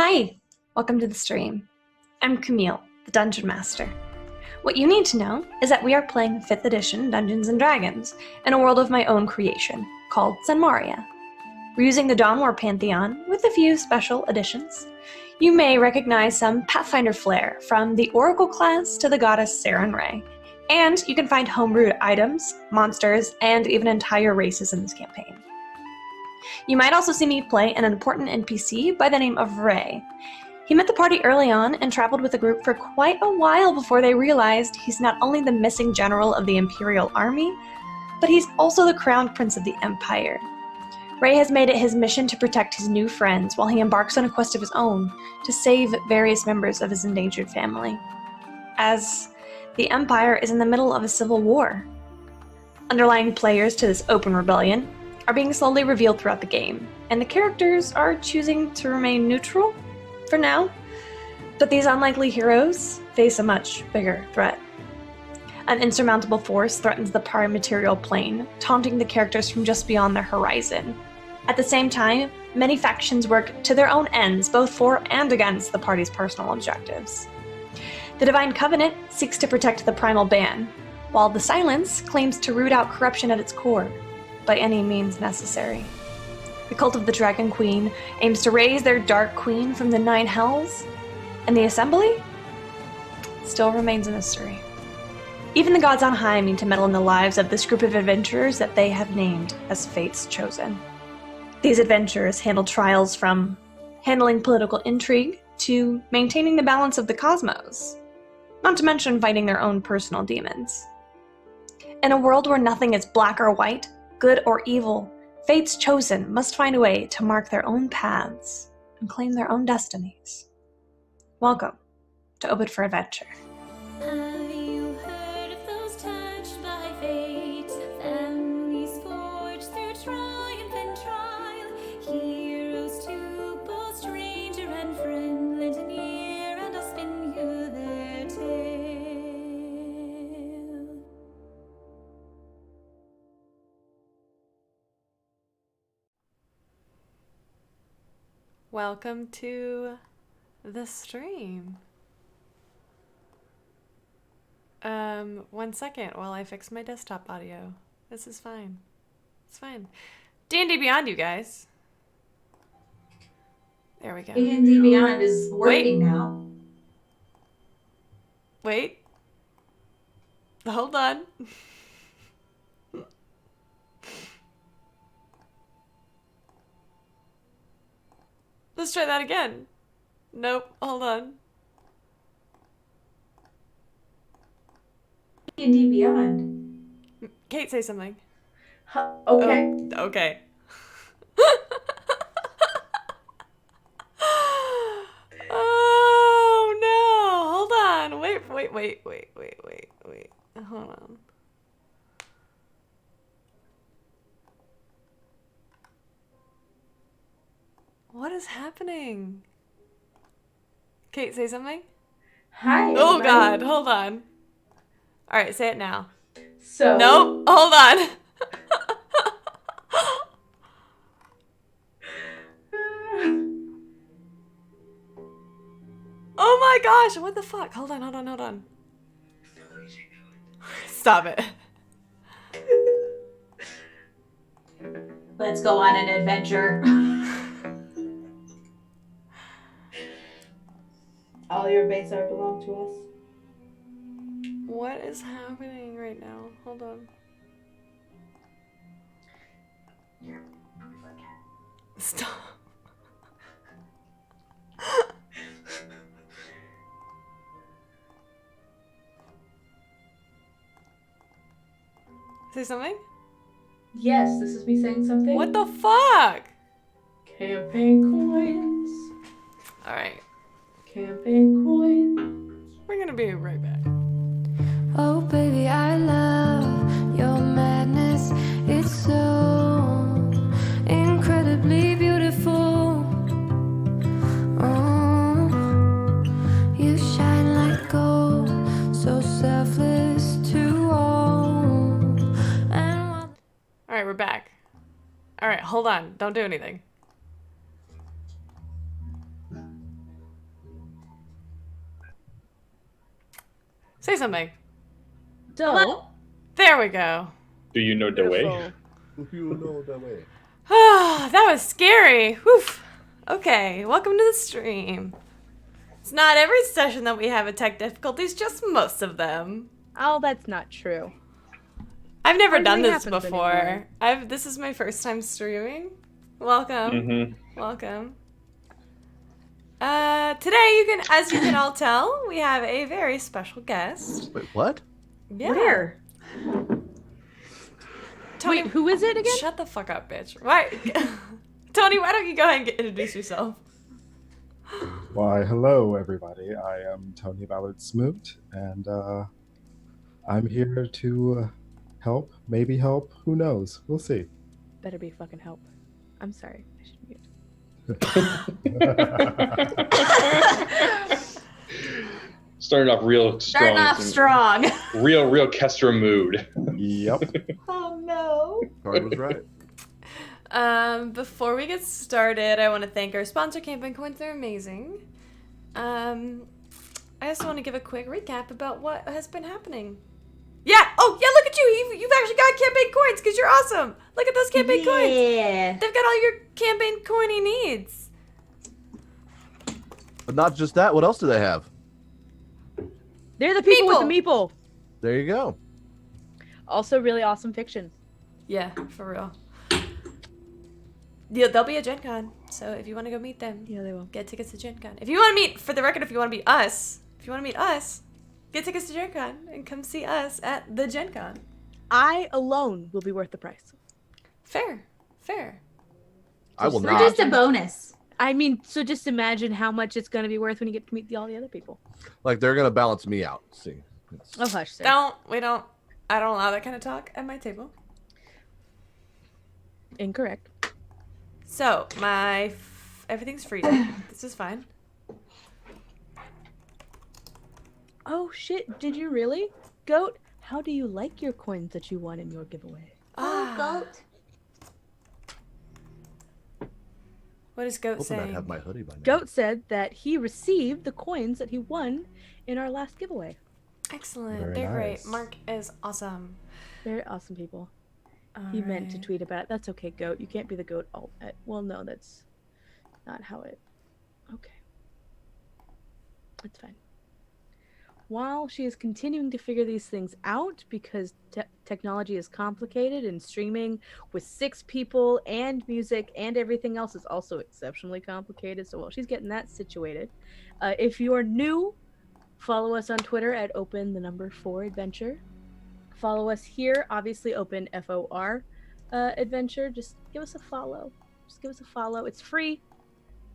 Hi, welcome to the stream. I'm Camille, the Dungeon Master. What you need to know is that we are playing 5th edition Dungeons & Dragons in a world of my own creation, called Sanmaria. We're using the Dawn War Pantheon with a few special additions. You may recognize some Pathfinder flair, from the Oracle class to the goddess Sarenrae, and you can find homebrewed items, monsters, and even entire races in this campaign. You might also see me play an important NPC by the name of Ray. He met the party early on and traveled with the group for quite a while before they realized he's not only the missing general of the Imperial Army, but he's also the crowned prince of the Empire. Ray has made it his mission to protect his new friends while he embarks on a quest of his own to save various members of his endangered family, as the Empire is in the middle of a civil war. Underlying players to this open rebellion are being slowly revealed throughout the game, and the characters are choosing to remain neutral for now, but these unlikely heroes face a much bigger threat. An insurmountable force threatens the prime material plane, taunting the characters from just beyond their horizon. At the same time, many factions work to their own ends, both for and against the party's personal objectives. The Divine Covenant seeks to protect the Primal Ban, while the Silence claims to root out corruption at its core, by any means necessary. The Cult of the Dragon Queen aims to raise their Dark Queen from the Nine Hells, and the Assembly still remains a mystery. Even the gods on high mean to meddle in the lives of this group of adventurers that they have named as Fate's Chosen. These adventurers handle trials from handling political intrigue to maintaining the balance of the cosmos, not to mention fighting their own personal demons. In a world where nothing is black or white, good or evil, Fate's Chosen must find a way to mark their own paths and claim their own destinies. Welcome to Open for Adventure. Have you heard of those touched by fate? Families forged through triumph and trial. Heroes to both stranger and friend. Lend an ear and I'll spin you their tale. Welcome to the stream. 1 second while I fix my desktop audio. This is fine. It's fine. D&D Beyond, you guys. There we go. D&D Beyond is working now. Wait. Hold on. Let's try that again. Nope. Hold on. D&D Beyond. Kate, say something. Okay. Oh, okay. Oh no! Hold on. Wait. Hold on. What is happening? Kate, say something. Hi. Oh everybody. God! Hold on. All right, say it now. So. Nope. Hold on. Oh my gosh! What the fuck? Hold on. Stop it. Let's go on an adventure. All your base art belong to us. What is happening right now? Hold on. Stop. Say something? Yes, this is me saying something. What the fuck? Campaign coins. Alright, Campaign coins. we're gonna be right back. Oh baby, I love your madness. It's so incredibly beautiful. Oh, you shine like gold, so selfless to all. And Alright, we're back. Alright, hold on. Don't do anything. Say something. So, There we go. Do you know the way? beautiful. You know the way. Ah, that was scary. Whew. Okay, welcome to the stream. It's not every session that we have a tech difficulties, just most of them. Oh, that's not true. I've never Hardly done this happens before. anymore. This is my first time streaming. Welcome. Mm-hmm. Welcome. Today as you can all tell, we have a very special guest. Wait, what? Yeah. Where? Tony, Wait, who is it again? shut the fuck up, bitch. Why? Tony, why don't you go ahead and introduce yourself? Why, hello, everybody. I am Tony Ballard Smoot, and I'm here to help, maybe help, who knows? We'll see. Better be fucking help. I'm sorry. I should mute. Starting off real strong. Starting off strong. Real Kestra mood. Yep. Oh no. Card was right. Before we get started, I want to thank our sponsor, Campaign Coins. They're amazing. I also want to give a quick recap about what has been happening. Yeah. Oh, yeah. Look at you. You've actually got campaign coins because you're awesome. Look at those campaign coins. Yeah. They've got all your campaign coiny needs. But not just that. What else do they have? They're the people with the meeple. There you go. Also, really awesome fiction. Yeah, for real. Yeah, they'll be at Gen Con, so if you want to go meet them, Yeah, they will. get tickets to Gen Con. If you want to meet, for the record, if you want to meet us, get tickets to Gen Con and come see us at the Gen Con. I alone will be worth the price. Fair. I will We're not. just a bonus. I mean, so just imagine how much it's going to be worth when you get to meet all the other people. Like they're gonna balance me out. See. It's- Oh, hush, sir. I don't allow that kind of talk at my table. Incorrect. So, everything's freezing. This is fine. Oh, shit. Did you really? Goat, how do you like your coins that you won in your giveaway? Oh, goat. What is Goat Hoping I'd saying? have my hoodie by now. Goat said that he received the coins that he won in our last giveaway. Excellent. Very They're great. nice. Mark is awesome. Very awesome people. He meant to tweet about it. That's okay, Goat. You can't be the Goat alt. Well, no, that's not how it. Okay. It's fine. While she is continuing to figure these things out, because technology is complicated and streaming with 6 people and music and everything else is also exceptionally complicated. So while she's getting that situated, if you're new, follow us on Twitter at open4adventure. Follow us here, obviously open FOR adventure. Just give us a follow. It's free,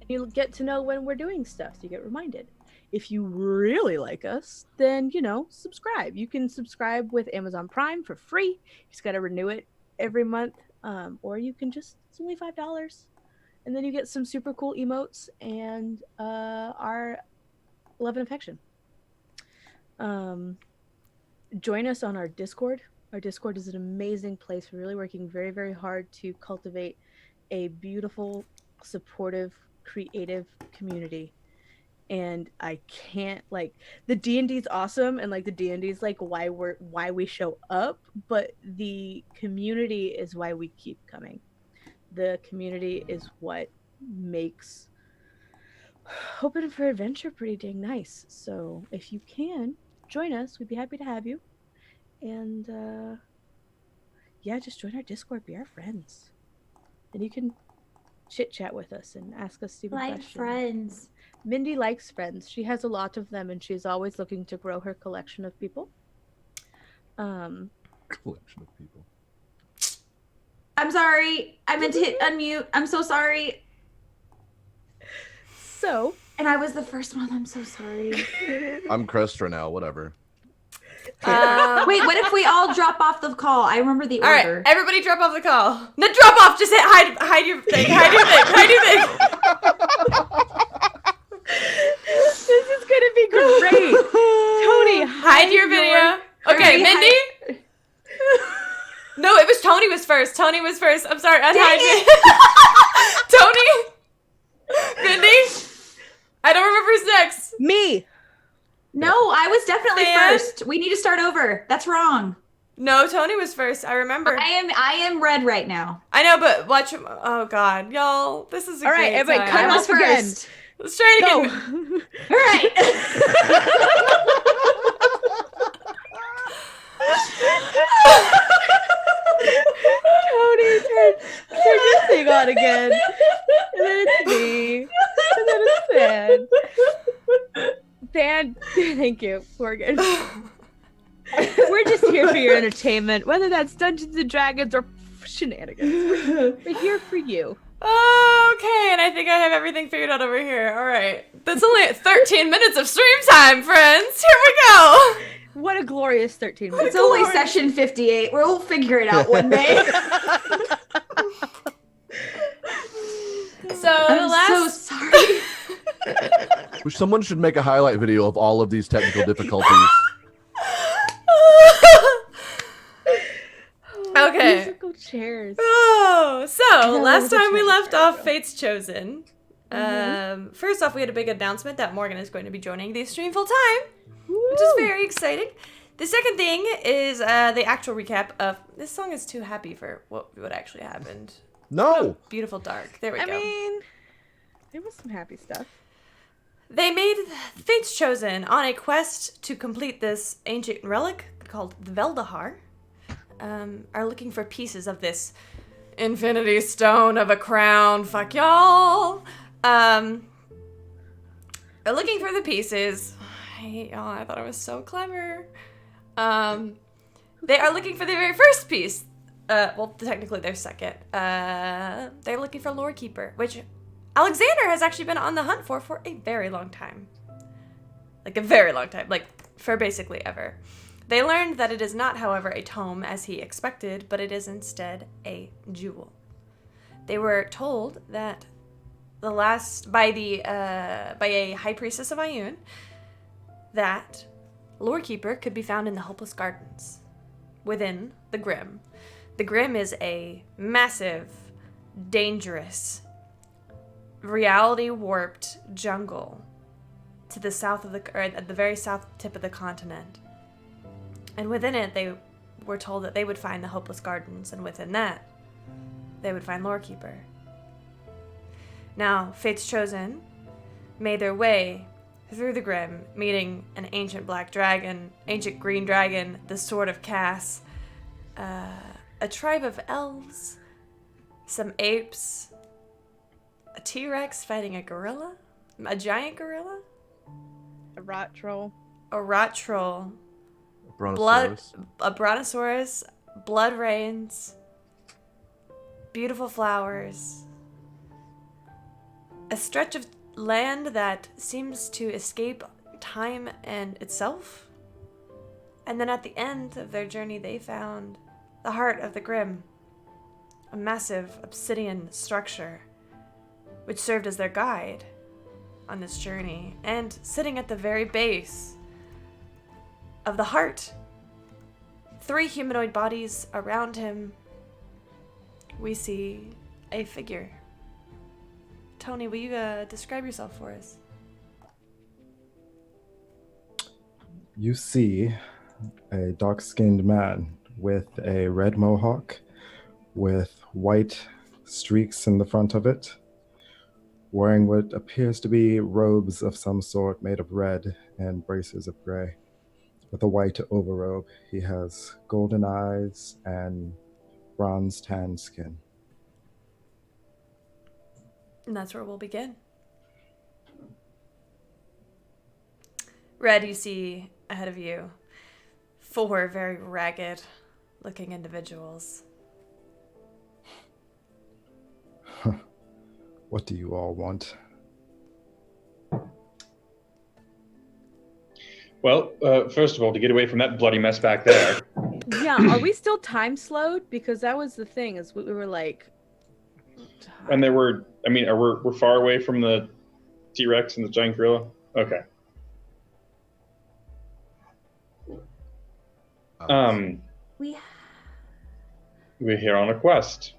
and you'll get to know when we're doing stuff. So you get reminded. If you really like us, then subscribe. You can subscribe with Amazon Prime for free. You just got to renew it every month, or you can it's only $5, and then you get some super cool emotes and our love and affection. Join us on our Discord. Our Discord is an amazing place. We're really working very, very hard to cultivate a beautiful, supportive, creative community. And I can't the D&D is awesome, and the D&D is why we show up, but the community is why we keep coming. The community is what makes Open for Adventure pretty dang nice. So if you can join us, we'd be happy to have you. And just join our Discord, be our friends, and you can chit chat with us and ask us stupid Like questions. friends. Mindy likes friends. She has a lot of them, and she's always looking to grow her collection of people. Collection of people. I'm sorry. I meant to hit unmute. I'm so sorry. So, And I was the first one. I'm so sorry. I'm Crestra now. Whatever. Wait, what if we all drop off the call? I remember the All order. right, everybody drop off the call. No, drop off. Just hit hide your thing. Hide your thing. this is gonna be great. Tony, Hide your video. Okay, Mindy. No, it was Tony was first. I'm sorry. Unhide me. Tony. Mindy. I don't remember who's next. Me. No, I was definitely Fan? first. We need to start over. That's wrong. No, Tony was first. I remember. I am red right now. I know, but watch. Oh God, y'all, this is a All right, great everybody, time. cut I it was off again. first. Let's try it Go. again. All right. Tony, turn your thing on again. And then it's me. And then it's Fan. Fan, thank you. We're good. We're just here for your entertainment, whether that's Dungeons and Dragons or shenanigans. We're here for you. Okay, and I think I have everything figured out over here. All right, that's only 13 minutes of stream time, friends. Here we go. What a glorious 13 minutes. It's only session 58. We'll figure it out one day. So the I'm last. so sorry. Someone should make a highlight video of all of these technical difficulties. Okay. Musical chairs. Oh, so last the time we Chinese left off logo. Fate's Chosen. First off, we had a big announcement that Morgan is going to be joining the stream full time, which is very exciting. The second thing is the actual recap of this song is too happy for what actually happened. No. Beautiful dark. There we I go. mean, there was some happy stuff. They made Fate's Chosen on a quest to complete this ancient relic called the Veldahar. Are looking for pieces of this Infinity Stone of a crown. Fuck y'all. Are looking for the pieces. I hate y'all. I thought I was so clever. They are looking for the very first piece. Well, technically their second. They're looking for Lore Keeper, which Alexander has actually been on the hunt for a very long time. Like a very long time. Like for basically ever. They learned that it is not, however, a tome as he expected, but it is instead a jewel. They were told that by a high priestess of Ioun that Lore Keeper could be found in the Hopeless Gardens within the Grim. The Grim is a massive, dangerous, reality-warped jungle to the south of at the very south tip of the continent. And within it, they were told that they would find the Hopeless Gardens, and within that, they would find Lore Keeper. Now, Fate's Chosen made their way through the Grim, meeting an ancient black dragon, ancient green dragon, the Sword of Cass, a tribe of elves, some apes, a T-Rex fighting a gorilla, a giant gorilla, A rot troll. a rot troll, Brontosaurus. a brontosaurus, blood rains, beautiful flowers, a stretch of land that seems to escape time and itself. And then at the end of their journey, they found the heart of the Grim, a massive obsidian structure, which served as their guide on this journey. And sitting at the very base of the heart, 3 humanoid bodies around him, we see a figure. Tony, will you describe yourself for us? You see a dark-skinned man with a red mohawk with white streaks in the front of it, wearing what appears to be robes of some sort made of red and braces of gray. With a white overrobe, he has golden eyes and bronze tan skin. And that's where we'll begin. Red, you see ahead of you 4 very ragged looking individuals. What do you all want? Well, first of all, to get away from that bloody mess back there. Yeah, are we still time slowed? Because that was the thing, is we were like... And they were, I mean, we're far away from the T-Rex and the giant gorilla? Okay. We're here on a quest.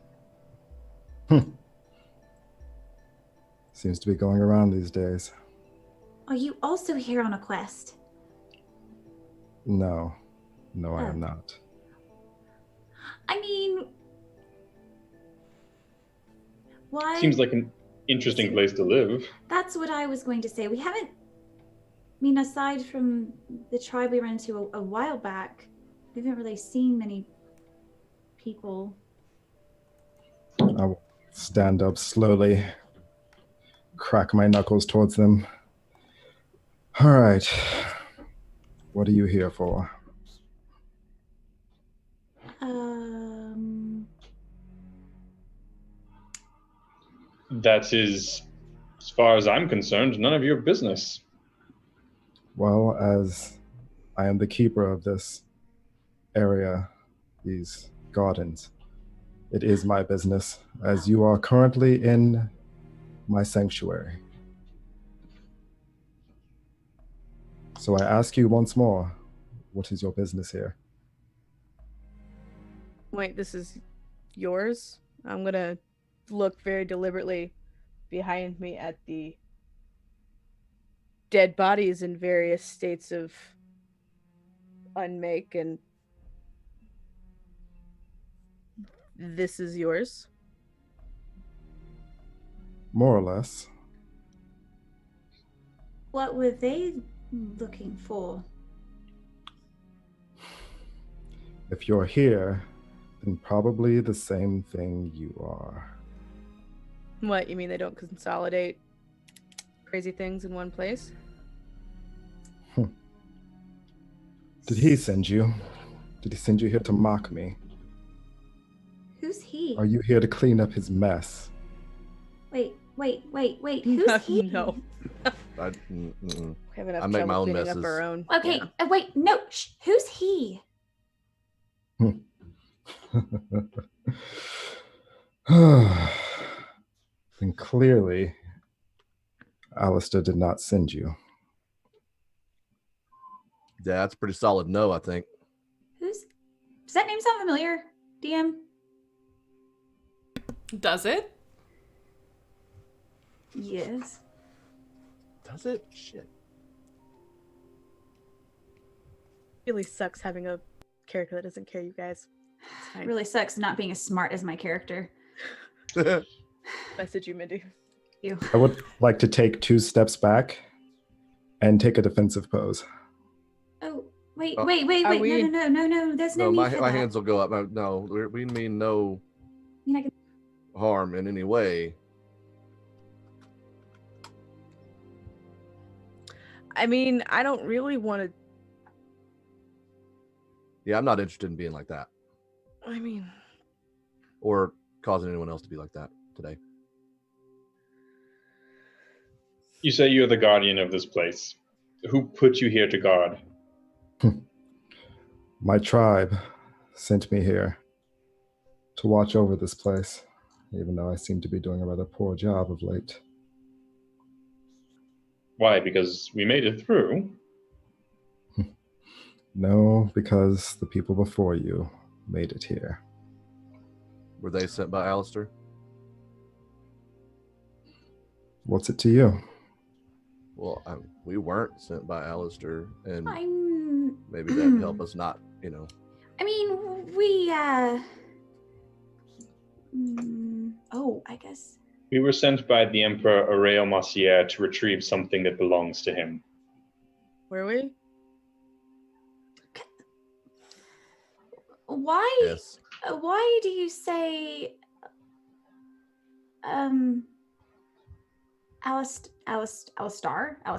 Seems to be going around these days. Are you also here on a quest? No. No, I Oh. am not. I mean, why? Seems like an interesting place to live. That's what I was going to say. We haven't. I mean, aside from the tribe we ran into a while back, we haven't really seen many people. I will stand up slowly, crack my knuckles towards them. All right. What are you here for? That is, as far as I'm concerned, none of your business. Well, as I am the keeper of this area, these gardens, it is my business, as you are currently in my sanctuary. So I ask you once more, what is your business here? Wait, this is yours? I'm gonna look very deliberately behind me at the dead bodies in various states of unmake, and this is yours? More or less. What were they looking for? If you're here, then probably the same thing you are. What, you mean they don't consolidate crazy things in one place? Did he send you? Did he send you here to mock me? Who's he? Are you here to clean up his mess? Wait. Who's he? No. I, mm-mm. We have enough I make my trouble own cleaning messes. up our own. Okay, Yeah. wait, no. Who's he? Then clearly, Alistair did not send you. Yeah, that's a pretty solid no, I think. Does that name sound familiar, DM? Does it? Yes. Does it? Shit. Really sucks having a character that doesn't care, you guys. It's fine. It really sucks not being as smart as my character. Message you, Mindy. I would like to take 2 steps back and take a defensive pose. Oh, wait. Oh. Are No. There's no No, need my for my that. hands will go up. No, we mean no I mean, I can... harm in any way. I mean, I don't really want to. Yeah, I'm not interested in being like that I mean, or causing anyone else to be like that today. You say you're the guardian of this place. Who put you here to guard? My tribe sent me here to watch over this place, even though I seem to be doing a rather poor job of late. Why? Because we made it through. No, because the people before you made it here. Were they sent by Alistair? What's it to you? Well, we weren't sent by Alistair, and I'm... maybe that'd help us not, I mean, we, Oh, I guess. We were sent by the Emperor Aureo Massiere to retrieve something that belongs to him. were we? Why? Yes. Why do you say, Alistair? I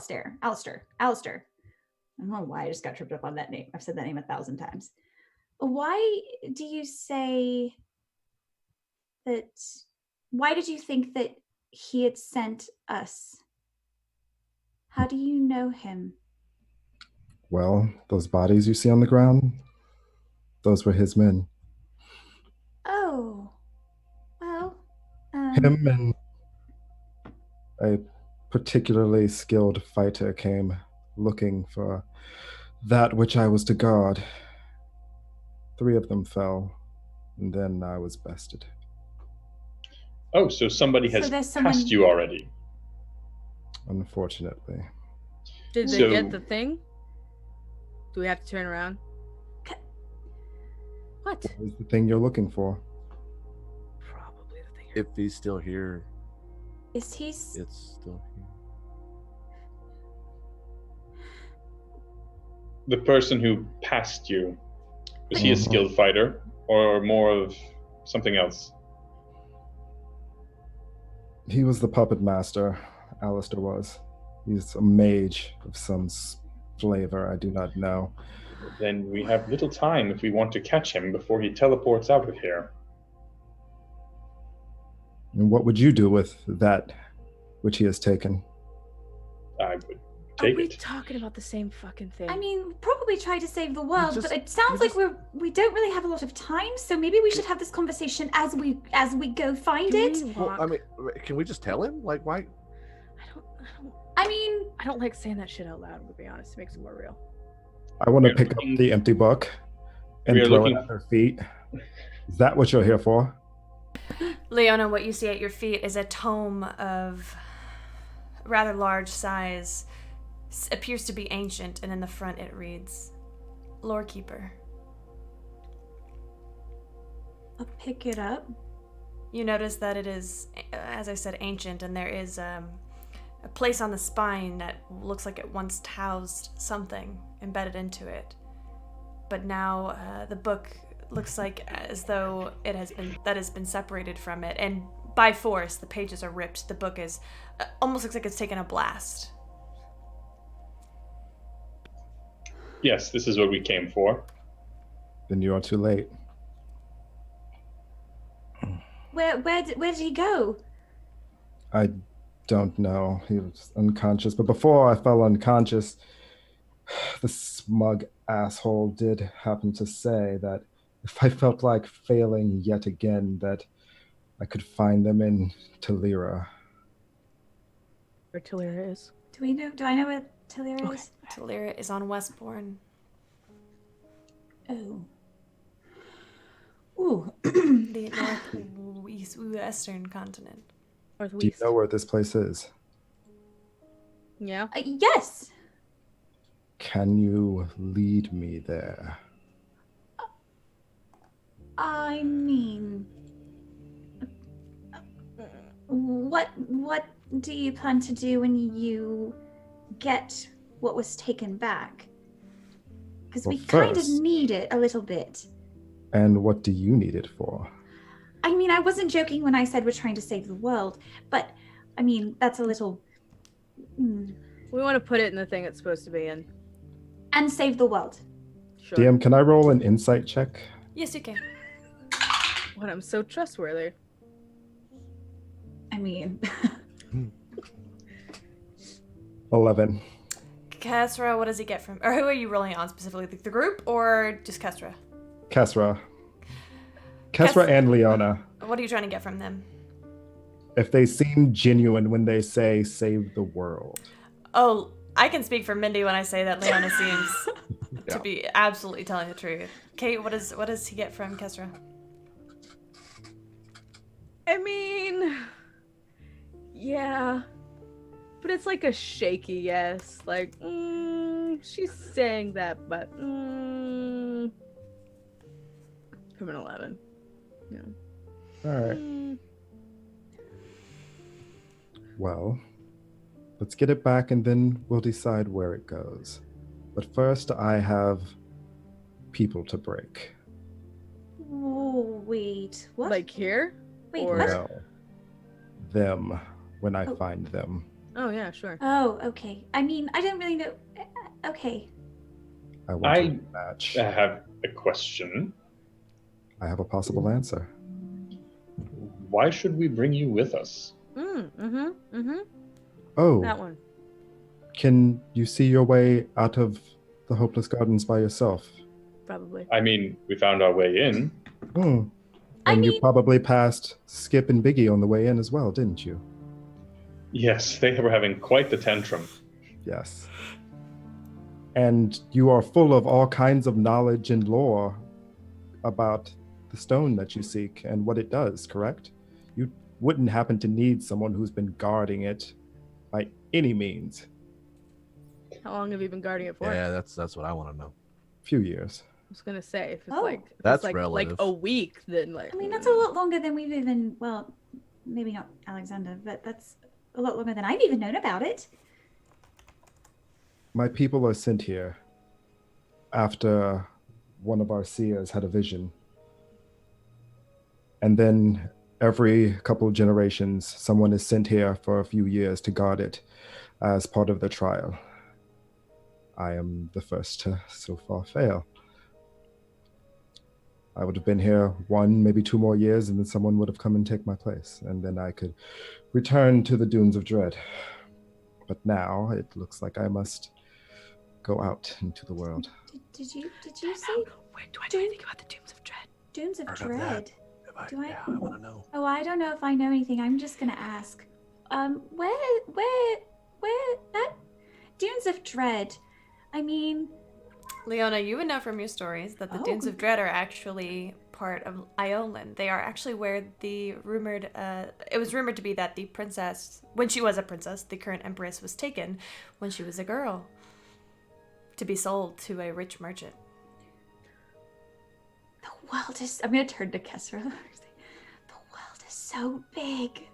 don't know why I just got tripped up on that name. I've said that name 1,000 times. Why do you say that? Why did you think that he had sent us? How do you know him? Well, those bodies you see on the ground, those were his men. Oh, well, Him and a particularly skilled fighter came looking for that which I was to guard. 3 of them fell, and then I was bested. Oh, so somebody So has there's passed someone- you already. Unfortunately. Did they So- get the thing? Do we have to turn around? What? What is the thing you're looking for? Probably the thing. If he's still here, Is he? it's still here. The person who passed you, is he a skilled fighter or more of something else? He was the puppet master, Alistair was. He's a mage of some flavor I do not know. Then we have little time if we want to catch him before he teleports out of here. And what would you do with that which he has taken? I would Are take we it. talking about the same fucking thing? I mean, probably try to save the world, just- but it sounds we like we don't really have a lot of time. So maybe we should have this conversation as we go find Can it. we Well, walk? I mean, can we just tell him? Like, why? I mean, I don't like saying that shit out loud. To be honest, it makes it more real. I want to We're pick up looking- the empty book and we are throw looking- it at their feet. Is that what you're here for? Leona, what you see at your feet is a tome of rather large size. Appears to be ancient, and in the front it reads, Lorekeeper. I'll pick it up. You notice that it is, as I said, ancient, and there is a place on the spine that looks like it once housed something embedded into it. But now the book looks like as though it has been separated from it, and by force the pages are ripped. The book is almost looks like it's taken a blast. Yes, this is what we came for. Then you are too late. Where did he go? I don't know. He was unconscious. But before I fell unconscious, the smug asshole did happen to say that if I felt like failing yet again, that I could find them in Talira. Where Talira is. Do I know where Talira is? Talira is on Westbourne. Oh. Ooh. The northwestern continent. Northwest. Do you know where this place is? Yeah. Yes. Can you lead me there? I mean, what do you plan to do when you get what was taken back? Because Well, we kind of first- need it a little bit. And what do you need it for? I mean, I wasn't joking when I said we're trying to save the world, but I mean, that's a little. We want to put it in the thing it's supposed to be in. And save the world. Sure. DM, can I roll an insight check? Yes, you can. What? I'm so trustworthy. I mean, 11. Kesra, what does he get from, or who are you rolling on specifically? The group or just Kesra? Kesra. Kesra and Leona. What are you trying to get from them? If they seem genuine when they say save the world. Oh, I can speak for Mindy when I say that Leona seems Yeah. to be absolutely telling the truth. Kate, what does he get from Kesra? I mean, yeah, but it's like a shaky yes. Like, she's saying that, but from an 11. Yeah. All right. Well, let's get it back and then we'll decide where it goes. But first, I have people to break. oh, wait, what? Like here? wait, or- what? No. Them, when I Oh. find them. Oh yeah, sure. Oh, okay. I mean, I don't really know. Okay. I want I- to match. I have a question. I have a possible answer. Why should we bring you with us? Oh, That one. can you see your way out of the Hopeless Gardens by yourself? Probably. I mean, we found our way in. Hmm. I And you mean- probably passed Skip and Biggie on the way in as well, didn't you? Yes, they were having quite the tantrum. Yes. And you are full of all kinds of knowledge and lore about the stone that you seek and what it does, correct? You wouldn't happen to need someone who's been guarding it by any means. How long have you been guarding it for? Yeah, that's what I want to know. Few years. I was gonna say if it's Oh. like That's like relative. a week, then like I mean, that's a lot longer than we've even, well, maybe not Alexander, but that's a lot longer than I've even known about it. My people are sent here after one of our seers had a vision. And then every couple of generations, someone is sent here for a few years to guard it as part of the trial. I am the first to so far fail. I would have been here 1, maybe 2 more years, and then someone would have come and take my place, and then I could return to the Dunes of Dread. But now it looks like I must go out into the world. Did you say wait, do I know anything about the Dunes of Dread? Dunes of Heard of that. Dread? Do I? Yeah, I want to know. Oh, I don't know if I know anything. I'm just gonna ask. Where that Dunes of Dread? I mean, Leona, you would know from your stories that the Dunes Oh. of Dread are actually part of Iolan. They are actually where the rumored, it was rumored to be that the princess, when she was a princess, the current empress was taken when she was a girl to be sold to a rich merchant. the world is. I'm gonna turn to Kessra. The world is so big.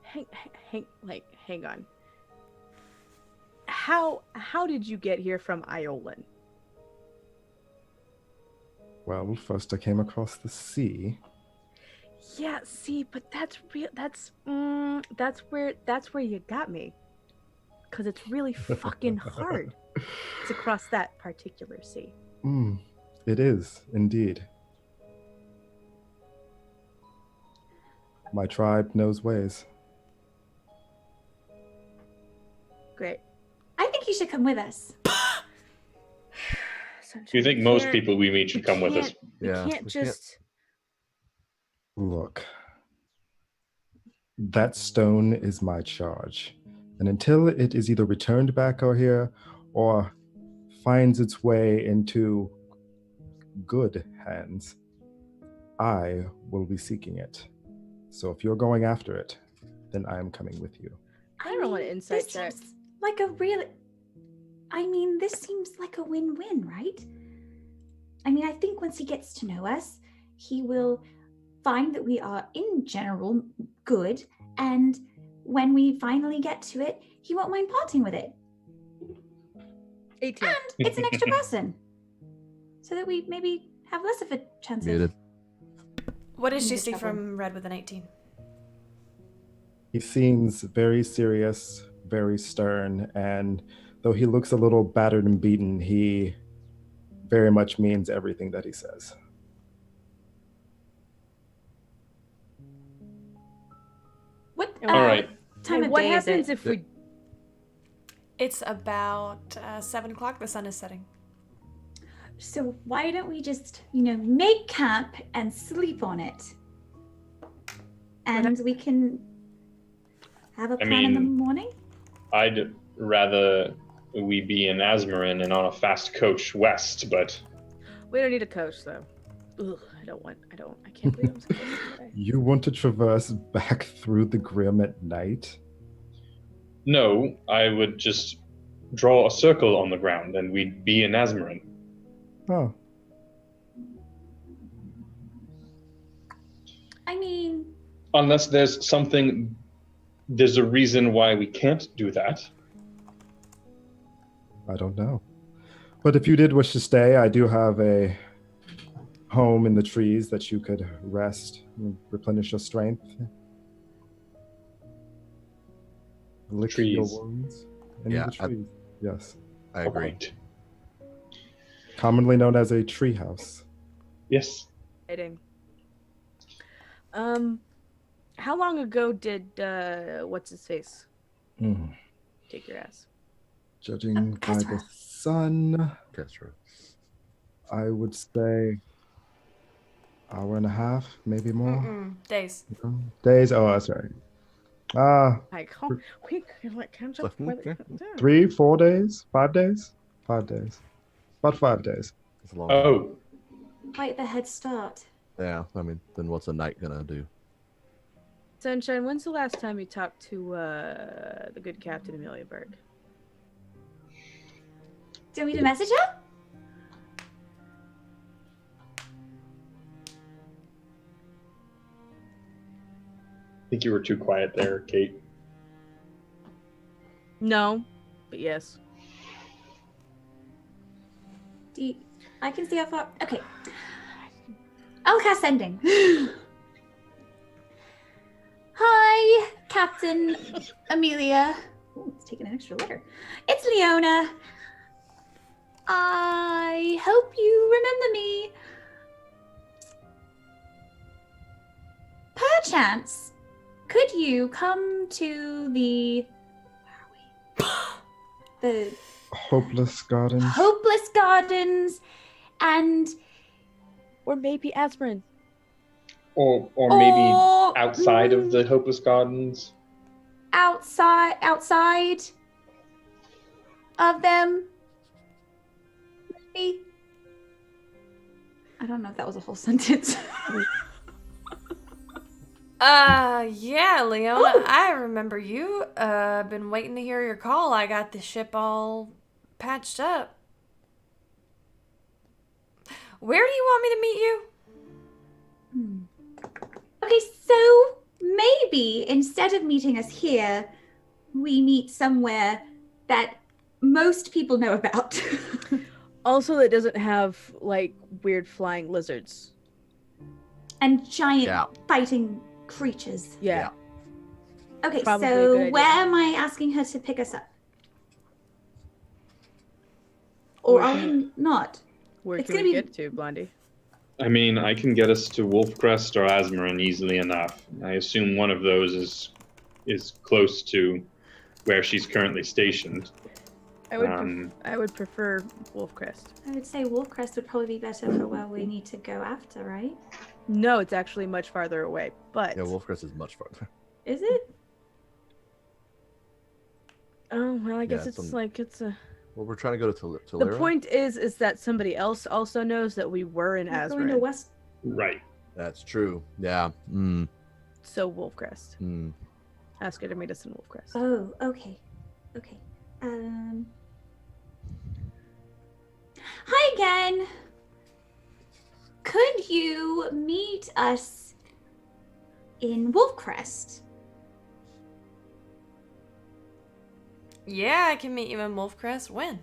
Hang on. How did you get here from Iolan? Well, first I came across the sea. Yeah, see, but that's real. That's where you got me. Cause it's really fucking hard to cross that particular sea. It is, indeed. My tribe knows ways. Great. I think you should come with us. Do you think most people we meet should come with us? We Yeah, can't we just. Look, that stone is my charge. And until it is either returned back out here or finds its way into good hands, I will be seeking it. So if you're going after it, then I am coming with you. I don't want to insight This check. seems like a real. I mean, this seems like a win-win, right? I mean, I think once he gets to know us, he will find that we are, in general, good, and when we finally get to it, he won't mind parting with it. 18. And it's an extra person, so that we maybe have less of a chance Muted. What does she Into see trouble. from Red with an 18? He seems very serious, very stern, and though he looks a little battered and beaten, he very much means everything that he says. What? All right. Time of what day is happens it? if we? It's about 7 o'clock. The sun is setting. So why don't we just, make camp and sleep on it, and we can have a plan in the mean- morning. I'd rather we be in Asmarin and on a fast coach west, but We don't need a coach though. Ugh, I can't believe I'm supposed to today. You want to traverse back through the Grim at night? no, I would just draw a circle on the ground and we'd be in Asmarin. Oh, I mean, Unless there's a reason why we can't do that. I don't know. But if you did wish to stay, I do have a home in the trees that you could rest and replenish your strength. Lick your Trees. wounds. In Yeah, the trees. Yes. I agree. Alright. Commonly known as a treehouse. Yes. Exciting. How long ago did what's his face take your ass? Judging by the Kesra. sun, That's true. I would say hour and a half, maybe more. Days. Days. Oh, that's right. Like, oh, we like comes up So, with yeah. 3, 4 days, 5 days, 5 days, about 5 days. It's a long time. Oh, quite the head start. Yeah, I mean, then what's a night gonna do? Sunshine, when's the last time you talked to the good Captain Amelia Berg? Do you want me to message her? I think you were too quiet there, Kate. No, but yes. I can see how far. Okay. I'll cast sending. Hi, Captain Amelia. Oh, it's taking an extra letter. It's Leona. I hope you remember me. Perchance, could you come to the the Hopeless Gardens. Hopeless Gardens and Or maybe aspirin. Or maybe Or- outside of the Hopeless Gardens. outside of them? Maybe. I don't know if that was a whole sentence. Yeah, Leona, Ooh. I remember you. Been waiting to hear your call. I got the ship all patched up. Where do you want me to meet you? Okay, so maybe instead of meeting us here, we meet somewhere that most people know about. Also, it doesn't have like weird flying lizards. And giant Yeah. fighting creatures. Yeah. Okay, Probably a so good idea. where am I asking her to pick us up? Or Where are can- we not? Where It's can gonna we be- get to, Blondie? I mean, I can get us to Wolfcrest or Asmarin easily enough. I assume one of those is close to where she's currently stationed. I would Um, I would prefer Wolfcrest. I would say Wolfcrest would probably be better for where we need to go after, right? No, it's actually much farther away. But Yeah, Wolfcrest is much farther. Is it? oh well, I guess Yeah, it's some- like it's a. Well, we're trying to go to The Tulare. point is that somebody else also knows that we were in We're going to Asbury. West. Right. That's true. Yeah. So Wolfcrest. Ask her to meet us in Wolfcrest. Oh, okay. Okay. Hi again. Could you meet us in Wolfcrest? Yeah, I can meet you in Wolfcrest. When?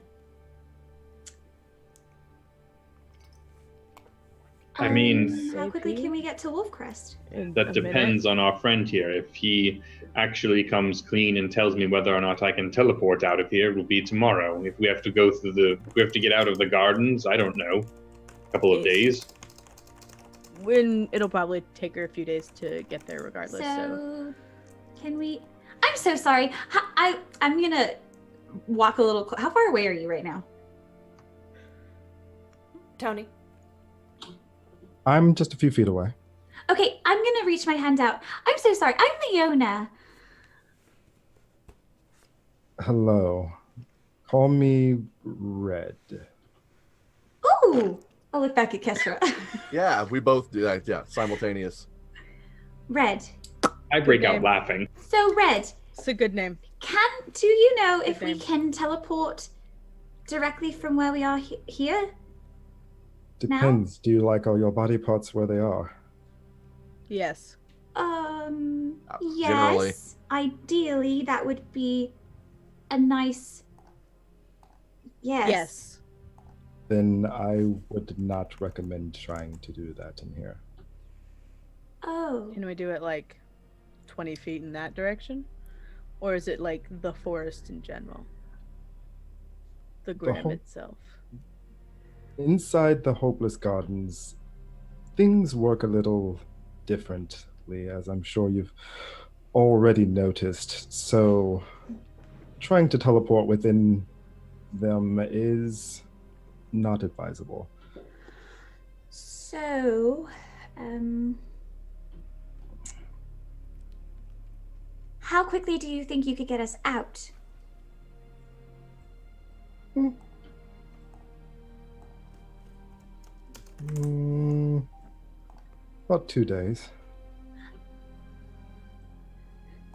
I mean, how quickly ASAP? can we get to Wolfcrest? In that a depends on our friend here. If he actually comes clean and tells me whether or not I can teleport out of here, it will be tomorrow. If we have to go through if we have to get out of the gardens, I don't know, a couple of Yes. days. When it'll probably take her a few days to get there, regardless. So So, can we? I'm so sorry. I'm gonna walk a little. How far away are you right now? Tony. I'm just a few feet away. Okay, I'm gonna reach my hand out. I'm so sorry. I'm Leona. Hello. Call me Red. Ooh. I'll look back at Kestra. Yeah, we both do that. Yeah, simultaneous. Red. I break out name. laughing. So Red, it's a good name. do you know if Good we name. can teleport directly from where we are here? Depends. Do you like all your body parts where they are? Yes. Yes. Generally. Ideally, that would be a nice. Yes. Yes. Then I would not recommend trying to do that in here. Oh. Can we do it like 20 feet in that direction? Or is it like the forest in general? The Grim whole- itself. Inside the Hopeless Gardens, things work a little differently, as I'm sure you've already noticed. So, trying to teleport within them is not advisable. So, how quickly do you think you could get us out? About 2 days.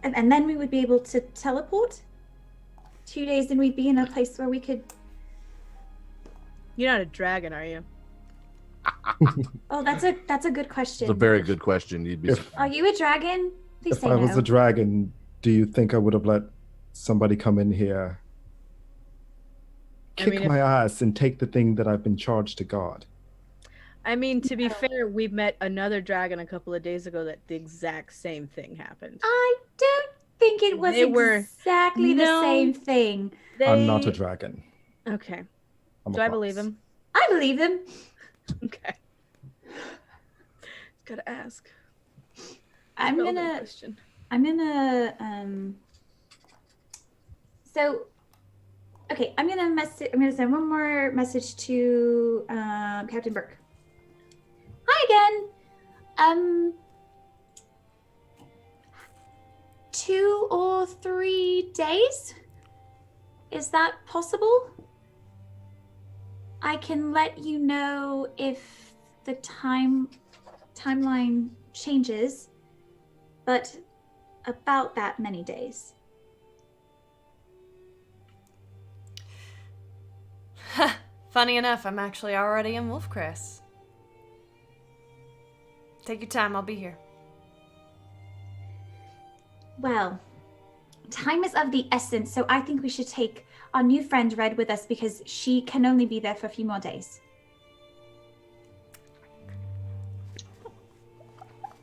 And then we would be able to teleport? 2 days, and we'd be in a place where we could You're not a dragon, are you? Oh, that's a good question. It's a very good question. You'd be. If, Are you a dragon? Please if say I was no. a dragon, do you think I would have let somebody come in here, I kick mean, if- my ass, and take the thing that I've been charged to guard? I mean, to be fair, we met another dragon a couple of days ago that the exact same thing happened. I don't think it was They were- exactly the No. same thing. I'm not a dragon. Okay. I'm Do a I believe fox. him? I believe him. Okay. Gotta ask. I'm Relevant gonna question. So okay, I'm gonna send one more message to Captain Burke. Hi again. 2 or 3 days? Is that possible? I can let you know if the timeline changes, but about that many days. Funny enough, I'm actually already in Wolfcrest. Take your time, I'll be here. Well, time is of the essence, so I think we should take our new friend Red with us because she can only be there for a few more days.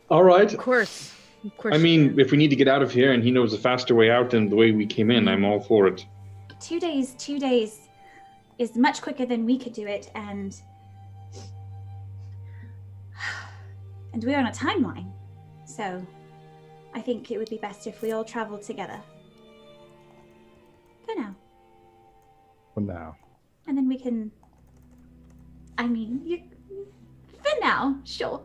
All right. Of course. Of course. I you mean, can. if we need to get out of here and he knows a faster way out than the way we came in, I'm all for it. 2 days is much quicker than we could do it, and we're on a timeline. So I think it would be best if we all traveled together. For now. For now. And then we can for now, sure.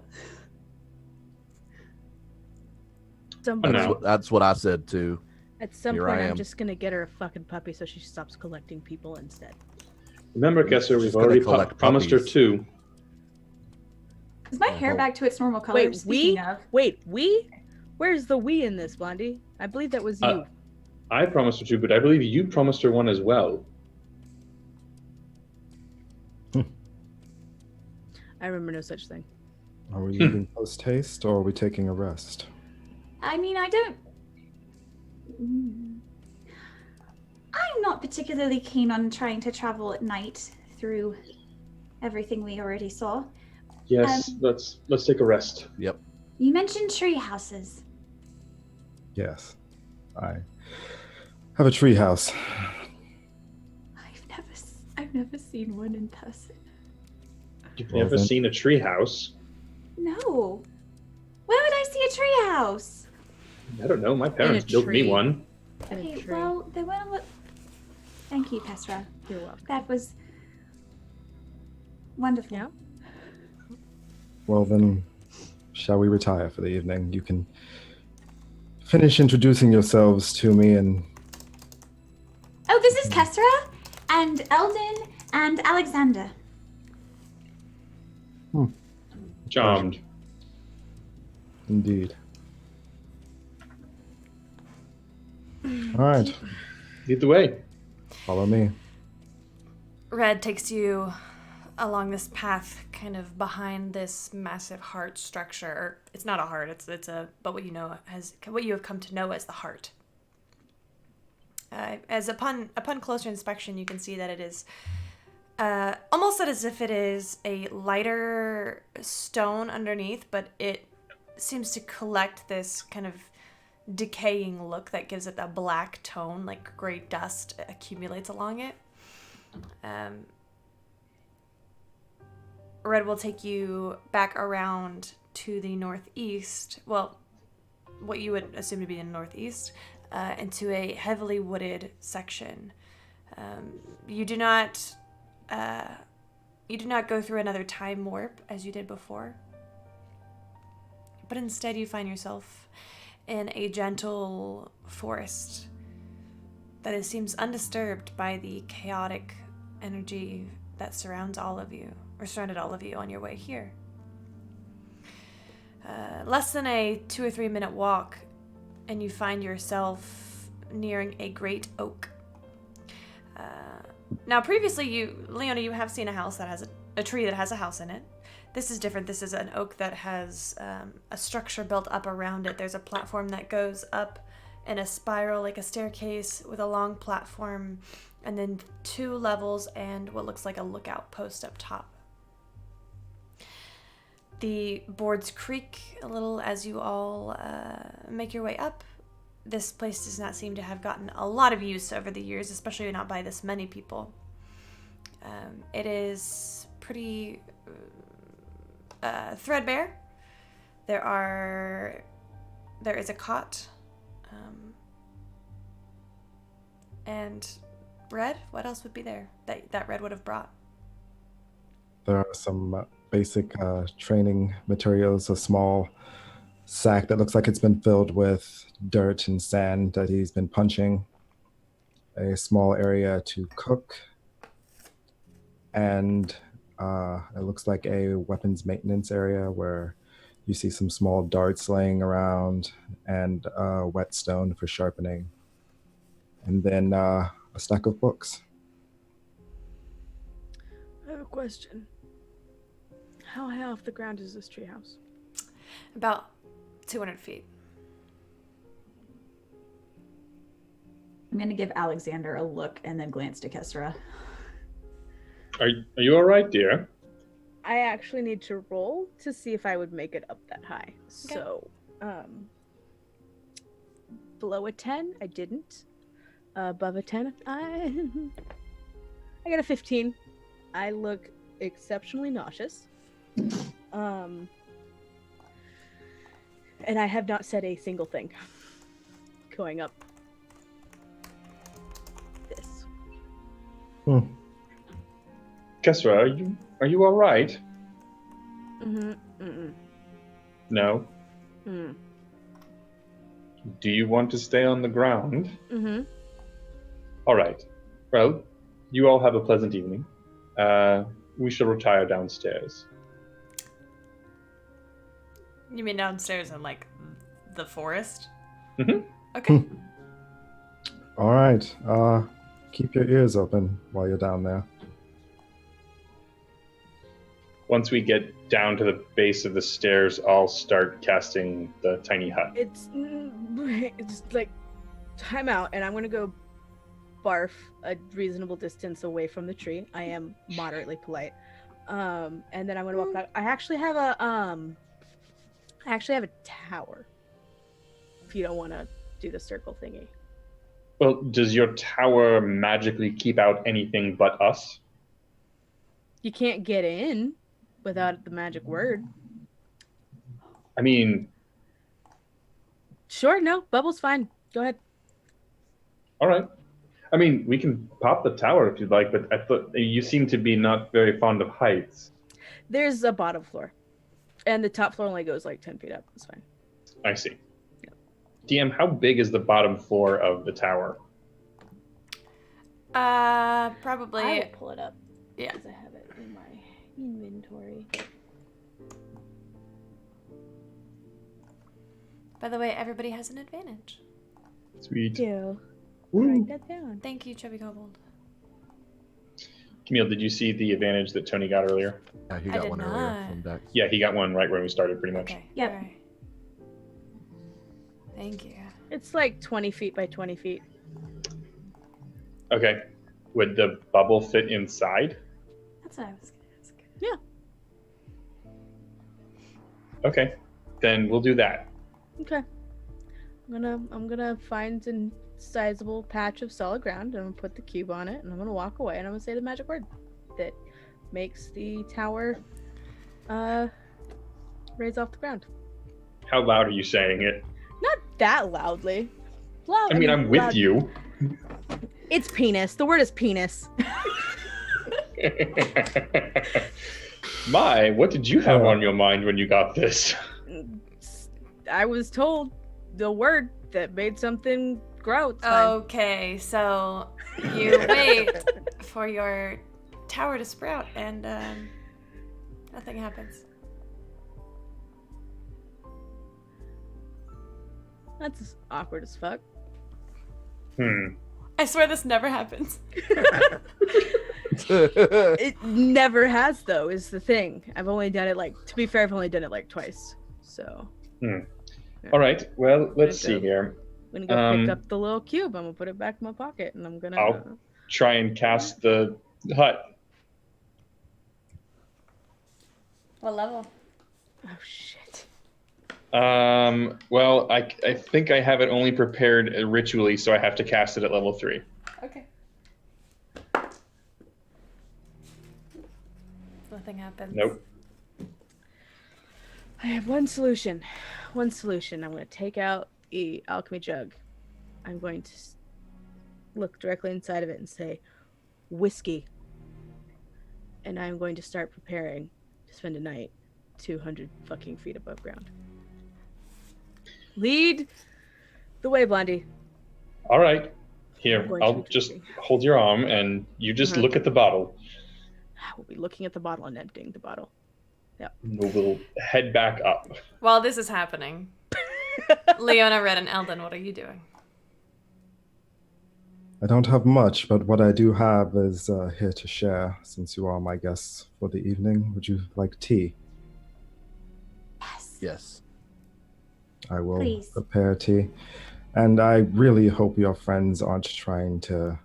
Some Oh, point, no. That's what I said too. At some Here point, I I'm am. just gonna get her a fucking puppy so she stops collecting people instead. Remember, Kessler, we've Just gonna already collect promised her puppies. 2. Is my hair back to its normal color? Wait, Speaking we? of. Wait, we? Where's the we in this, Blondie? I believe that was you. I promised her 2, but I believe you promised her 1 as well. I remember no such thing. Are we leaving post haste or are we taking a rest? I mean, I don't. I'm not particularly keen on trying to travel at night through everything we already saw. Yes, let's take a rest. Yep. You mentioned tree houses. Yes. I have a tree house. I've never seen one in person. You've Well, never then- seen a treehouse? No. Where would I see a tree house? I don't know. My parents built me tree. one. In a Okay, tree. well, there weren't. Thank you, Pesra. You're welcome. That was wonderful. Yeah. Well, then, shall we retire for the evening? You can finish introducing yourselves to me and Oh, this is Kesra and Eldon and Alexander. Charmed. indeed. All right, Lead the way. follow me. Red takes you along this path, kind of behind this massive heart structure. Or it's not a heart. It's a but what you have come to know as the heart. As upon closer inspection, you can see that it is almost as if it is a lighter stone underneath, but it seems to collect this kind of decaying look that gives it that black tone, like gray dust accumulates along it. Red will take you back around to the northeast, well, what you would assume to be the northeast, into a heavily wooded section. You do not go through another time warp as you did before, but instead you find yourself in a gentle forest that seems undisturbed by the chaotic energy that surrounded all of you on your way here. Less than a 2 or 3 minute walk, and you find yourself nearing a great oak. Now, previously, Leona, you have seen a house that has a tree that has a house in it. This is different. This is an oak that has a structure built up around it. There's a platform that goes up in a spiral, like a staircase, with a long platform, and then 2 levels and what looks like a lookout post up top. The boards creak a little as you all make your way up. This place does not seem to have gotten a lot of use over the years, especially not by this many people. It is pretty threadbare. There is a cot. And Red, what else would be there that Red would have brought? There are some basic training materials, a small sack that looks like it's been filled with dirt and sand that he's been punching, a small area to cook, and it looks like a weapons maintenance area where you see some small darts laying around and whetstone for sharpening, and then a stack of books. I have a question. How high off the ground is this treehouse? About 200 feet. I'm going to give Alexander a look and then glance to Kesra. Are you all right, dear? I actually need to roll to see if I would make it up that high. Okay. So, below a 10, I didn't. Above a 10, I got a 15. I look exceptionally nauseous. And I have not said a single thing going up this. Kesra, are you all right? Mm-hmm. No. Mm. Do you want to stay on the ground? Mm-hmm. All right. Well, you all have a pleasant evening. We shall retire downstairs. You mean downstairs in, like, the forest? Mm-hmm. Okay. All right. Keep your ears open while you're down there. Once we get down to the base of the stairs, I'll start casting the tiny hut. It's like time out, and I'm gonna go barf a reasonable distance away from the tree. I am moderately polite, and then I'm gonna walk back. I actually have a tower. If you don't want to do the circle thingy. Well, does your tower magically keep out anything but us? You can't get in without the magic word. I mean, Sure, no, Bubble's fine. Go ahead. all right. I mean, we can pop the tower if you'd like, but I thought you seem to be not very fond of heights. There's a bottom floor, and the top floor only goes like 10 feet up. It's fine. I see. DM, how big is the bottom floor of the tower? Probably. I will pull it up. Yeah. Because I have it in my inventory. By the way, everybody has an advantage. Sweet. Do. Woo. Write that down. Thank you, Chubby Kobold. Camille, did you see the advantage that Tony got earlier? Yeah, he I got did one earlier not. from Dex. Yeah, he got one right when we started, pretty much. Okay. Yep. all right. Thank you. It's like 20 feet by 20 feet. Okay. Would the bubble fit inside? That's what I was going to ask. Yeah. Okay. Then we'll do that. Okay. I'm gonna find a sizable patch of solid ground, and I'm gonna put the cube on it, and I'm gonna walk away, and I'm gonna say the magic word that makes the tower raise off the ground. How loud are you saying it? Not that loudly. Loud. I mean, I'm with loud. you. It's penis. The word is penis. My, what did you have on your mind when you got this? I was told the word that made something grow. It's fine. Okay, so you wait for your tower to sprout, and nothing happens. That's awkward as fuck. Hmm. I swear this never happens. It never has, though, is the thing. I've only done it to be fair, I've only done it twice. So. All right. Well, let's see here. I'm gonna go pick up the little cube. I'm gonna put it back in my pocket, and I'm gonna. I'll try and cast the hut. What level? Oh shit. Well, I think I have it only prepared ritually, so I have to cast it at level 3. Okay. Nothing happens. Nope. I have one solution. I'm gonna take out the alchemy jug. I'm going to look directly inside of it and say, whiskey. And I'm going to start preparing to spend a night 200 fucking feet above ground. Lead the way, Blondie. All right. Here, going I'll to be just drinking. hold your arm and you just look at the bottle. We'll be looking at the bottle and emptying the bottle. We'll head back up. While this is happening, Leona, Red, and Eldon, what are you doing? I don't have much, but what I do have is here to share since you are my guests for the evening. Would you like tea? Yes. Yes. I will Please. prepare tea. And I really hope your friends aren't trying to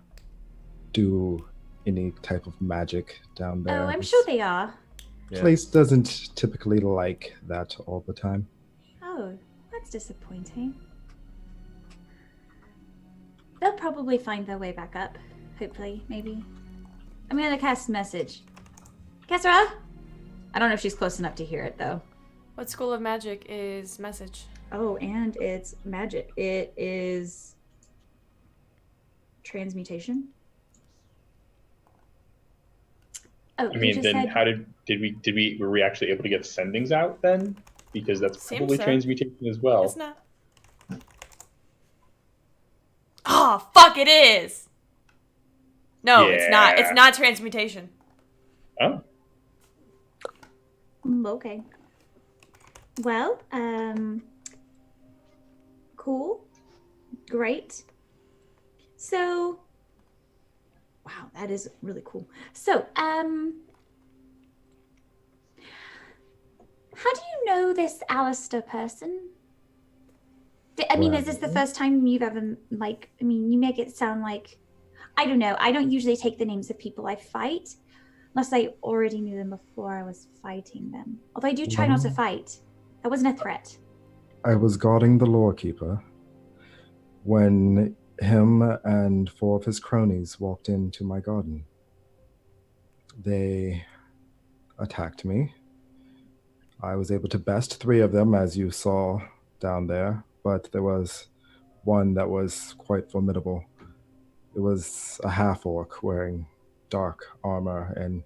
do any type of magic down there. Oh, I'm sure they are. This place doesn't typically like that all the time. Oh, that's disappointing. They'll probably find their way back up. Hopefully, maybe. I'm gonna cast message. Kessera? I don't know if she's close enough to hear it, though. What school of magic is message? Oh, and it's magic. It is transmutation. Oh, I mean, then how did we were we actually able to get sendings out then? Because that's Seems probably so. transmutation as well. It's not. Oh, fuck, it is! No, it's not. It's Yeah. not transmutation. Oh, Okay. Well, cool. Great. So, wow, that is really cool. So, how do you know this Alistair person? I mean, is this the Well- first time you've ever, you make it sound like, I don't know. I don't usually take the names of people I fight unless I already knew them before I was fighting them. Although I do try not to fight. That wasn't a threat. I was guarding the lore keeper when him and 4 of his cronies walked into my garden. They attacked me. I was able to best 3 of them, as you saw down there, but there was one that was quite formidable. It was a half-orc wearing dark armor and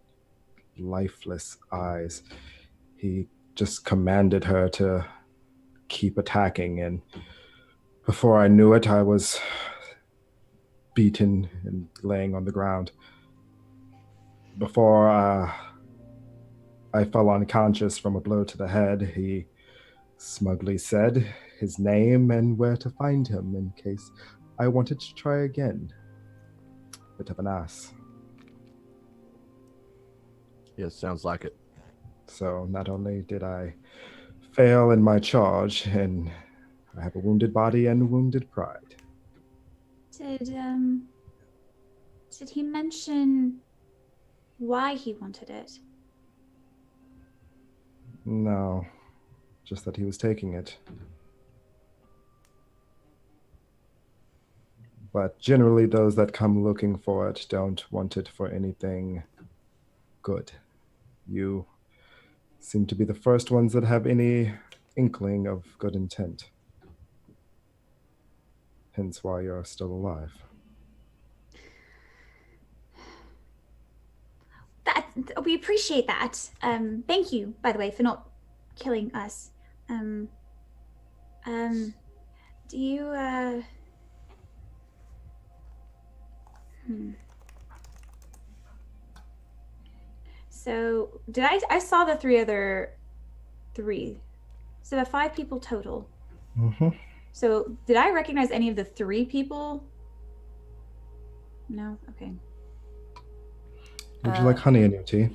lifeless eyes. He just commanded her to keep attacking, and before I knew it, I was beaten and laying on the ground. Before I fell unconscious from a blow to the head, he smugly said his name and where to find him in case I wanted to try again. Bit of an ass. Yes, sounds like it. So not only did I fail in my charge, and I have a wounded body and wounded pride. Did he mention why he wanted it? No, just that he was taking it. But generally, those that come looking for it don't want it for anything good. You seem to be the first ones that have any inkling of good intent. Hence why you're still alive. We appreciate that. Thank you, by the way, for not killing us. Do you, So, I saw the 3 other 3. So there are 5 people total. Mm-hmm. So, did I recognize any of the 3 people No? Okay. Would you like honey in your tea?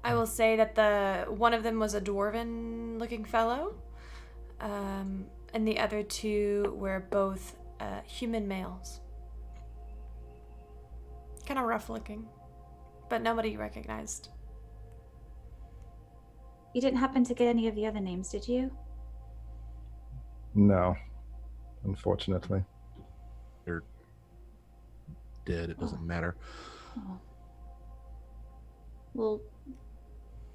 I will say that one of them was a dwarven-looking fellow, and the other two were both human males. Kind of rough-looking, but nobody recognized. You didn't happen to get any of the other names, did you? No, unfortunately. They're dead. It doesn't matter. Oh. Well,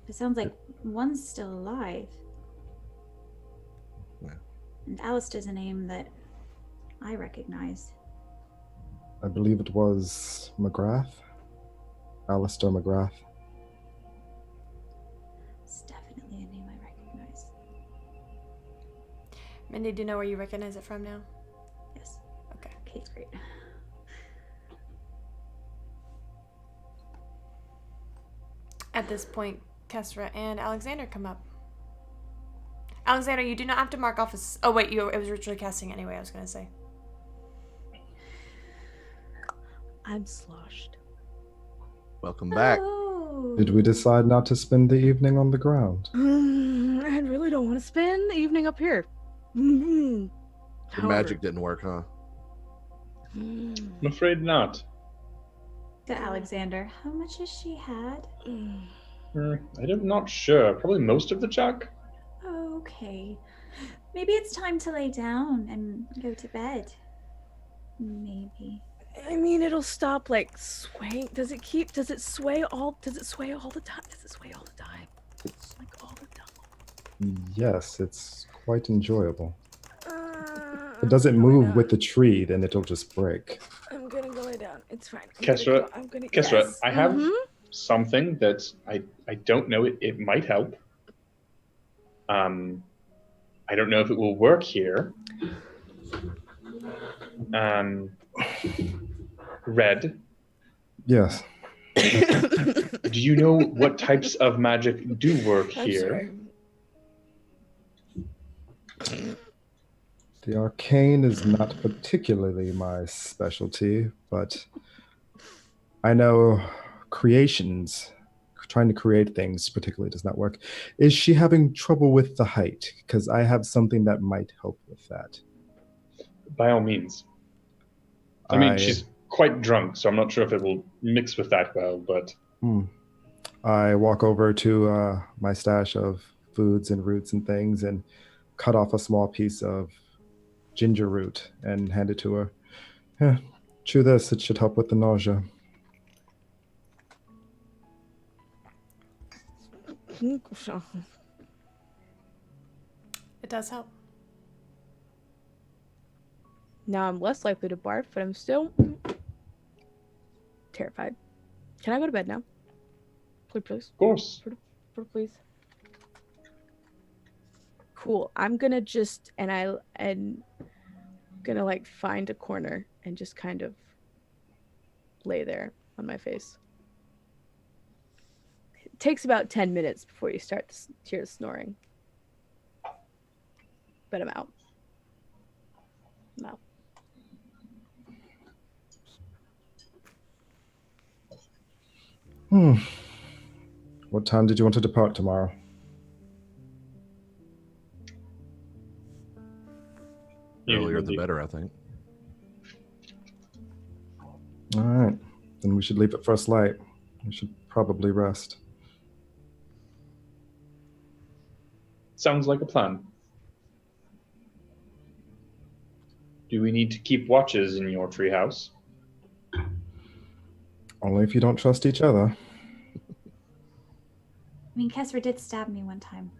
it sounds like one's still alive. Yeah. And Alistair's a name that I recognize. I believe it was McGrath. Alistair McGrath. It's definitely a name I recognize. Mindy, do you know where you recognize it from now? Yes. Okay. Okay, great. At this point, Kesra and Alexander come up. Alexander, you do not have to mark off as... Oh, wait, it was ritually casting anyway, I was going to say. I'm sloshed. Welcome back. Oh. Did we decide not to spend the evening on the ground? I really don't want to spend the evening up here. The magic didn't work, huh? I'm afraid not. To Alexander, how much has she had? I'm not sure. Probably most of the chuck. Okay. Maybe it's time to lay down and go to bed. Maybe. I mean, it'll stop like swaying. Does it sway all the time? Does it sway all the time? Like all the time. Yes, it's quite enjoyable. It doesn't move with the tree, then it'll just break. I'm gonna go lay down. It's fine. Kesra, Yes. I have something that I don't know. It might help. I don't know if it will work here. Red. Yes. Do you know what types of magic do work here? The arcane is not particularly my specialty, but I know creations, trying to create things particularly does not work. Is she having trouble with the height? Because I have something that might help with that. By all means. I mean, she's quite drunk, so I'm not sure if it will mix with that well, but... I walk over to my stash of foods and roots and things and cut off a small piece of ginger root and hand it to her. Yeah, chew this, it should help with the nausea. It does help. Now I'm less likely to barf, but I'm still terrified. Can I go to bed now? Please. Of course. Please. Cool. I'm gonna just gonna like find a corner and just kind of lay there on my face. It takes about 10 minutes before you start to hear the snoring. But I'm out. What time did you want to depart tomorrow? Earlier the better, I think. All right, then we should leave at first light. We should probably rest. Sounds like a plan. Do we need to keep watches in your treehouse? Only if you don't trust each other. I mean, Kesra did stab me one time.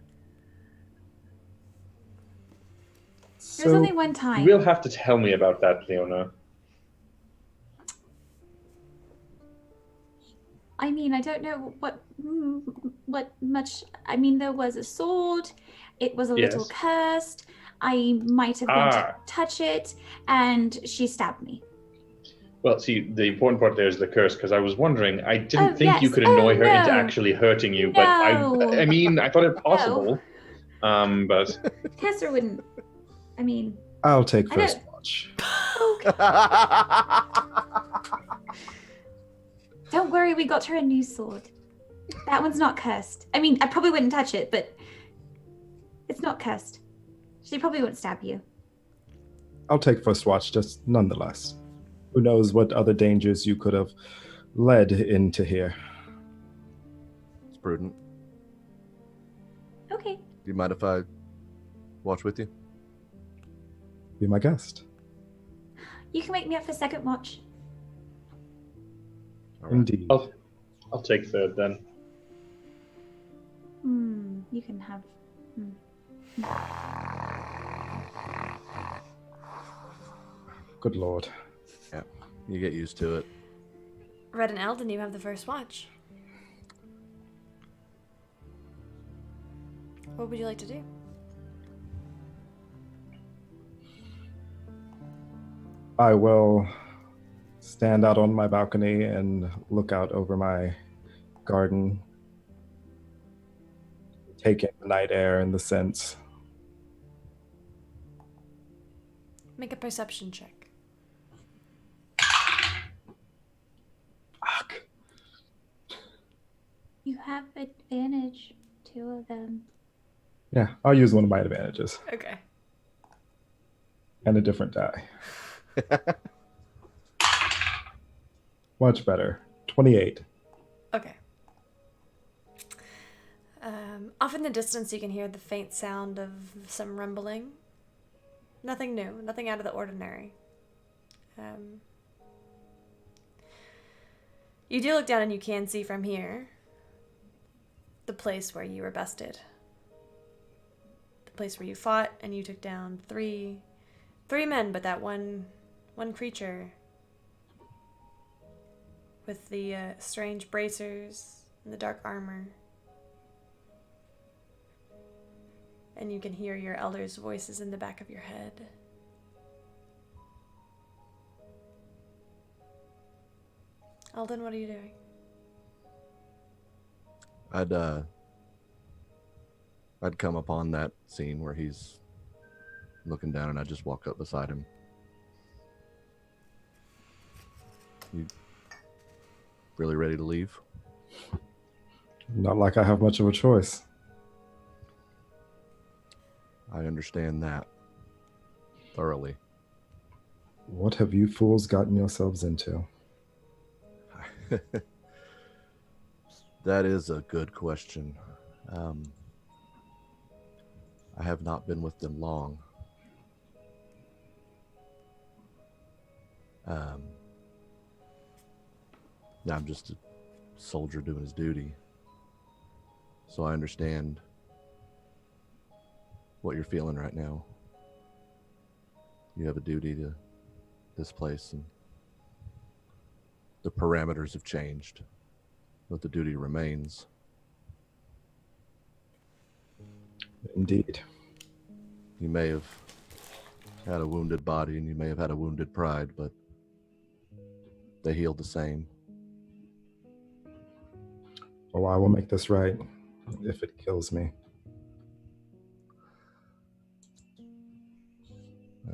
There was only one time. You will have to tell me about that, Leona. I mean, I don't know what much. I mean, there was a sword. It was a little cursed. I might have been to touch it, and she stabbed me. Well, see, the important part there is the curse, because I was wondering, I didn't think you could annoy her into actually hurting you, but I mean, I thought it possible. But Kesra wouldn't. I mean, I'll take first watch. Don't worry, we got her a new sword. That one's not cursed. I mean, I probably wouldn't touch it, but it's not cursed. She probably won't stab you. I'll take first watch, just nonetheless. Who knows what other dangers you could have led into here. It's prudent. Okay. Do you mind if I watch with you? Be my guest. You can wake me up for second watch. All right. Indeed. I'll take third then. You can have. Good lord. Yeah, you get used to it. Red and Eldon, you have the first watch. What would you like to do? I will stand out on my balcony and look out over my garden, take in the night air and the scents. Make a perception check. Fuck. You have advantage. 2 of them. Yeah, I'll use one of my advantages Okay. and a different die. Much better. 28. Okay. Off in the distance, you can hear the faint sound of some rumbling. Nothing new, nothing out of the ordinary. You do look down and you can see from here the place where you were bested. The place where you fought and you took down three men, but that one creature with the strange bracers and the dark armor. And you can hear your elders' voices in the back of your head. Eldon, what are you doing? I'd come upon that scene where he's looking down and I'd just walk up beside him. You really ready to leave? Not like I have much of a choice. I understand that thoroughly. What have you fools gotten yourselves into? That is a good question. I have not been with them long. I'm just a soldier doing his duty. So I understand what you're feeling right now. You have a duty to this place, and the parameters have changed, but the duty remains. Indeed. You may have had a wounded body and you may have had a wounded pride, but they healed the same. Oh, I will make this right if it kills me.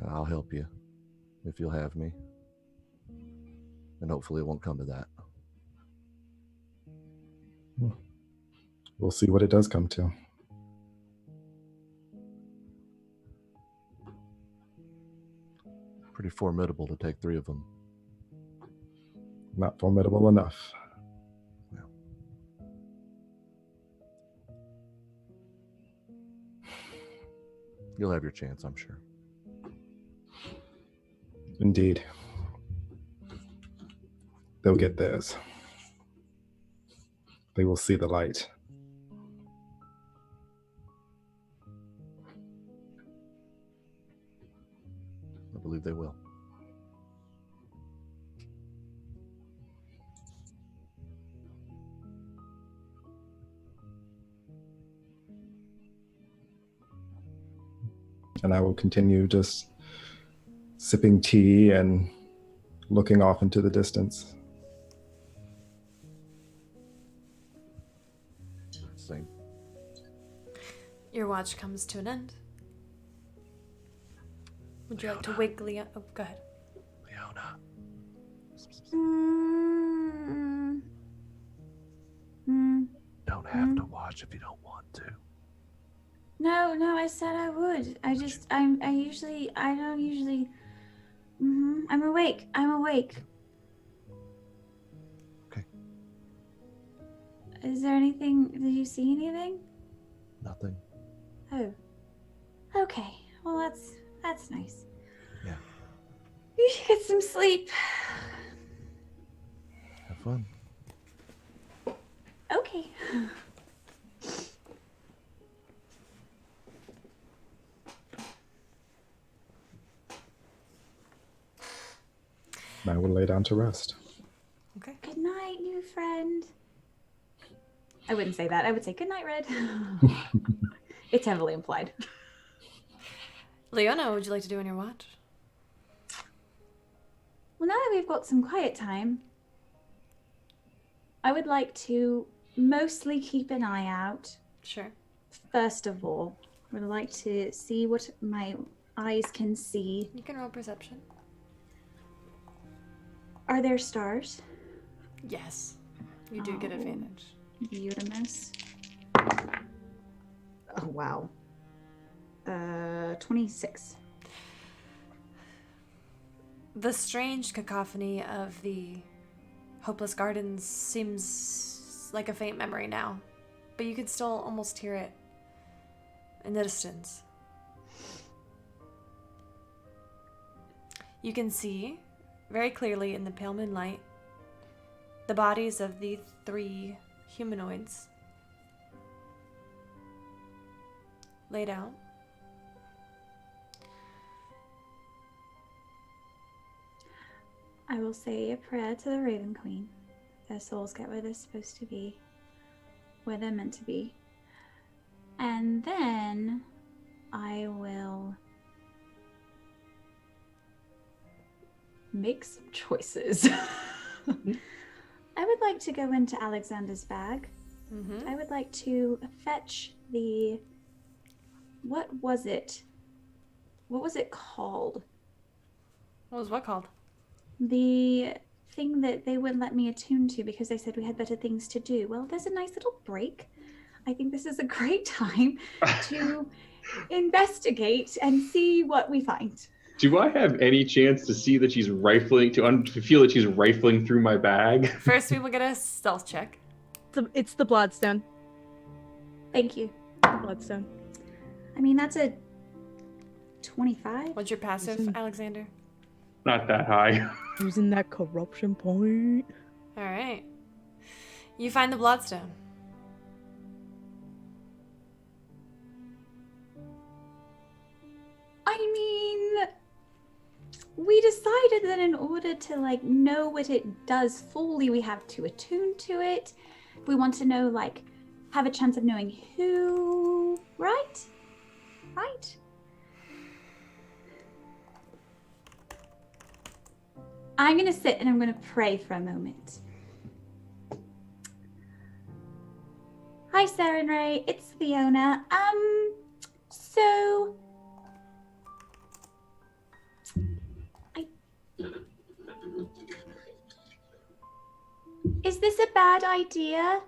I'll help you if you'll have me. And hopefully it won't come to that. We'll see what it does come to. Pretty formidable to take 3 of them. Not formidable enough. You'll have your chance, I'm sure. Indeed. They'll get theirs. They will see the light. I believe they will. And I will continue just sipping tea and looking off into the distance. Same. Your watch comes to an end. Would you like to wiggly up? Oh, go ahead. watch if you don't want to. No, I said I would. I don't usually. I'm awake. Okay. Is there anything? Did you see anything? Nothing. Oh. Okay. Well, that's nice. Yeah. You should get some sleep. Have fun. Okay. I will lay down to rest. Okay. Good night, new friend. I wouldn't say that. I would say good night, Red. It's heavily implied. Leona, what would you like to do on your watch? Well, now that we've got some quiet time, I would like to mostly keep an eye out. Sure. First of all, I would like to see what my eyes can see. You can roll perception. Are there stars? Yes. You do get Oh. advantage. Beautimus. Oh, wow. 26. The strange cacophony of the Hopeless Gardens seems like a faint memory now, but you can still almost hear it in the distance. You can see very clearly in the pale moonlight the bodies of the 3 humanoids laid out. I will say a prayer to the Raven Queen. Their souls get where they're supposed to be, where they're meant to be. And then I will make some choices. I would like to go into Alexander's bag. Mm-hmm. I would like to fetch the... What was it? What was it called? What was what called? The thing that they wouldn't let me attune to because they said we had better things to do. Well, there's a nice little break. I think this is a great time to investigate and see what we find. Do I have any chance to see that she's rifling, to feel that she's rifling through my bag? First, we will get a stealth check. It's the Bloodstone. Thank you. Bloodstone. I mean, that's a 25. What's your passive, Listen. Alexander? Not that high. Using that corruption point. All right. You find the Bloodstone. I mean, we decided that in order to like know what it does fully, we have to attune to it. We want to know, like, have a chance of knowing who, right? Right? I'm gonna sit and I'm gonna pray for a moment. Hi, Sarah and Ray. It's Fiona. So is this a bad idea?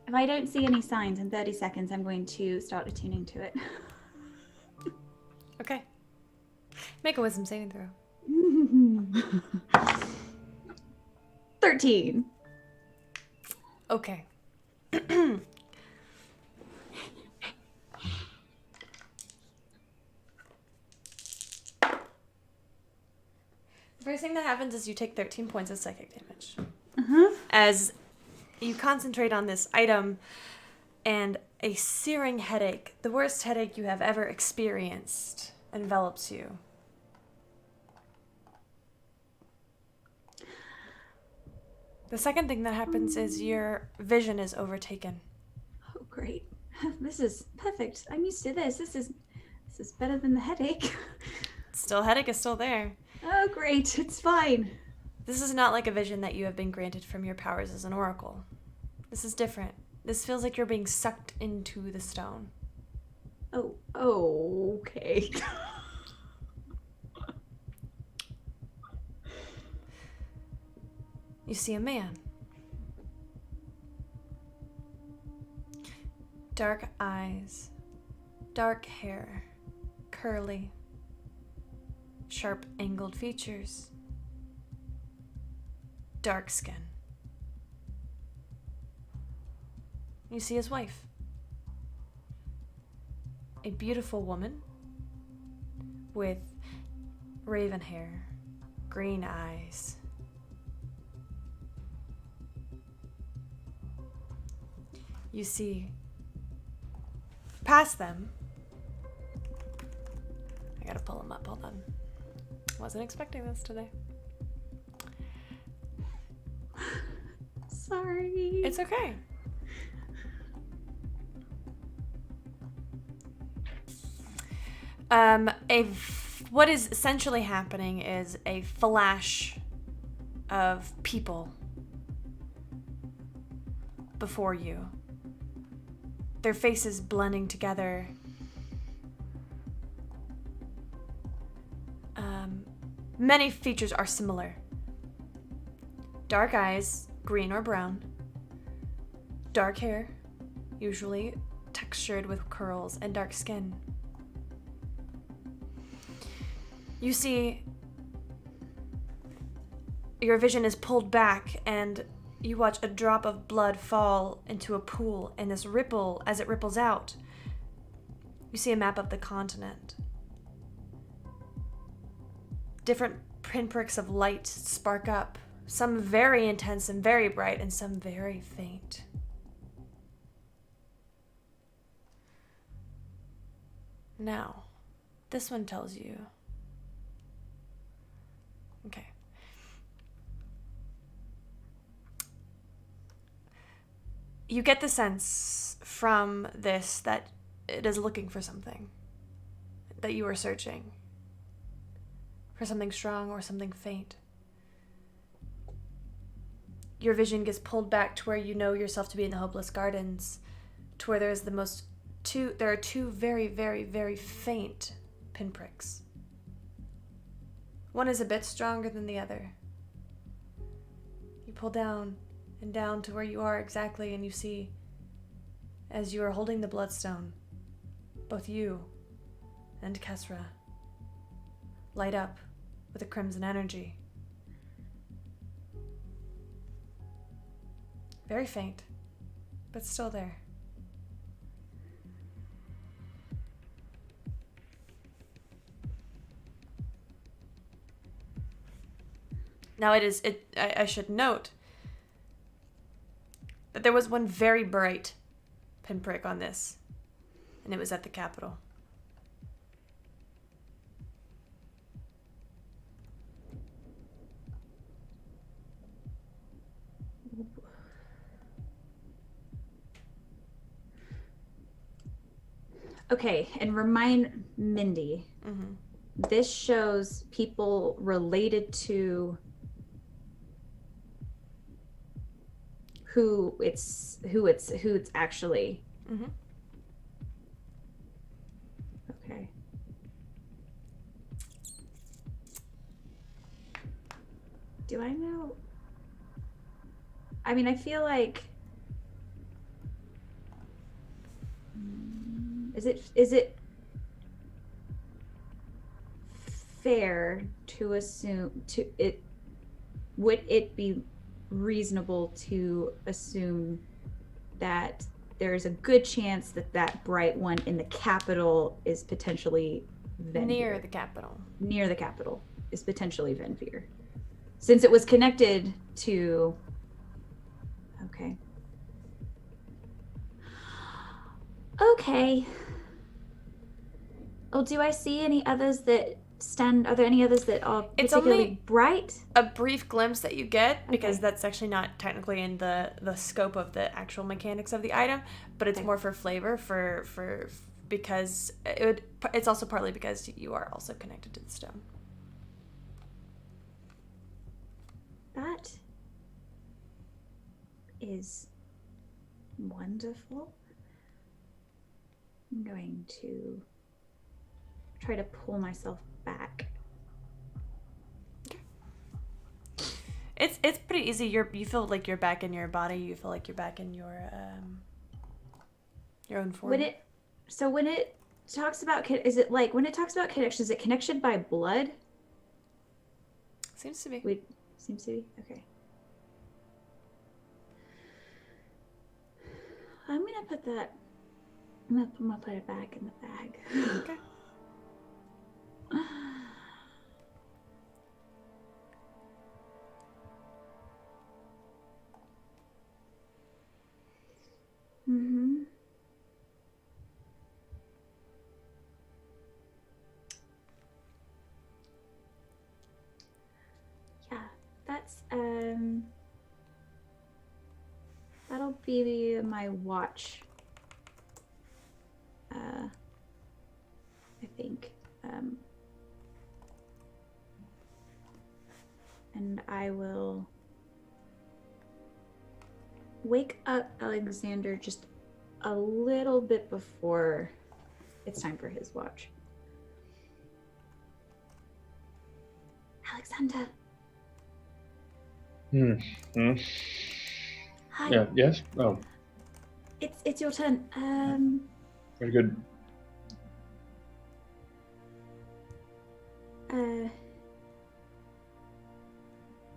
If I don't see any signs in 30 seconds, I'm going to start attuning to it. Okay. Make a wisdom saving throw. 13. Okay. The first thing that happens is you take 13 points of psychic damage. As you concentrate on this item, and a searing headache, the worst headache you have ever experienced, envelops you. The second thing that happens is your vision is overtaken. Oh, great. This is perfect. I'm used to this. This is better than the headache. Still, headache is still there. Oh, great. It's fine. This is not like a vision that you have been granted from your powers as an oracle. This is different. This feels like you're being sucked into the stone. Oh, okay. you see a man. Dark eyes, dark hair, curly, sharp angled features, dark skin. You see his wife, a beautiful woman with raven hair, green eyes. You see past them. I gotta pull them up, hold on. Wasn't expecting this today. Sorry. It's okay. What is essentially happening is a flash of people before you. Their faces blending together. Many features are similar. Dark eyes, green or brown. Dark hair, usually textured with curls, and dark skin. You see, your vision is pulled back and you watch a drop of blood fall into a pool, and this ripple, as it ripples out, you see a map of the continent. Different pinpricks of light spark up, some very intense and very bright, and some very faint. Now, this one tells you. Okay. You get the sense from this that it is looking for something, that you are searching for something strong or something faint. Your vision gets pulled back to where you know yourself to be in the Hopeless Gardens, to where there are two very, very, very faint pinpricks. One is a bit stronger than the other. You pull down and down to where you are exactly, and you see, as you are holding the bloodstone, both you and Kesra light up with a crimson energy. Very faint, but still there. Now I should note that there was one very bright pinprick on this, and it was at the capital. Okay, and remind Mindy, this shows people related to who it's actually. Okay. Do I know? I mean, I feel like is it fair to assume would it be reasonable to assume that there's a good chance that that bright one in the capital is potentially Venvir? Near the capital. Near the capital is potentially Venvir, since it was connected to. Okay. Okay. Well, do I see any others that stand? Are there any others that are It's particularly only bright? a brief glimpse that you get, because Okay. that's actually not technically in the scope of the actual mechanics of the item, but it's Okay. more for flavor, because it's also partly because you are also connected to the stone. That is wonderful. I'm going to try to pull myself back. It's pretty easy. You feel like you're back in your body. You feel like you're back in your own form. When it talks about is it like when it talks about connection, is it connection by blood? Seems to be. Seems to be. Okay. I'm gonna put that. I'm gonna put it back in the bag. Okay. Mm-hmm. Yeah, that's that'll be my watch. I think. And I will wake up Alexander just a little bit before it's time for his watch. Alexander. Hi. Yeah. Yes. Oh, It's your turn. very good.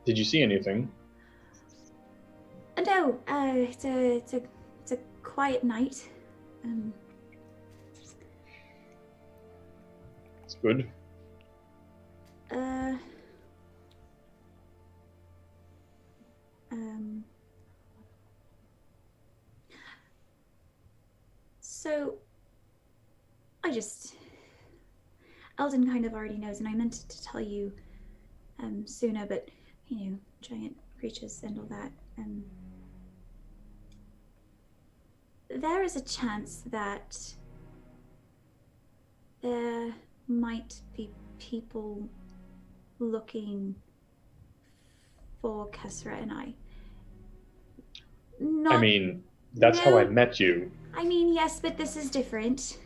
Did you see anything? No. It's a quiet night. It's good. So, Eldon kind of already knows, and I meant to tell you sooner, but, you know, giant creatures and all that. There is a chance that there might be people looking for Kessra and I. I mean, that's how I No. met you. I mean, yes, but this is different.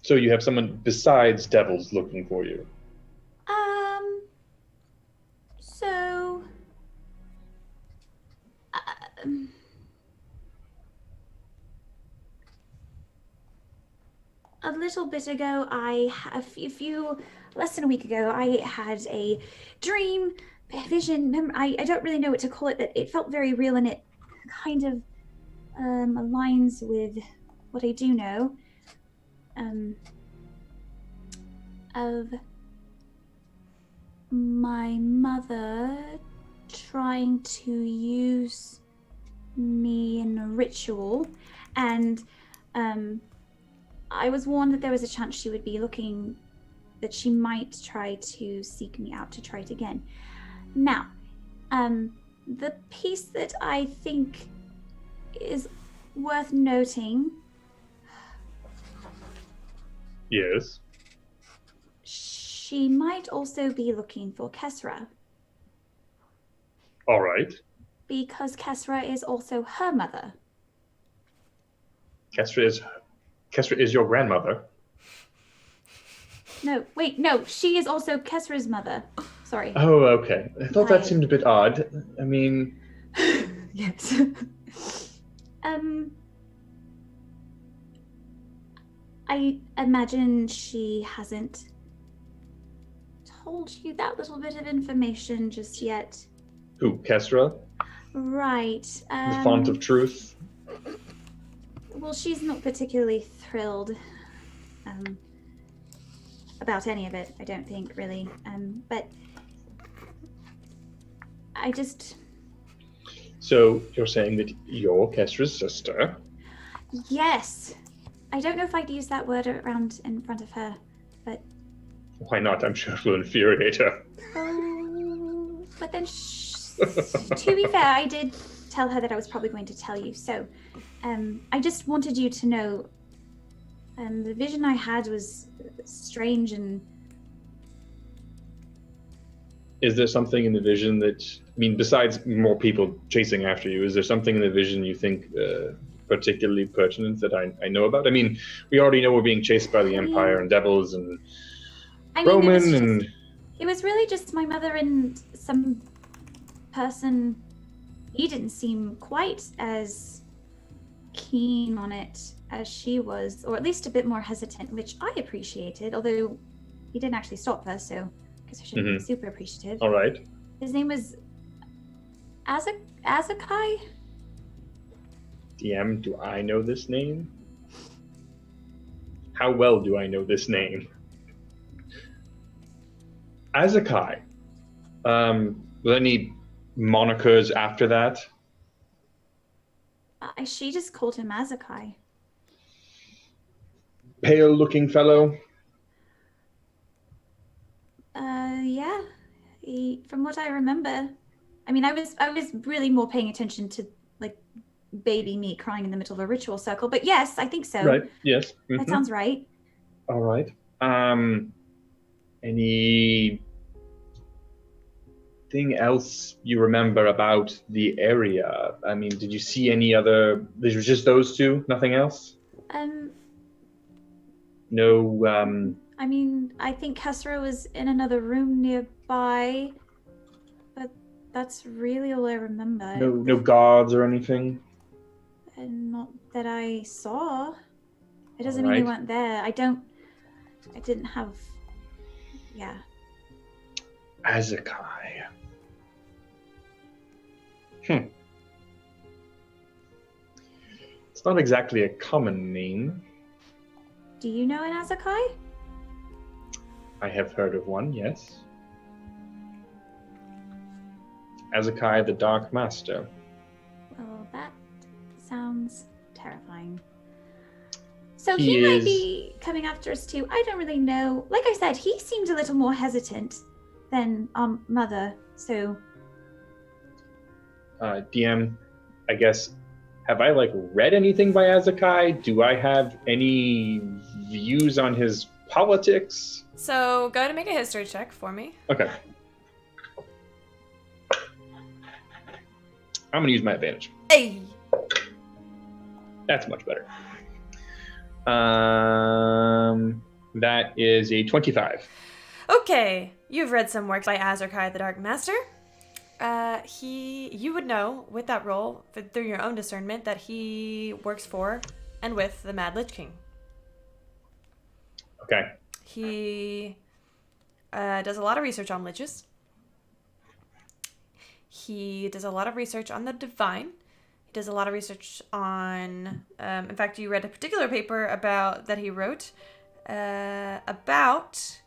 So you have someone besides devils looking for you. So, a little bit ago, less than a week ago, I had a dream, a vision. I don't really know what to call it, but it felt very real, and it kind of aligns with what I do know. Of my mother trying to use me in a ritual, and I was warned that there was a chance she would be looking, that she might try to seek me out to try it again. Now, the piece that I think is worth noting. Yes. She might also be looking for Kessra, All right. because Kessra is also her mother. Kestra is your grandmother. No, wait, no, she is also Kessra's mother. Sorry. Oh, okay. I thought that Right. seemed a bit odd. I mean, Yes. I imagine she hasn't told you that little bit of information just yet. who? Kestra, Right. the font of truth. Well, she's not particularly thrilled about any of it, I don't think, really. But I just... So you're saying that you're Kestra's sister? Yes! I don't know if I'd use that word around in front of her, but... Why not? I'm sure it will infuriate her. Oh, but then, to be fair, I did tell her that I was probably going to tell you. So, I just wanted you to know, the vision I had was strange and... Is there something in the vision that, I mean, besides more people chasing after you, is there something in the vision you think particularly pertinent that I know about? I mean, we already know we're being chased by the Empire and devils and I mean, Roman and... it was really just my mother and some person, he didn't seem quite as keen on it as she was, or at least a bit more hesitant, which I appreciated, although he didn't actually stop her, so I guess I shouldn't be super appreciative. All right. His name was Azakai? DM, do I know this name? How well do I know this name? Azakai. Were there any monikers after that? She just called him Azakai. Pale-looking fellow? Yeah. From what I remember, I mean, I was really more paying attention to like baby me crying in the middle of a ritual circle, but yes, I think so. Right. Yes. That sounds right. All right. Anything else you remember about the area? I mean, did you see any other? There was just those two. Nothing else. No. I mean, I think Kessera was in another room nearby, but that's really all I remember. No guards or anything. And not that I saw. It doesn't All mean they right. weren't there. I didn't have. Yeah. Azakai. It's not exactly a common name. Do you know an Azakai? I have heard of one, yes. Azakai the Dark Master. Well, that sounds terrifying. So He he might is- be coming after us too. I don't really know. Like I said, he seemed a little more hesitant than our mother. So DM, I guess, have I read anything by Azakai? Do I have any views on his politics? So go ahead and make a history check for me. Okay. I'm gonna use my advantage. Hey! That's much better. That is a 25. Okay, you've read some works by Azakai the Dark Master. You would know with that role, through your own discernment, that he works for and with the Mad Lich King. Okay. He does a lot of research on liches. He does a lot of research on the divine. He does a lot of research on, in fact, you read a particular paper that he wrote about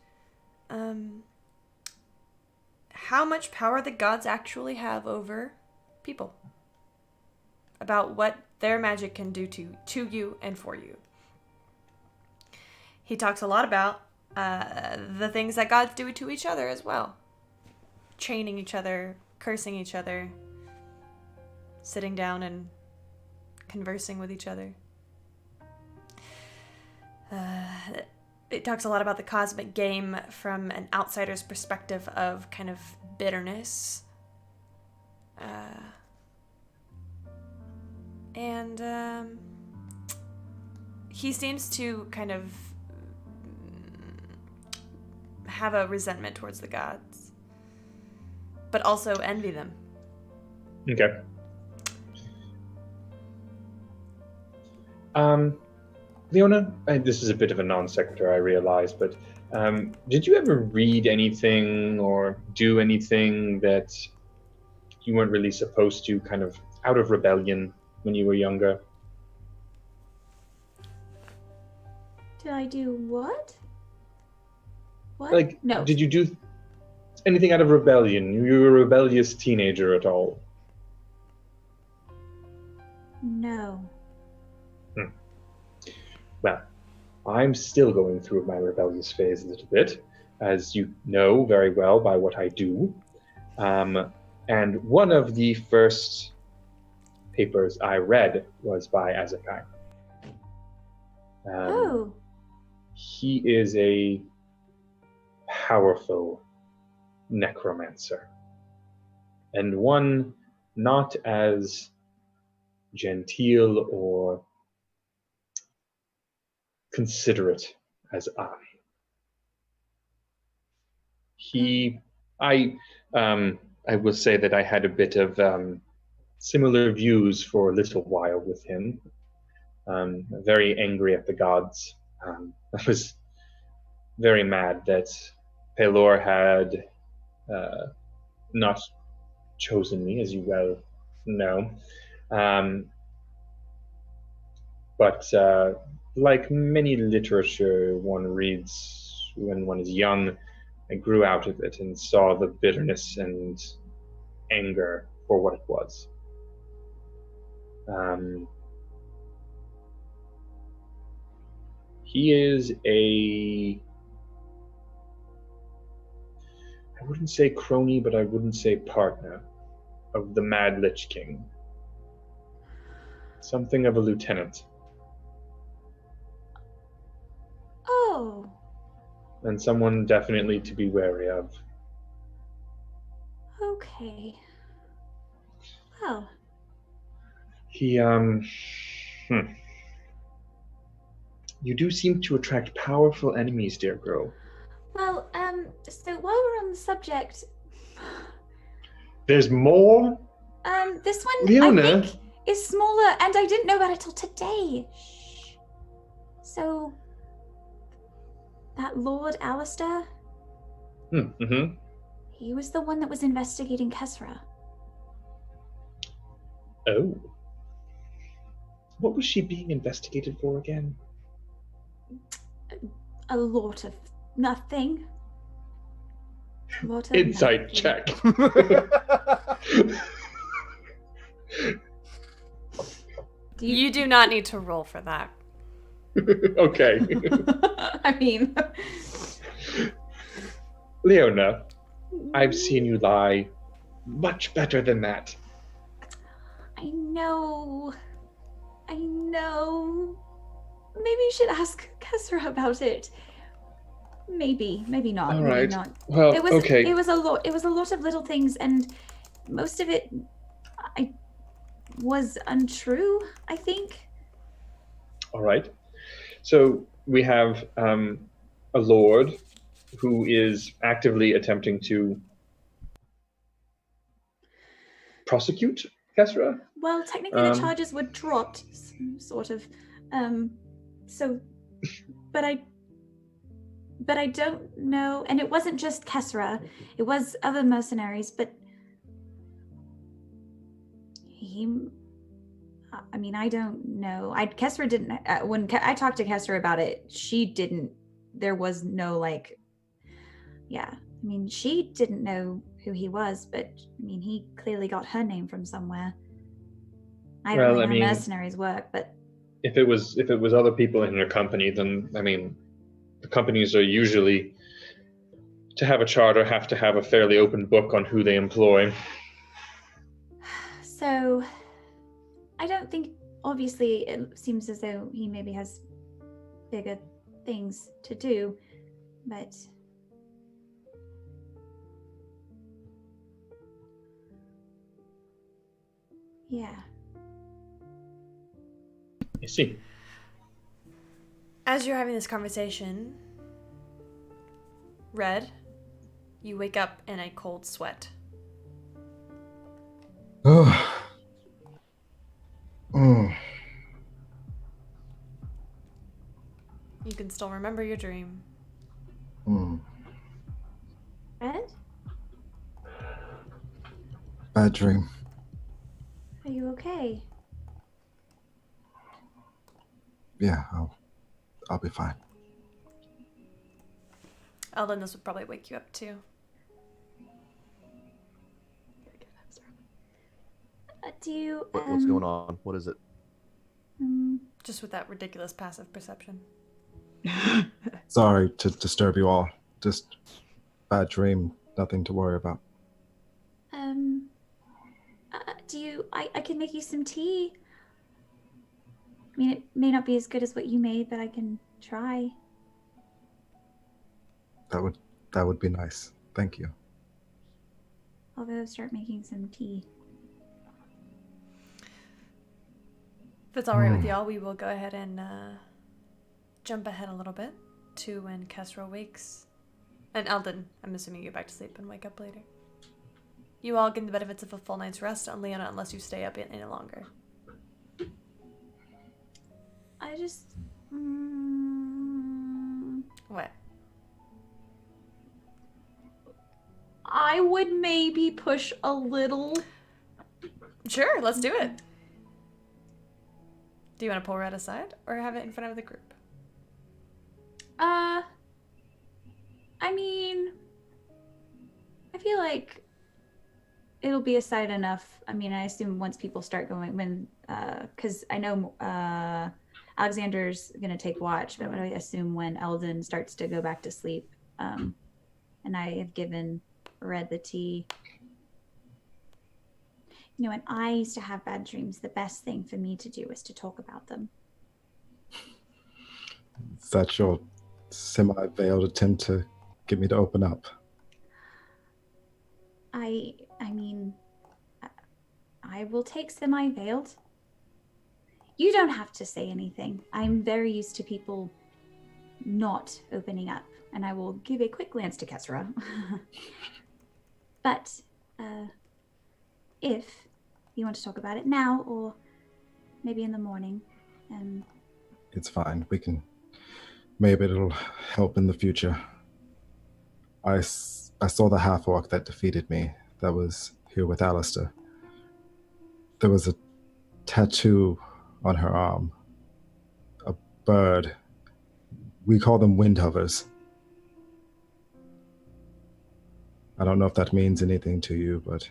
how much power the gods actually have over people. About what their magic can do to you and for you. He talks a lot about the things that gods do to each other as well. Chaining each other, cursing each other, sitting down and conversing with each other. It talks a lot about the cosmic game from an outsider's perspective of kind of bitterness. And he seems to kind of have a resentment towards the gods, but also envy them. Okay. Leona, this is a bit of a non sequitur, I realize, but did you ever read anything or do anything that you weren't really supposed to, kind of out of rebellion when you were younger? did I do what? What? No. Did you do anything out of rebellion? You were a rebellious teenager at all? No. Well, I'm still going through my rebellious phase a little bit, as you know very well by what I do. And one of the first papers I read was by Azakai. Oh. He is a powerful necromancer, and one not as genteel or considerate as I. I will say that I had a bit of similar views for a little while with him. Very angry at the gods. I was very mad that Pelor had not chosen me, as you well know. But like many literature one reads when one is young, I grew out of it and saw the bitterness and anger for what it was. He is I wouldn't say crony, but I wouldn't say partner of the Mad Lich King. Something of a lieutenant. Oh, And someone definitely to be wary of. okay. Well, He, You do seem to attract powerful enemies, dear girl. well, so while we're on the subject, There's more? this one Leona? I think is smaller, and I didn't know about it till today. Shh. So, that Lord Alistair, Mm-hmm. he was the one that was investigating Kesra. Oh. What was she being investigated for again? A lot of nothing. A lot of Insight nothing. check. You do not need to roll for that. Okay. I mean, Leona, I've seen you lie much better than that. I know. Maybe you should ask Kesra about it. Maybe not. All maybe right. not. Well, It was okay. It was a lot. It was a lot of little things, and most of it, was untrue. I think. All right. So we have a lord who is actively attempting to prosecute Kesra. Well, technically, the charges were dropped, sort of. So, but I don't know, and it wasn't just Kesra. It was other mercenaries, but I mean, I don't know. Kesra didn't. When I talked to Kesra about it, she didn't. There was no like. Yeah, I mean, she didn't know who he was, but I mean, he clearly got her name from somewhere. I don't really know how mercenaries work, but if it was other people in your company, then I mean, the companies are usually, to have a charter, have to have a fairly open book on who they employ. So, I don't think. Obviously, it seems as though he maybe has bigger things to do, but. Yeah. I see. As you're having this conversation, Red, you wake up in a cold sweat. Oh. You can still remember your dream. Red? Bad dream. Are you okay? Yeah, I'll be fine. Eldon, this would probably wake you up too. Do you? What's going on? What is it? Just with that ridiculous passive perception. Sorry to disturb you all. Just bad dream. Nothing to worry about. Do you? I can make you some tea. I mean, it may not be as good as what you made, but I can try. That would be nice. Thank you. I'll go start making some tea. If it's alright with y'all, we will go ahead and jump ahead a little bit to when Kesra wakes. And Eldon, I'm assuming you go back to sleep and wake up later. You all get the benefits of a full night's rest on Leona unless you stay up any longer. I just. What? I would maybe push a little. Sure, let's do it. Do you want to pull Red aside or have it in front of the group? I mean, I feel like it'll be aside enough. I mean, I assume once people start going, when, because I know Alexander's gonna take watch, but I assume when Eldon starts to go back to sleep, and I have given Red the tea. You know, when I used to have bad dreams, the best thing for me to do was to talk about them. Is that your semi-veiled attempt to get me to open up? I mean, I will take semi-veiled. You don't have to say anything. I'm very used to people not opening up, and I will give a quick glance to Kesra. But if you want to talk about it now, or maybe in the morning, It's fine. We can. Maybe it'll help in the future. I saw the half-orc that defeated me. That was here with Alistair. There was a tattoo on her arm. A bird. We call them wind hovers. I don't know if that means anything to you, but...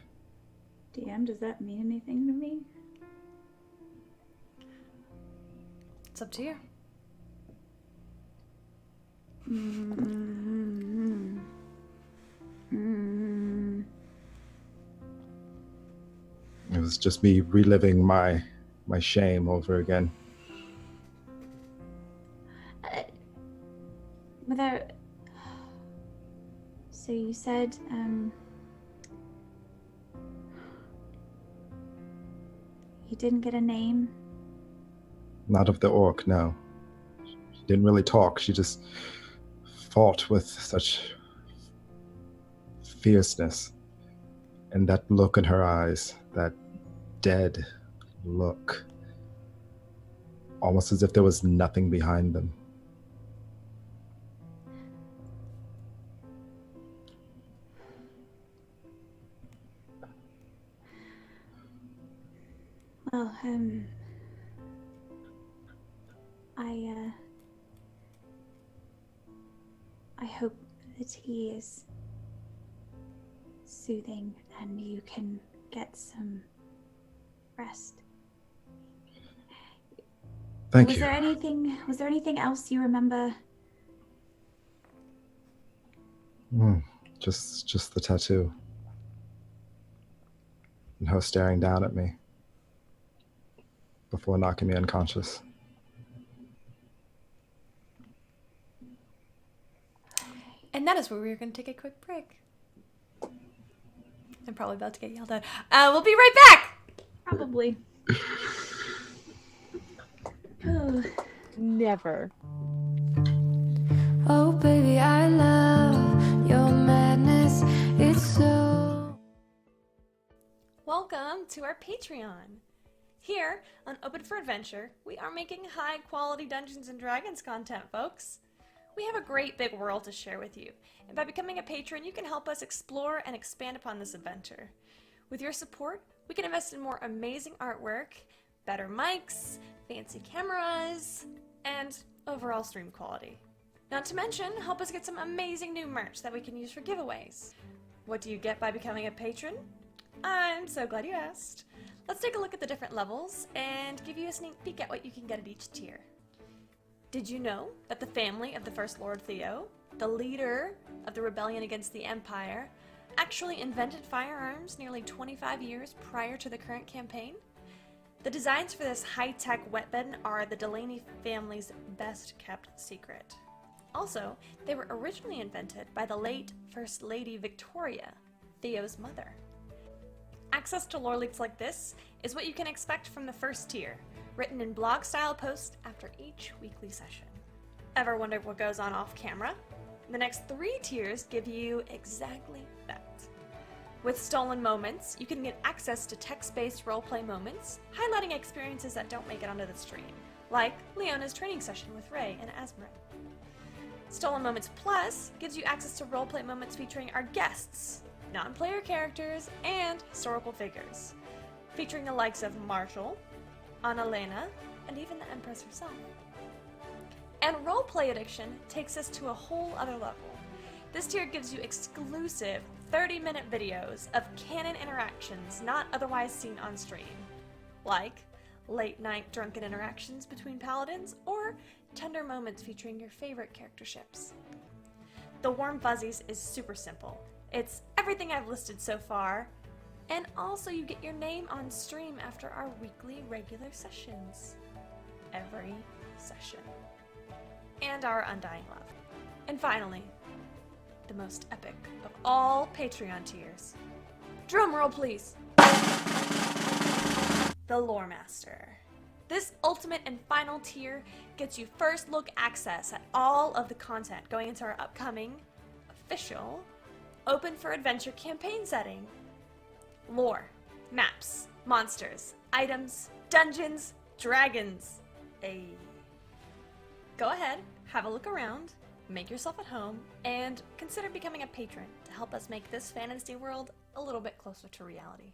DM, does that mean anything to me? It's up to you. It was just me reliving my shame over again. So you said, you didn't get a name? Not of the orc, no. She didn't really talk. She just fought with such fierceness. And that look in her eyes, that dead look, almost as if there was nothing behind them. Well, I hope the tea is soothing and you can get some rest. Thank you. Was there anything else you remember? Just the tattoo. And her staring down at me before knocking me unconscious. And that is where we're going to take a quick break. I'm probably about to get yelled at. We'll be right back! Probably. Oh. Never. Oh, baby, I love your madness. It's so. Welcome to our Patreon. Here on Open for Adventure, we are making high quality Dungeons and Dragons content, folks. We have a great big world to share with you, and by becoming a patron, you can help us explore and expand upon this adventure. With your support, we can invest in more amazing artwork, better mics, fancy cameras, and overall stream quality. Not to mention, help us get some amazing new merch that we can use for giveaways. What do you get by becoming a patron? I'm so glad you asked. Let's take a look at the different levels and give you a sneak peek at what you can get at each tier. Did you know that the family of the First Lord Theo, the leader of the rebellion against the Empire, actually invented firearms nearly 25 years prior to the current campaign? The designs for this high-tech weapon are the Delaney family's best-kept secret. Also, they were originally invented by the late First Lady Victoria, Theo's mother. Access to lore leaks like this is what you can expect from the first tier, written in blog-style posts after each weekly session. Ever wondered what goes on off camera? The next 3 tiers give you exactly that. With Stolen Moments, you can get access to text-based roleplay moments, highlighting experiences that don't make it onto the stream, like Leona's training session with Ray and Asmrin. Stolen Moments Plus gives you access to roleplay moments featuring our guests, non-player characters, and historical figures, featuring the likes of Marshall, Annalena, and even the Empress herself. And Roleplay Addiction takes us to a whole other level. This tier gives you exclusive 30-minute videos of canon interactions not otherwise seen on stream, like late-night drunken interactions between paladins or tender moments featuring your favorite character ships. The Warm Fuzzies is super simple. It's everything I've listed so far, and also you get your name on stream after our weekly regular sessions. Every session. And our undying love. And finally, the most epic of all Patreon tiers. Drum roll, please. The Lore Master. This ultimate and final tier gets you first look access at all of the content going into our upcoming, official, open for adventure campaign setting. Lore, maps, monsters, items, dungeons, dragons. Go ahead, have a look around, make yourself at home, and consider becoming a patron to help us make this fantasy world a little bit closer to reality.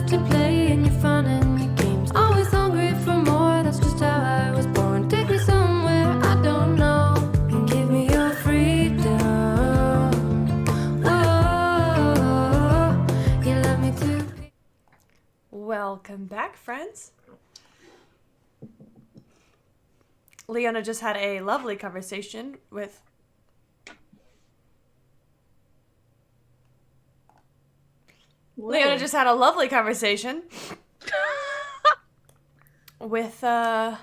love to play in your fun and your games. Always hungry for more, that's just how I was born. Take me somewhere I don't know and give me your freedom. Whoa, you love me to be. Welcome back, friends. Leona just had a lovely conversation with Leona just had a lovely conversation with Red.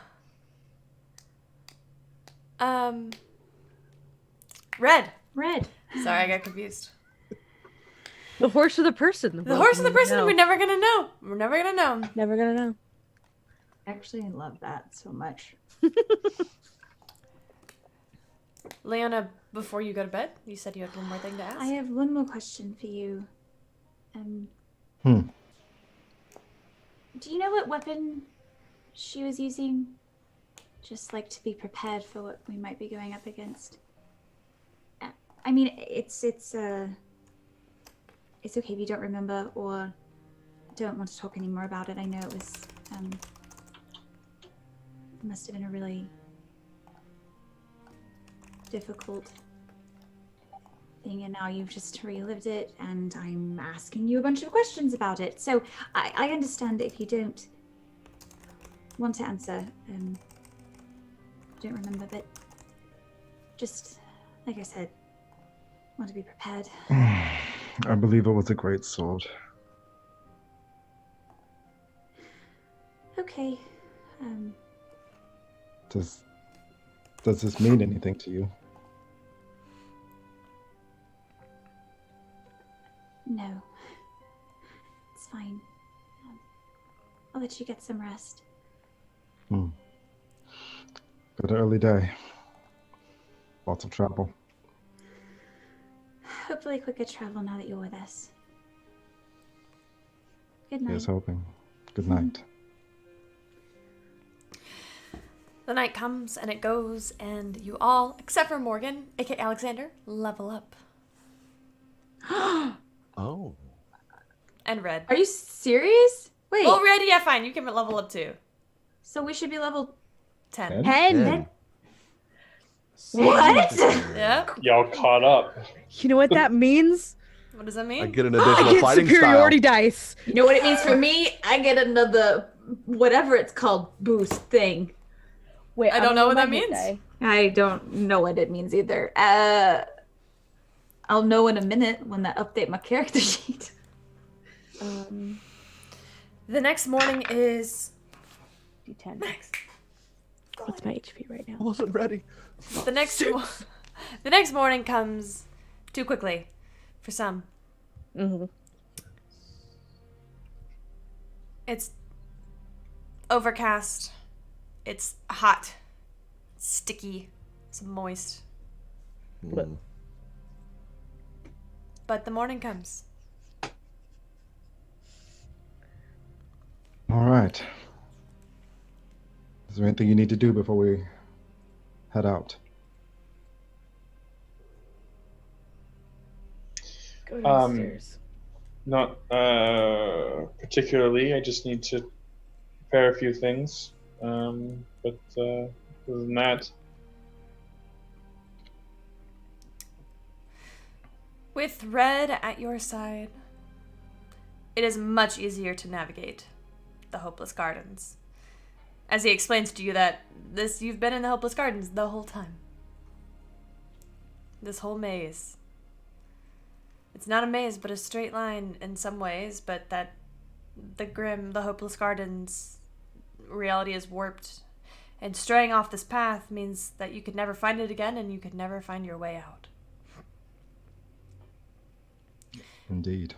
Red. Sorry, I got confused. The horse or the person? The horse and the person, we're never gonna know. We're never gonna know. Never gonna know. Actually, I love that so much. Leona, before you go to bed, you said you had one more thing to ask. I have one more question for you. Hmm. Do you know what weapon she was using? Just like to be prepared for what we might be going up against. I mean, it's okay if you don't remember or don't want to talk anymore about it. I know it was must have been a really difficult thing, and now you've just relived it, and I'm asking you a bunch of questions about it. So I understand if you don't want to answer. Don't remember, but just like I said, want to be prepared. I believe it was a great sword. Okay. Does this mean anything to you? No. It's fine. I'll let you get some rest. Been an early day. Lots of travel. Hopefully quicker travel now that you're with us. Good night. Here's hoping. Good night. The night comes and it goes, and you all, except for Morgan, aka Alexander, level up. Oh. And Red. Are you serious? Wait. Oh, Red, yeah, fine. You can level up too. So we should be level 10. 10. What? Yep. Y'all caught up. You know what that means? What does that I mean? get an I additional get fighting superiority style. dice. You know what it means for me? I get another whatever it's called boost thing. Wait, I don't know what that my hit means. die. I don't know what it means either. I'll know in a minute when I update my character sheet. The next morning is D10. What's my HP right I now? wasn't ready. the next morning comes too quickly for some. Mm-hmm. It's overcast. It's hot, sticky, it's moist. Hmm. But the morning comes. All right. Is there anything you need to do before we head out? Go downstairs. Not particularly. I just need to prepare a few things. But other than that, With Red at your side, it is much easier to navigate the Hopeless Gardens. As he explains to you that you've been in the Hopeless Gardens the whole time. This whole maze. It's not a maze, but a straight line in some ways, but that the Hopeless Gardens reality is warped. And straying off this path means that you could never find it again, and you could never find your way out. Indeed.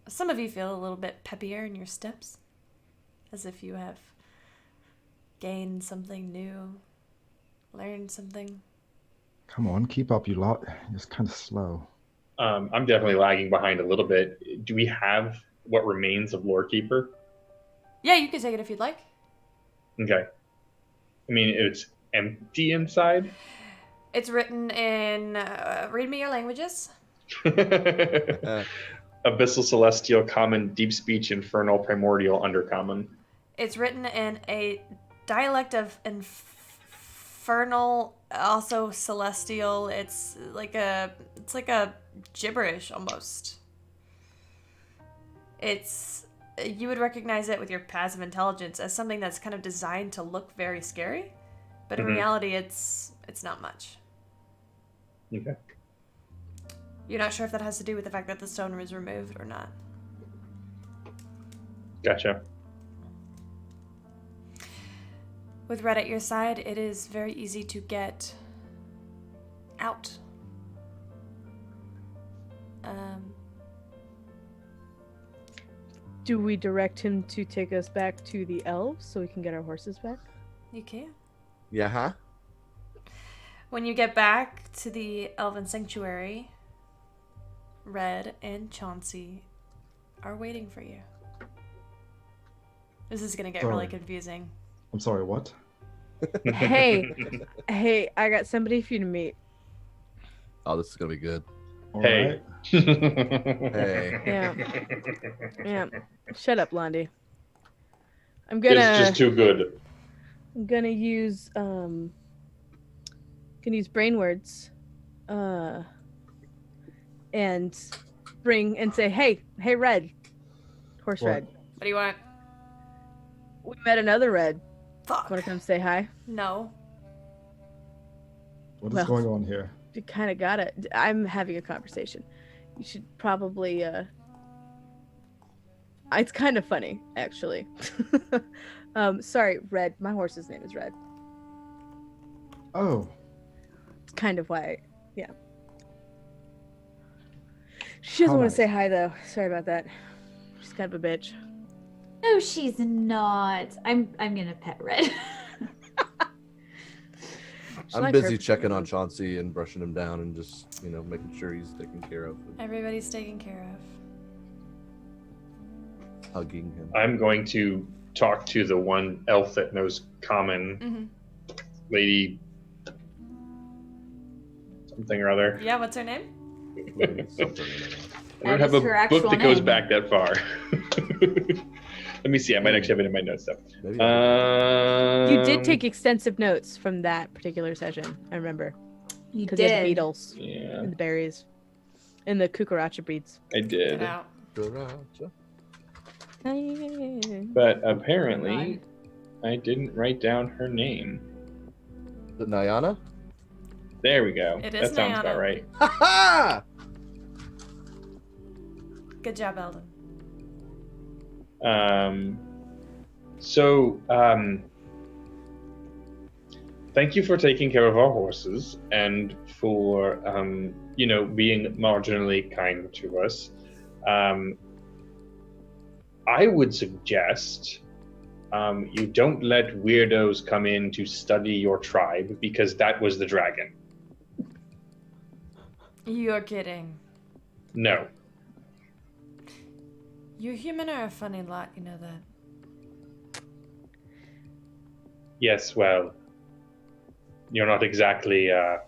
Some of you feel a little bit peppier in your steps, as if you have gained something new, learned something. Come on, keep up, you lot. You're just kind of slow. I'm definitely lagging behind a little bit. Do we have what remains of Lorekeeper? Yeah, you can take it if you'd like. Okay. I mean, it's empty inside. It's written in read me your languages. Abyssal Celestial Common Deep Speech Infernal Primordial Undercommon. It's written in a dialect of infernal, also celestial. It's like a gibberish almost. You would recognize it with your passive intelligence as something that's kind of designed to look very scary, but in reality, it's not much. Okay. You're not sure if that has to do with the fact that the stone was removed or not. Gotcha. With Red at your side, it is very easy to get out. Do we direct him to take us back to the elves so we can get our horses back? You can. Yeah, huh? When you get back to the Elven Sanctuary, Red and Chauncey are waiting for you. This is gonna get really Sorry. confusing. I'm sorry, what? Hey, I got somebody for you to meet. Oh, this is gonna be good. All Hey. right. Hey. Yeah. Shut up, Blondie. I'm It's gonna just too good. use brain words, and bring and say, hey, Red, horse What? Red. What do you want? We met another Red. Fuck. Want to come say hi? No. What is Well. going on here? You kind of got it. I'm having a conversation. You should probably. It's kind of funny, actually. Sorry, Red. My horse's name is Red. Oh, It's kind of why. Yeah. She doesn't How want nice. to say hi though. Sorry about that. She's kind of a bitch. No, she's not. I'm gonna pet Red. She I'm likes her busy for checking some on reason. Chauncey and brushing him down and just, making sure he's taken care of. And Everybody's taken care of. hugging him. I'm going to talk to the one elf that knows common, Mm-hmm. Lady something or other. Yeah, what's her name? Something. I don't That have is a her book actual that goes name. back that far. Let me see. I might actually have it in my notes though. Maybe You did take extensive notes from that particular session. I remember You because you had the did. beetles Yeah, and the berries and the cucaracha breeds. I Get did. out. Gotcha. But apparently, I didn't write down her name. The Nyana? There we go. It is That sounds about Nyana. right. Ha ha! Good job, Eldon. Thank you for taking care of our horses and for, being marginally kind to us. I would suggest you don't let weirdos come in to study your tribe because that was the dragon. You're kidding. No. You human are a funny lot, you know that. Yes, well, you're not exactly, I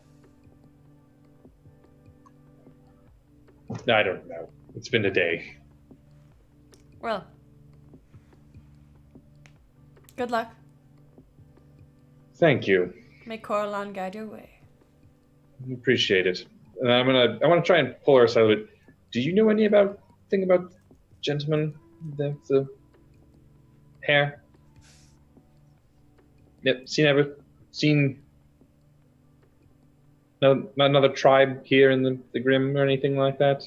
don't know. It's been a day. Well, good luck. Thank you. May Coraline guide your way. Appreciate it. And I want to try and pull her aside a bit. Do you know anything about gentleman, the hair? Yep. Seen no, not another tribe here in the Grim or anything like that?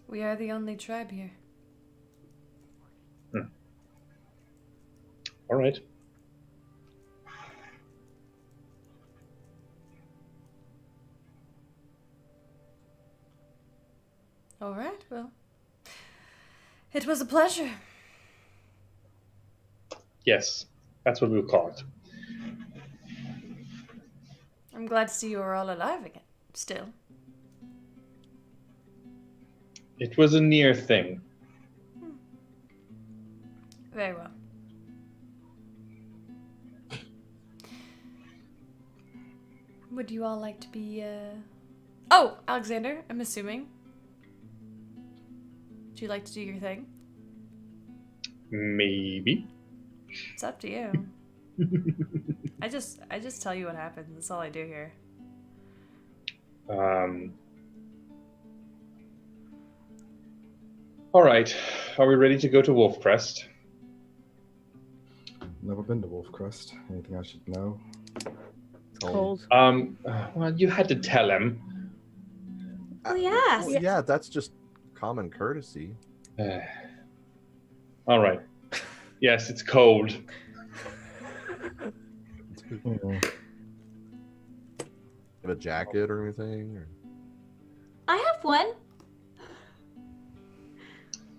We are the only tribe here. All right. All right, well. It was a pleasure. Yes, that's what we'll call it. I'm glad to see you are all alive again. Still. It was a near thing. Very well. Would you all like to be, Oh, Alexander, I'm assuming. you like to do your thing? Maybe. It's up to you. I just tell you what happens. That's all I do here. All right. Are we ready to go to Wolfcrest? Never been to Wolfcrest. Anything I should know? Cold. Well, you had to tell him. Oh, yes. Well, yeah, that's just common courtesy. All right. Yes, it's cold. Mm. Have a jacket or anything? Or... I have one.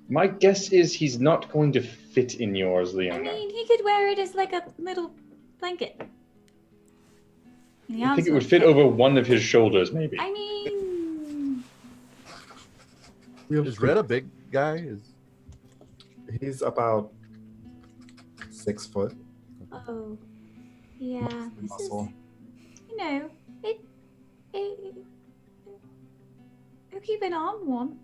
My guess is he's not going to fit in yours, I Leona. mean, he could wear it as like a little blanket. I think it would fit over one of his shoulders, maybe. I mean, Is Red a big guy? He's about 6 foot. oh, yeah. This is, Muscle. you know, it'll keep an arm warm.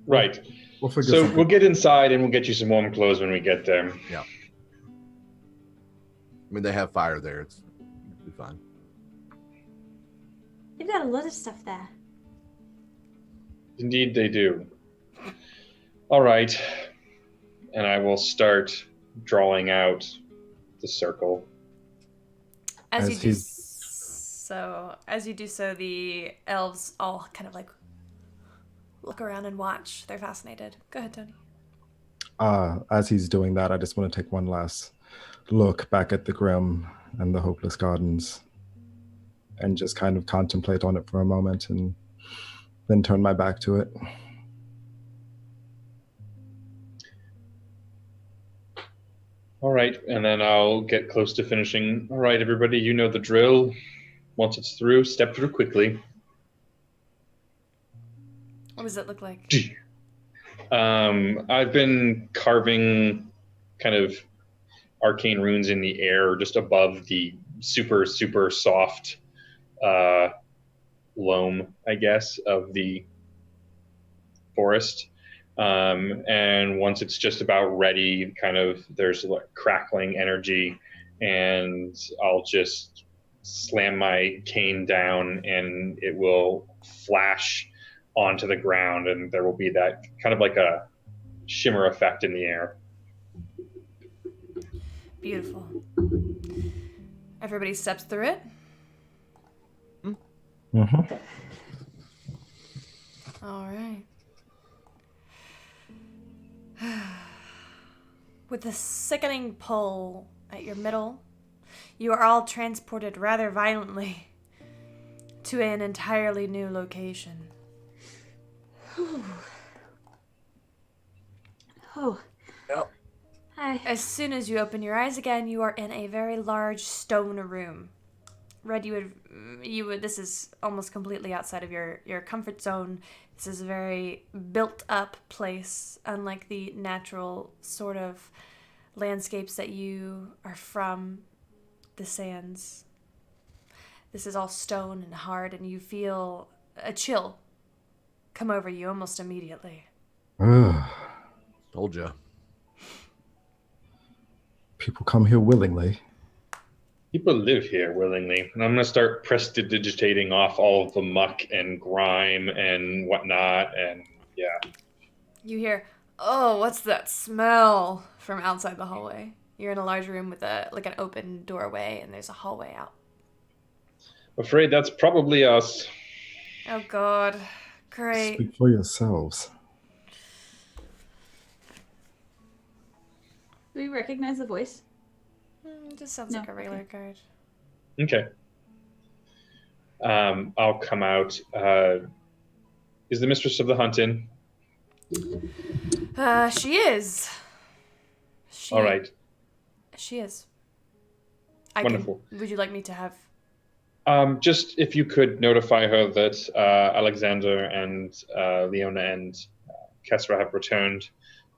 Right. We'll figure So something. we'll get inside and we'll get you some warm clothes when we get there. Yeah. I mean, they have fire there. It'll be fine. They've got a lot of stuff there. Indeed, they do. All right. And I will start drawing out the circle. As you As do he's- so, the elves all kind of like look around and watch. They're fascinated. Go ahead, Tony. As he's doing that, I just want to take one last look back at the Grim and the Hopeless Gardens and just kind of contemplate on it for a moment and then turn my back to it. All right. And then I'll get close to finishing. All right, everybody, you know the drill. Once it's through, step through quickly. What does it look like? I've been carving kind of arcane runes in the air just above the super, super soft loam, I guess, of the forest. And once it's just about ready, kind of there's like crackling energy, and I'll just slam my cane down and it will flash onto the ground, and there will be that kind of like a shimmer effect in the air. Beautiful. Everybody steps through it. Mm-hmm. All right. With the sickening pull at your middle, you are all transported rather violently to an entirely new location. Oh. Yep. Hi. As soon as you open your eyes again, you are in a very large stone room. Red, you would. This is almost completely outside of your comfort zone. This is a very built up place, unlike the natural sort of landscapes that you are from, the sands. This is all stone and hard, and you feel a chill come over you almost immediately. Told you. People come here willingly. People live here willingly, and I'm going to start prestidigitating off all of the muck and grime and whatnot, and yeah. You hear, "Oh, what's that smell?" from outside the hallway. You're in a large room with an open doorway, and there's a hallway out. Afraid that's probably us. Oh God, great. Speak for yourselves. Do we recognize the voice? It just sounds No, like a regular okay. guard. Okay. I'll come out. Is the mistress of the hunt in? She is. All right. She is. Wonderful. Would you like me to have? Just if you could notify her that Alexander and Leona and Kesra have returned.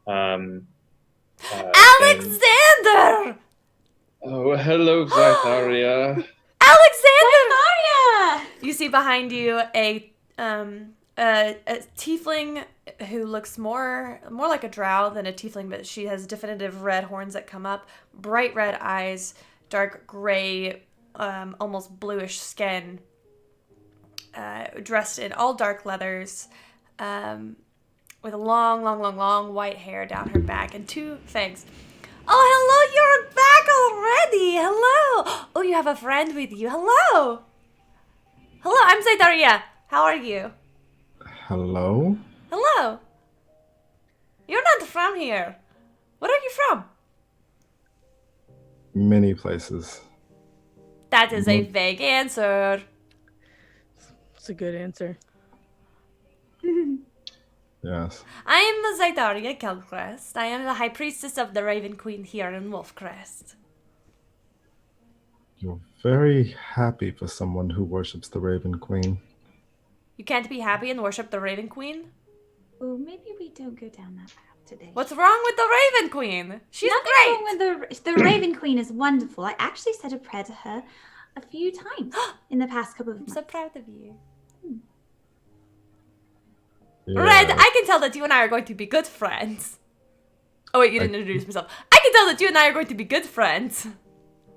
And- Alexander! Oh, hello, Zytharia. Alexander! Maria! You see behind you a a tiefling who looks more like a drow than a tiefling, but she has definitive red horns that come up, bright red eyes, dark gray, almost bluish skin, dressed in all dark leathers, with long white hair down her back and 2 fangs. Oh, hello, you're back already. Hello. Oh, you have a friend with you. Hello. Hello, I'm Zaydaria. How are you? Hello? Hello. You're not from here. Where are you from? Many places. That is a vague answer. It's a good answer. Yes. I am Zaydaria Kelcrest. I am the High Priestess of the Raven Queen here in Wolfcrest. You're very happy for someone who worships the Raven Queen. You can't be happy and worship the Raven Queen? Oh, maybe we don't go down that path today. What's wrong with the Raven Queen? She's Nothing great. wrong with the Raven Queen is wonderful. I actually said a prayer to her a few times in the past couple of I'm months. so proud of you. Yeah. Red, I can tell that you and I are going to be good friends. Oh wait, you didn't introduce myself. I can tell that you and I are going to be good friends.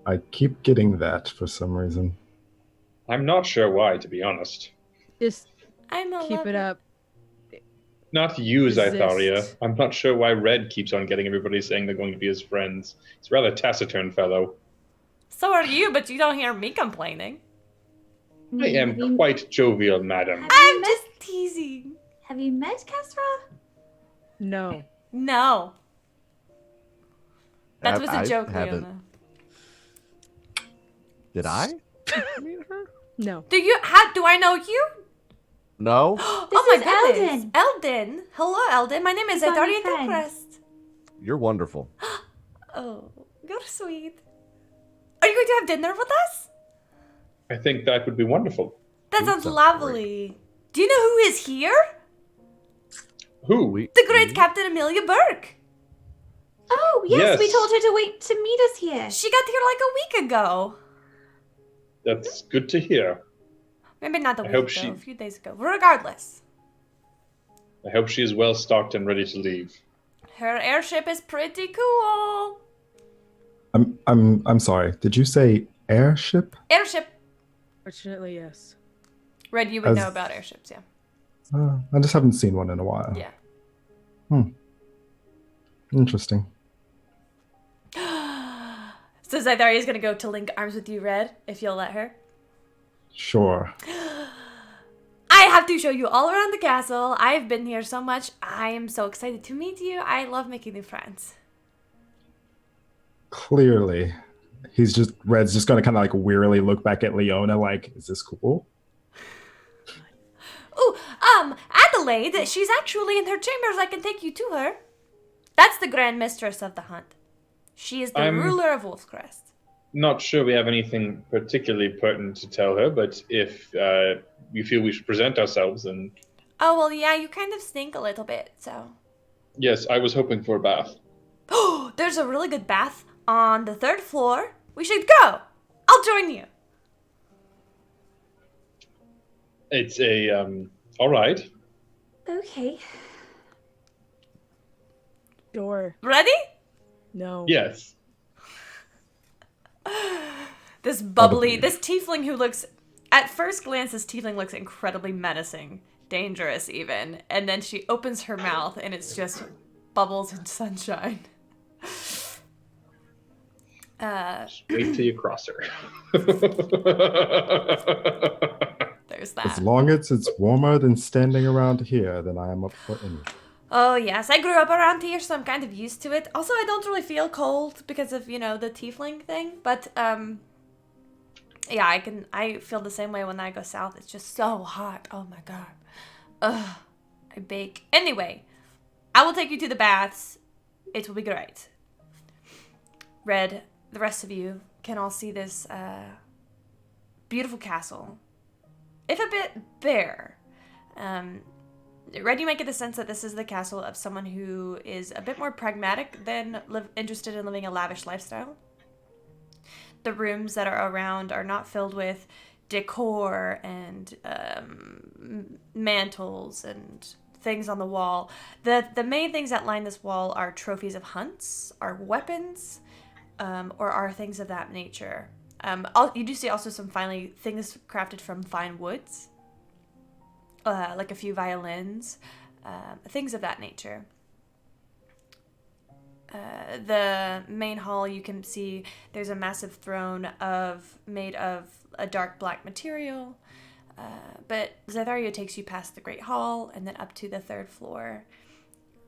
I keep getting that for some reason. I'm not sure why, to be honest. Just I'm a keep it up. Not you, Resist. Zytharia. I'm not sure why Red keeps on getting everybody saying they're going to be his friends. He's a rather taciturn fellow. So are you, but you don't hear me complaining. I am quite jovial, madam. I'm just teasing. Have you met Kesra? No. No. That was a I joke, haven't. Leona. Did I meet her? No. Do I know you? No. Oh my is goodness. Eldon. Eldon. Hello, Eldon. My name is He's on your Zaydaria friend. Gilchrist. You're wonderful. Oh, you're sweet. Are you going to have dinner with us? I think that would be wonderful. That Food sounds sounds lovely. Do you know who is here? Who? The great Captain Amelia Burke. Oh, yes, we Yes. told her to wait to meet us here. She got here like a week ago. That's good to hear. Maybe not a I week hope ago, she- a few days ago. Regardless, I hope she is well stocked and ready to leave. her airship is pretty cool. I'm sorry. Did you say airship? Airship. Fortunately, yes. Red, you would As- know about airships, yeah. I just haven't seen one in a while. Yeah. Interesting. So Zaydaria is going to go to link arms with you, Red, if you'll let her. Sure. I have to show you all around the castle. I've been here so much. I am so excited to meet you. I love making new friends. Clearly, Red's just gonna kind of like wearily look back at Leona, like, is this cool? Ooh, Adelaide, she's actually in her chambers. I can take you to her. That's the Grand Mistress of the Hunt. She is the I'm- ruler of Wolfcrest. Not sure we have anything particularly pertinent to tell her, but if you feel we should present ourselves, then Oh, well, yeah, you kind of stink a little bit, so. yes, I was hoping for a bath. Oh, there's a really good bath on the 3rd floor. We should go. I'll join you. It's all right. Okay. Sure. Ready? No. Yes. This tiefling who looks, at first glance, this tiefling looks incredibly menacing, dangerous even. And then she opens her mouth and it's just bubbles and sunshine. Just wait till you cross her. There's As that. long as it's warmer than standing around here, then I am up for anything. Oh, yes, I grew up around here, so I'm kind of used to it. Also, I don't really feel cold because of, the tiefling thing. But, yeah, I feel the same way when I go south. It's just so hot. Oh my god. Ugh, I bake. Anyway, I will take you to the baths. It will be great. Red, the rest of you can all see this beautiful castle. If a bit bare. Red, you might get the sense that this is the castle of someone who is a bit more pragmatic than interested in living a lavish lifestyle. The rooms that are around are not filled with decor and mantles and things on the wall. The main things that line this wall are trophies of hunts, are weapons, or are things of that nature. You do see also some things crafted from fine woods, like a few violins, things of that nature. The main hall, you can see there's a massive throne made of a dark black material. But Zytharia takes you past the Great Hall and then up to the 3rd floor,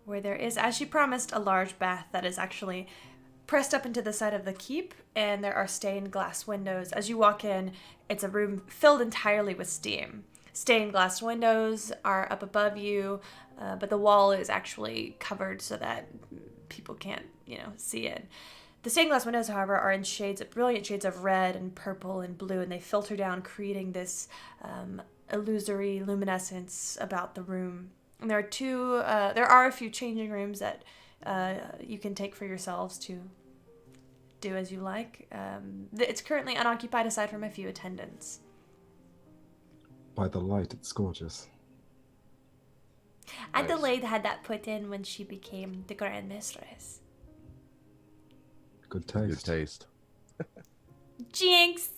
where there is, as she promised, a large bath that is actually pressed up into the side of the keep, and there are stained glass windows. As you walk in, it's a room filled entirely with steam. Stained glass windows are up above you, but the wall is actually covered so that people can't, see it. The stained glass windows, however, are in brilliant shades of red and purple and blue, and they filter down, creating this illusory luminescence about the room. And there are a few changing rooms that you can take for yourselves to do as you like. It's currently unoccupied aside from a few attendants. By the light, it's gorgeous. Adelaide had that put in when she became the Grand Mistress. Good taste. Good taste. Jinx!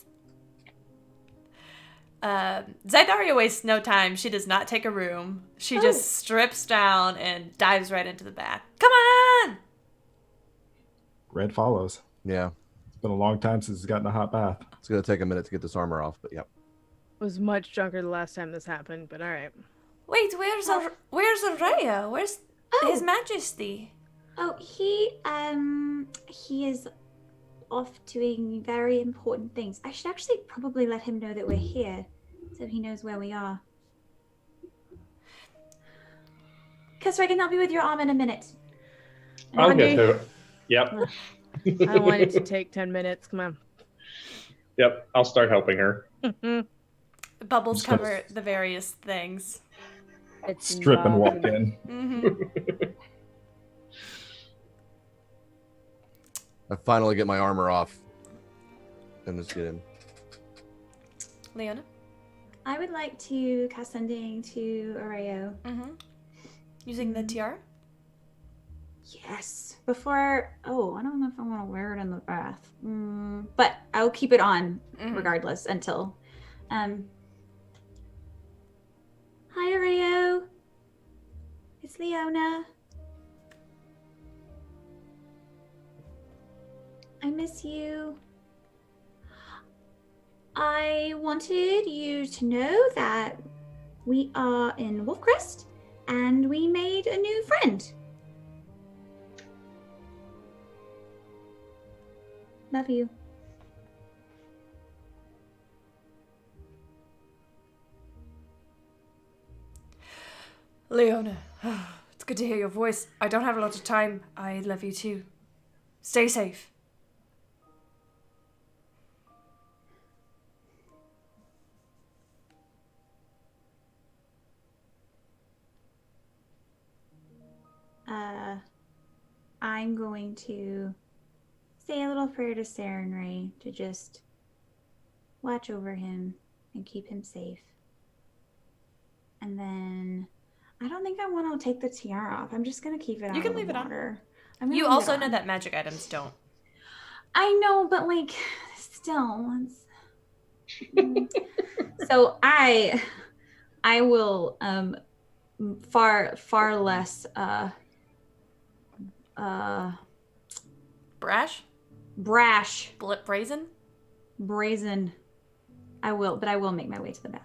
Zytharia wastes no time. She does not take a room. She just strips down and dives right into the bath. Come on! Red follows. Yeah. It's been a long time since he's gotten a hot bath. It's going to take a minute to get this armor off, but yep. Was much drunker the last time this happened, but all right. Wait, where's Araya? Where's His Majesty? Oh, he is off doing very important things. I should actually probably let him know that we're here, so he knows where we are. Kessler, I can help you with your arm in a minute. I'll get to it. Yep. I wanted to take 10 minutes. Come on. Yep. I'll start helping her. Bubbles cover the various things. It's Strip and walk in. Mm-hmm. I finally get my armor off and just get in. Leona? I would like to cast Sending to Areo. Mm-hmm. Using the tiara? Yes. Before... Oh, I don't know if I want to wear it in the bath. But I'll keep it on regardless until... Hi, Areo. It's Leona. I miss you. I wanted you to know that we are in Wolfcrest and we made a new friend. Love you. Leona, it's good to hear your voice. I don't have a lot of time. I love you too. Stay safe. I'm going to say a little prayer to Sarenrae to just watch over him and keep him safe. And then I don't think I want to take the tiara off. I'm just going to keep it on. You can leave it on. You also know that magic items don't. I know, but like still so I will far less brash, brazen. I will make my way to the bath.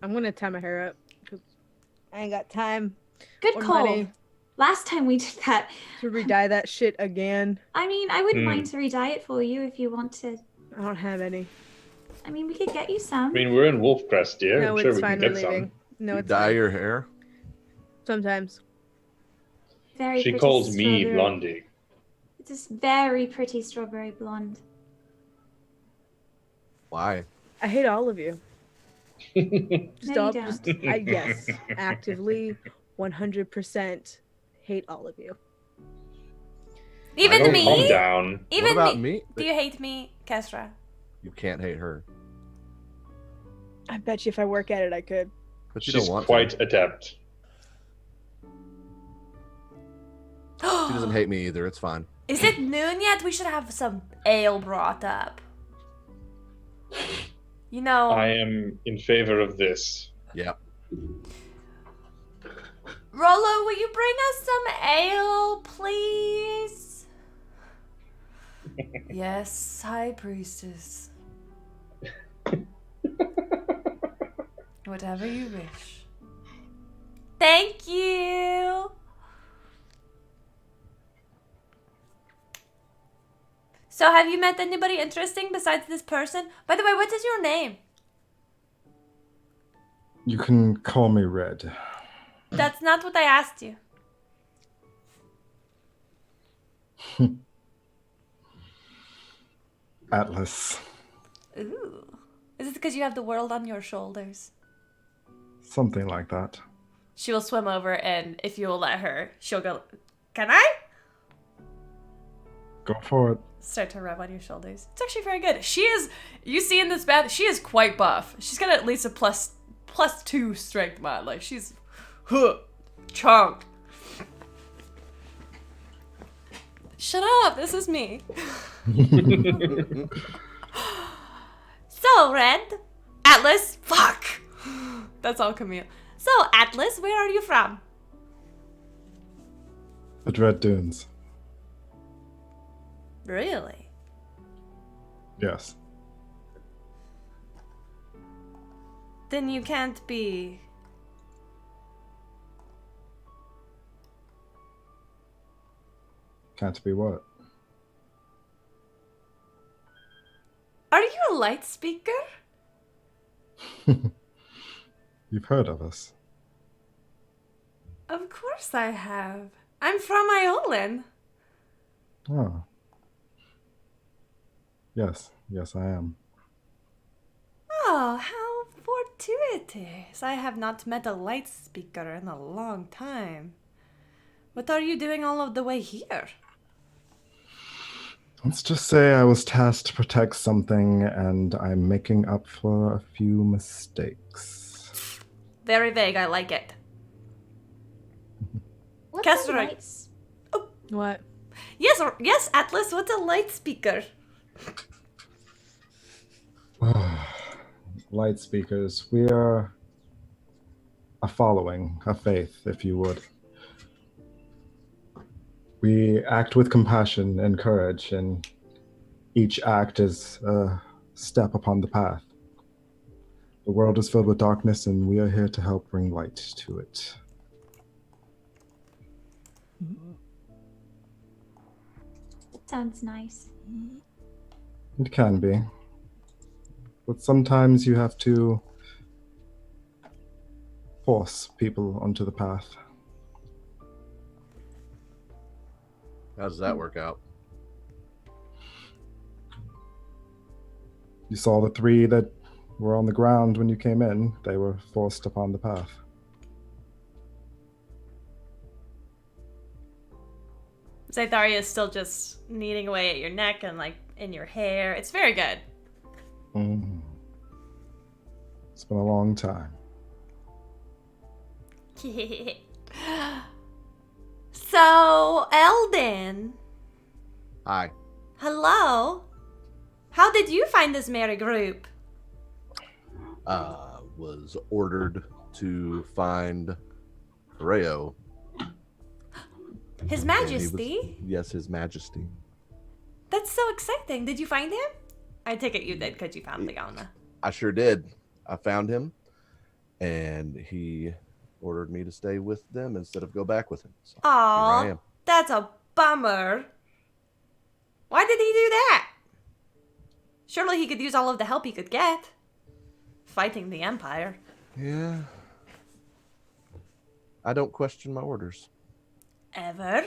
I'm gonna tie my hair up because I ain't got time. Good or call. money Last time we did that. to re-dye that shit again. I mean, I wouldn't mind to re-dye it for you if you want to. I don't have any. I mean, we could get you some. I mean, we're in Wolfcrest, dear. No, I'm sure it's we fine. can We're get leaving. some. No, You it's dye fine. your hair? Sometimes. Very She pretty calls me strawberry. Blondie. It's this very pretty strawberry blonde. Why? I hate all of you. No, you don't. Yes, actively, 100% hate all of you. Even Calm me. down. Even what about me. me? Do you hate me, Kestra? You can't hate her. I bet you if I work at it, I could. But you She's don't want quite to. adept. She doesn't hate me either. It's fine. Is it noon yet? We should have some ale brought up. You know. I am in favor of this. Yeah. Rollo, will you bring us some ale, please? Yes, High Priestess. Whatever you wish. Thank you! So have you met anybody interesting besides this person? By the way, what is your name? You can call me Red. That's not what I asked you. Atlas. Ooh. Is it because you have the world on your shoulders? Something like that. She will swim over, and if you will let her, she'll go, can I? Go for it. Start to rub on your shoulders. It's actually very good. She is, you see in this bath, she is quite buff. She's got at least a plus 2 strength mod. Like, she's, chunk. Shut up, this is me. So, Red, Atlas, fuck. That's all Camille. So, Atlas, where are you from? The Dread Dunes. Really? Yes. Then you can't be... Can't be what? Are you a light speaker? You've heard of us. Of course I have. I'm from Iolan. Oh. Yes, I am. Oh, how fortuitous. I have not met a light speaker in a long time. What are you doing all of the way here? Let's just say I was tasked to protect something and I'm making up for a few mistakes. Very vague, I like it. What's Castor, a lights? What? Yes, Atlas, what's a light speaker? Light speakers, we are a following, a faith, if you would. We act with compassion and courage, and each act is a step upon the path. The world is filled with darkness, and we are here to help bring light to it. Sounds nice. It can be. But sometimes you have to force people onto the path. How does that work out? You saw the 3 that were on the ground when you came in. They were forced upon the path. Zaitharia is still just kneading away at your neck and like in your hair. It's very good. It's been a long time. So, Eldon. Hi. Hello. How did you find this merry group? Was ordered to find Rayo. His And he was- Majesty? yes, His Majesty. That's so exciting. Did you find him? I take it you did because you found Leona. I sure did. I found him, and he ordered me to stay with them instead of go back with him. So here I Aw, am. that's a bummer. Why did he do that? Surely he could use all of the help he could get. Fighting the Empire. Yeah. I don't question my orders. Ever?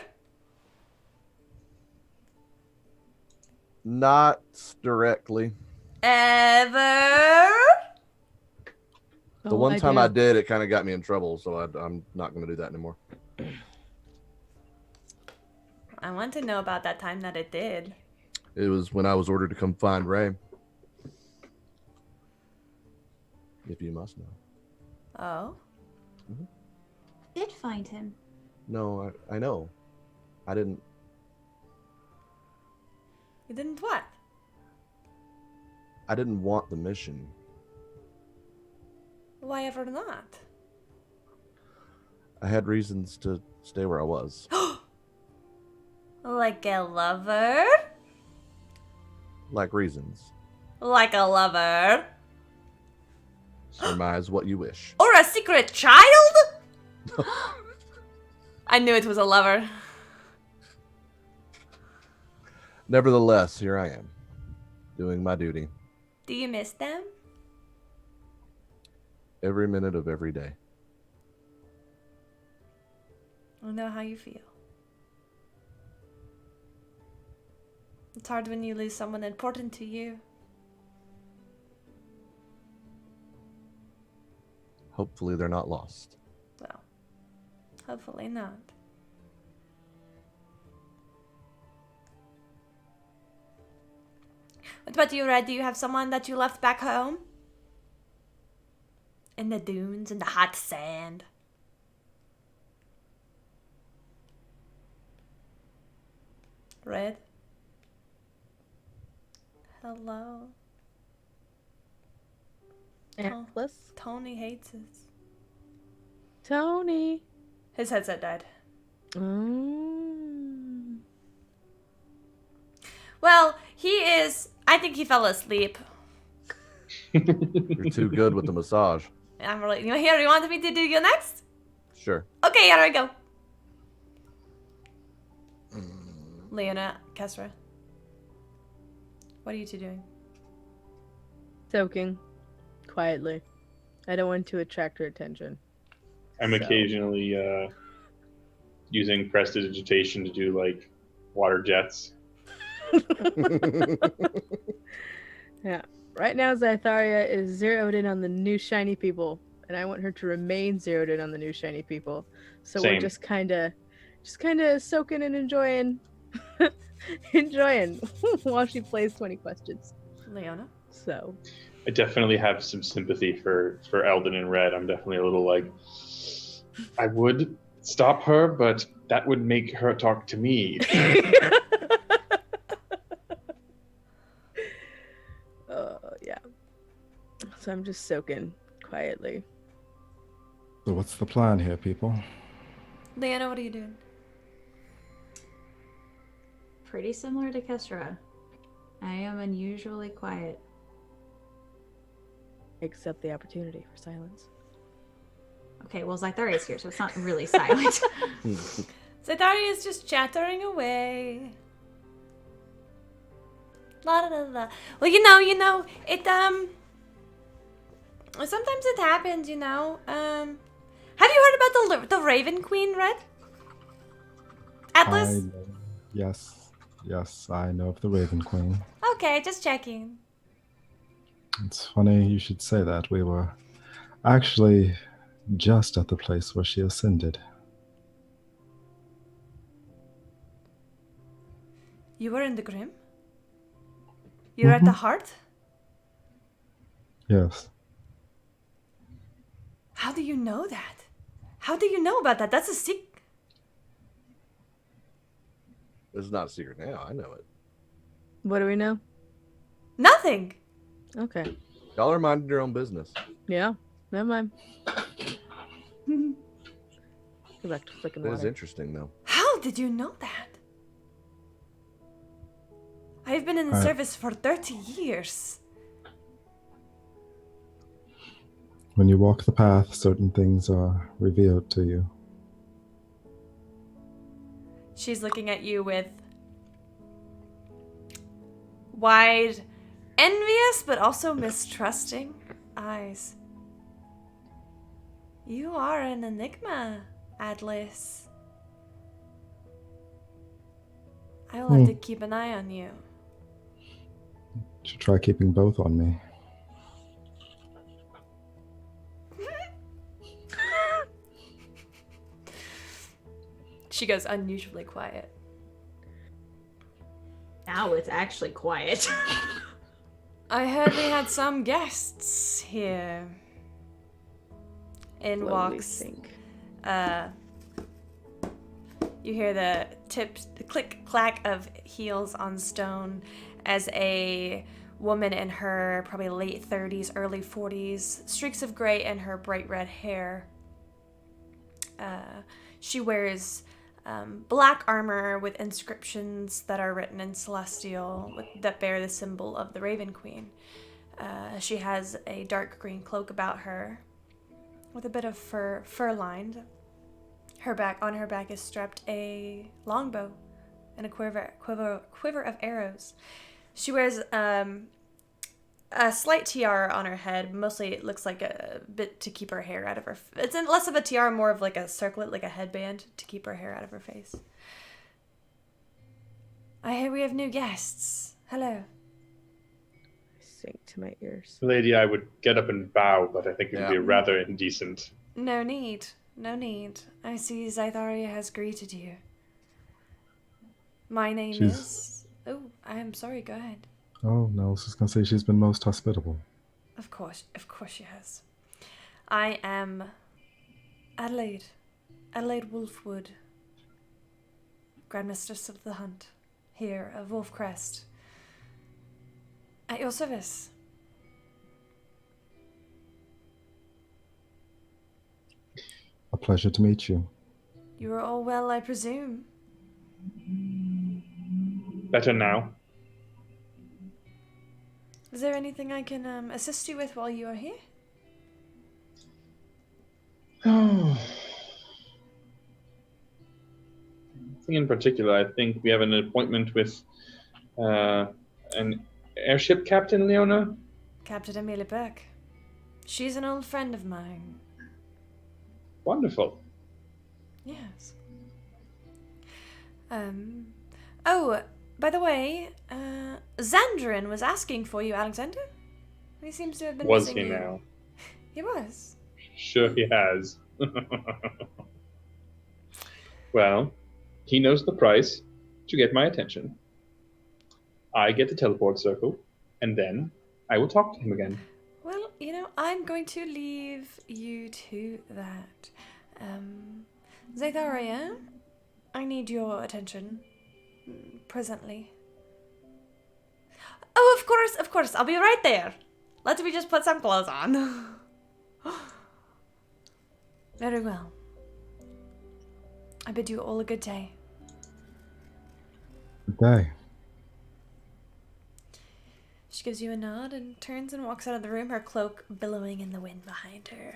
Not directly. Ever? The one time I did, it kind of got me in trouble, so I'm not going to do that anymore. I want to know about that time that it did. It was when I was ordered to come find Ray. if you must know. Oh? Did find him. No, I know. I didn't. You didn't what? I didn't want the mission. Why ever not? I had reasons to stay where I was. Like a lover? Like reasons. Like a lover? Surmise what you wish. Or a secret child? I knew it was a lover. Nevertheless, here I am, doing my duty Do you miss them? every minute of every day. I know how you feel. It's hard when you lose someone important to you. Hopefully they're not lost. Well, hopefully not. What about you, Red? Do you have someone that you left back home? In the dunes, in the hot sand? Red? Hello? Atlas? Tony hates us. Tony. His headset died. Well, he is... I think he fell asleep. You're too good with the massage. I'm really... You wanted me to do you next? Sure. Okay, here I go. Leona, Kesra. What are you two doing? Soaking. Quietly. I don't want to attract her attention. I'm occasionally using prestidigitation to do like water jets. Yeah. Right now, Zytharia is zeroed in on the new shiny people, and I want her to remain zeroed in on the new shiny people. So Same. we're just kind of soaking and enjoying, enjoying while she plays 20 questions. Leona? So. I definitely have some sympathy for Eldon and Red. I'm definitely a little like, I would stop her, but that would make her talk to me. Yeah. So I'm just soaking quietly. So what's the plan here, people? Leona, what are you doing? Pretty similar to Kesra. I am unusually quiet. Accept the opportunity for silence. Okay, well, Zytharia is here, so it's not really silent. Zytharia is just chattering away. La da da da. Well, you know, it sometimes it happens, you know. Have you heard about the Raven Queen, Red? Atlas? Yes, I know of the Raven Queen. Okay, just checking. It's funny you should say that. We were actually just at the place where she ascended. You were in the Grim? You're at the heart? Yes. How do you know that? How do you know about that? That's a secret. It's not a secret now. I know it. What do we know? Nothing. Okay. Y'all are minding your own business. Yeah. Never mind. Go back to flicking It is water. interesting, though. How did you know that? I've been in the service for 30 years. When you walk the path, certain things are revealed to you. She's looking at you with wide, envious, but also mistrusting eyes. You are an enigma, Atlas. I will have to keep an eye on you. Should try keeping both on me. She goes unusually quiet. Now it's actually quiet. I heard we had some guests here. In Slowly walks. sink. You hear the click clack of heels on stone as a woman in her probably late 30s, early 40s, streaks of gray in her bright red hair. She wears black armor with inscriptions that are written in Celestial that bear the symbol of the Raven Queen. She has a dark green cloak about her with a bit of fur lined. On her back is strapped a longbow and a quiver of arrows. She wears a slight tiara on her head. Mostly it looks like a bit to keep her hair out of her. It's less of a tiara, more of like a circlet, like a headband to keep her hair out of her face. I hear we have new guests. Hello. I sink to my ears. Lady, I would get up and bow, but I think it would be Yeah. rather indecent. No need. No need. I see Zytharia has greeted you. My name is... Oh, I am sorry. Go ahead. Oh, no, I was just going to say she's been most hospitable. Of course she has. I am Adelaide Wolfwood, Grand Mistress of the Hunt, here of Wolfcrest. At your service. A pleasure to meet you. You are all well, I presume. Better now. Is there anything I can assist you with while you are here? Nothing in particular. I think we have an appointment with an airship captain, Leona. Captain Amelia Burke. She's an old friend of mine. Wonderful. Yes. Oh, by the way, Xandrin was asking for you, Alexander. He seems to have been Was missing he you. now? He was. Sure he has. Well, he knows the price to get my attention. I get the teleport circle, and then I will talk to him again. Well, I'm going to leave you to that. Zytharia, I need your attention presently. Oh, of course, I'll be right there. Let me just put some clothes on. Very well. I bid you all a good day. Good day. She gives you a nod and turns and walks out of the room, her cloak billowing in the wind behind her.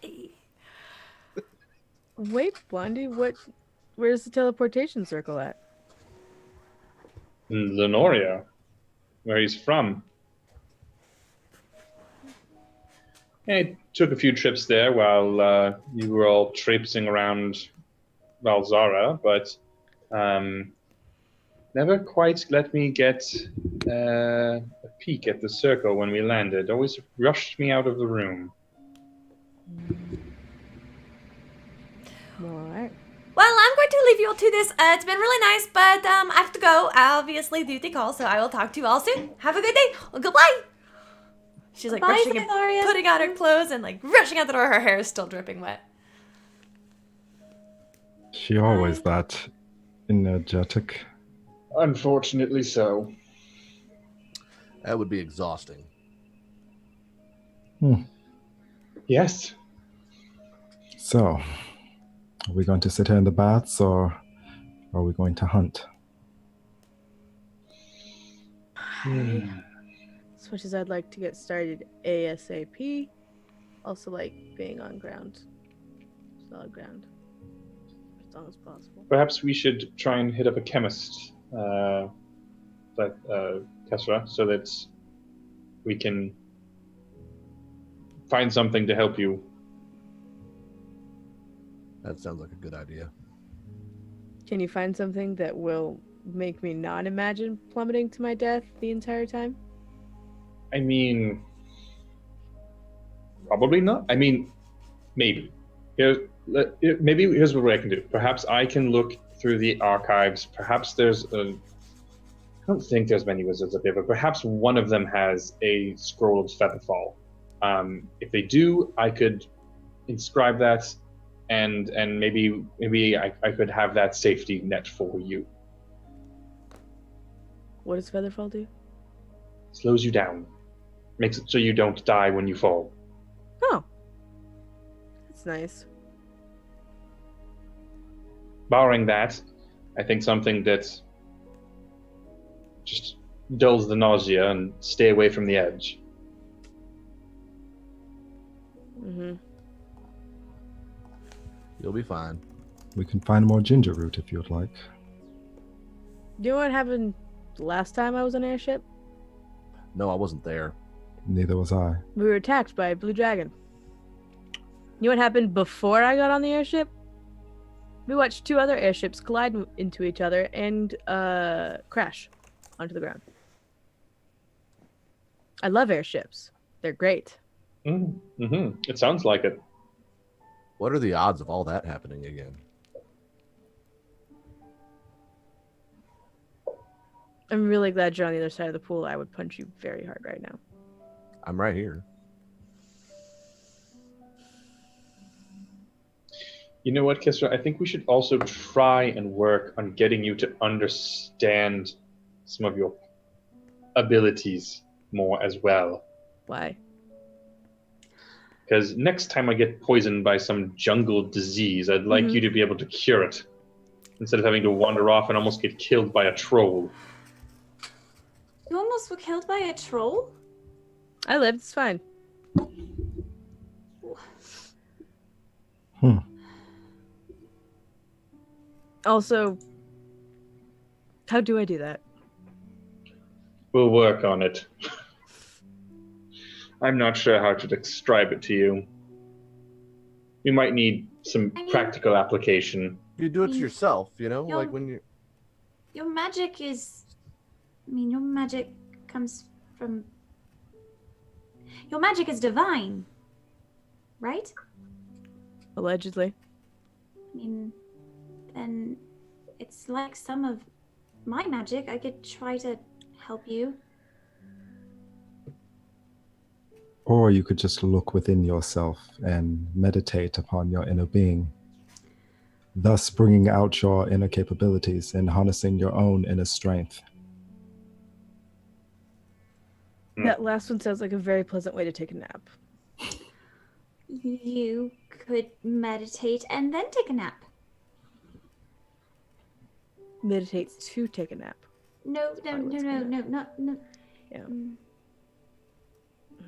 Hey. Wait, Blondie, where's the teleportation circle at? In Lenoria, where he's from. I took a few trips there while you were all traipsing around Valzara, but never quite let me get a peek at the circle when we landed. Always rushed me out of the room. All right. Well, I'm going to leave you all to this. It's been really nice, but I have to go. Obviously, duty calls, so I will talk to you all soon. Have a good day. Well, goodbye. She's like Bye, rushing and Zytharia. putting on her clothes and like rushing out the door. Her hair is still dripping wet. She always that energetic. Unfortunately so. That would be exhausting. Yes. So, are we going to sit here in the baths or are we going to hunt? As much as I'd like to get started ASAP, also like being on ground, solid ground, as long as possible. Perhaps we should try and hit up a chemist, like Kesra, so that we can find something to help you. That sounds like a good idea. Can you find something that will make me not imagine plummeting to my death the entire time? I mean, probably not. I mean, maybe. Maybe here's what I can do. Perhaps I can look through the archives. Perhaps there's I don't think there's many wizards up here, but perhaps one of them has a scroll of Featherfall. If they do, I could inscribe that, and maybe I could have that safety net for you. What does Featherfall do? Slows you down, makes it so you don't die when you fall. Oh. That's nice. Barring that, I think something that just dulls the nausea and stay away from the edge. Mm-hmm. You'll be fine. We can find more ginger root if you'd like. You know what happened last time I was on an airship? No, I wasn't there. Neither was I. We were attacked by a blue dragon. You know what happened before I got on the airship? We watched 2 other airships collide into each other and crash onto the ground. I love airships. They're great. Mm-hmm. It sounds like it. What are the odds of all that happening again? I'm really glad you're on the other side of the pool. I would punch you very hard right now. I'm right here. You know what, Kisra? I think we should also try and work on getting you to understand some of your abilities more as well. Why? Because next time I get poisoned by some jungle disease, I'd like you to be able to cure it, instead of having to wander off and almost get killed by a troll. You almost were killed by a troll? I lived. It's fine. Also, how do I do that? We'll work on it. I'm not sure how to describe it to you. We might need some practical application. You do it to yourself, you know? Like when you... Your magic is... I mean, your magic comes from... Your magic is divine, right? Allegedly. I mean, then it's like some of my magic. I could try to help you. Or you could just look within yourself and meditate upon your inner being, thus bringing out your inner capabilities and harnessing your own inner strength. That last one sounds like a very pleasant way to take a nap. You could meditate and then take a nap. Meditate to take a nap. No, not. Yeah.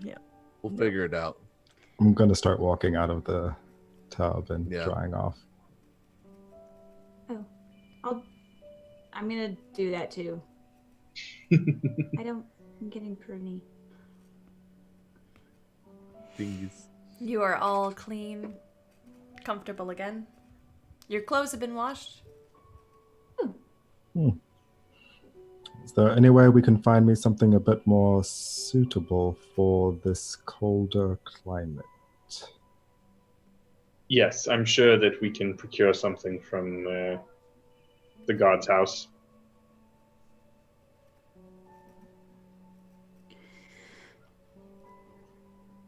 Yeah. We'll figure it out. I'm going to start walking out of the tub and drying off. Oh, I'm gonna do that too. I'm getting pruny. Dingies. You are all clean, comfortable again. Your clothes have been washed. Is there any way we can find me something a bit more suitable for this colder climate? Yes, I'm sure that we can procure something from the god's house.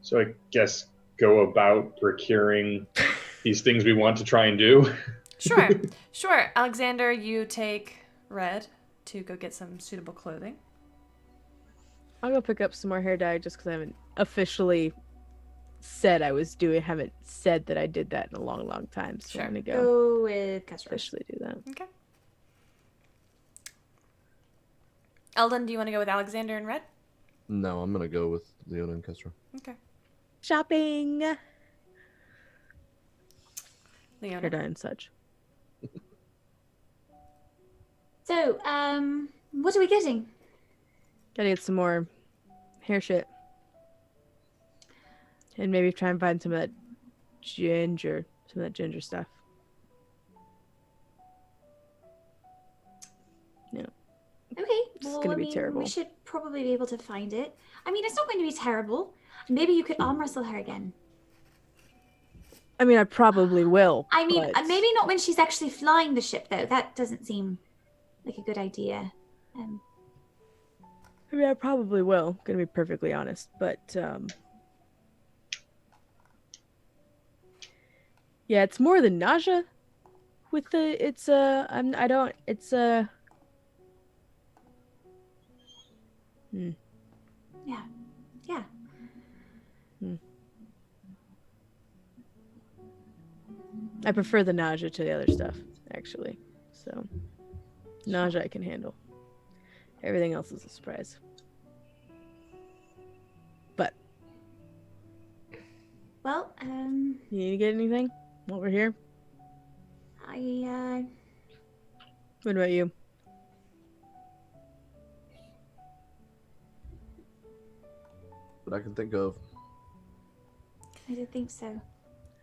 So I guess go about procuring these things we want to try and do. Sure, sure. Alexander, you take Red to go get some suitable clothing. I'll go pick up some more hair dye just because I haven't officially said I was doing, haven't said that I did that in a long, long time. So I'm gonna Go with Kesra. officially do that. Okay. Eldon, do you want to go with Alexander and Red? No, I'm gonna go with Leona and Kestra. Okay. Shopping. Leona. Hair dye and such. So, what are we getting? Gotta get some more hair shit. And maybe try and find some of that ginger stuff. Yeah. Okay, This is gonna be terrible. We should probably be able to find it. I mean, it's not going to be terrible. Maybe you could arm wrestle her again. I mean, I probably will. I mean, but... maybe not when she's actually flying the ship, though. That doesn't seem like a good idea. I mean, I probably will, gonna be perfectly honest, but Yeah, it's more than nausea. With the, it's I don't, it's Yeah. Yeah. I prefer the nausea to the other stuff, actually. So, nausea I can handle. Everything else is a surprise. But, Well, you need to get anything while we're here? I What about you? But I can think of. did think so.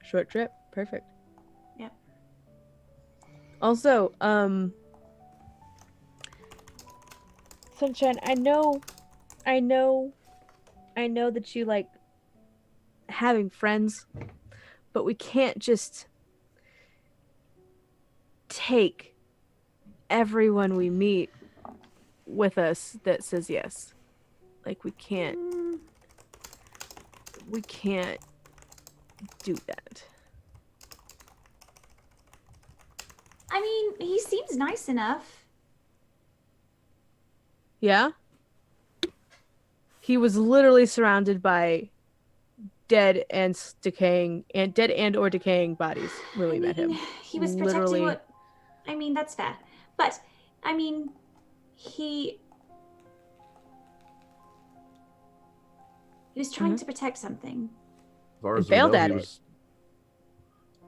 Short trip. Perfect. Yep. Also, Sunshine, I know that you like having friends, but we can't just take everyone we meet with us that says yes. Like we can't do that. I mean, he seems nice enough. Yeah? He was literally surrounded by dead and or decaying bodies when we met him. He was protecting Literally. what. I mean, that's fair. But, I mean, he was trying to protect something. As far And as we failed know, at he it. was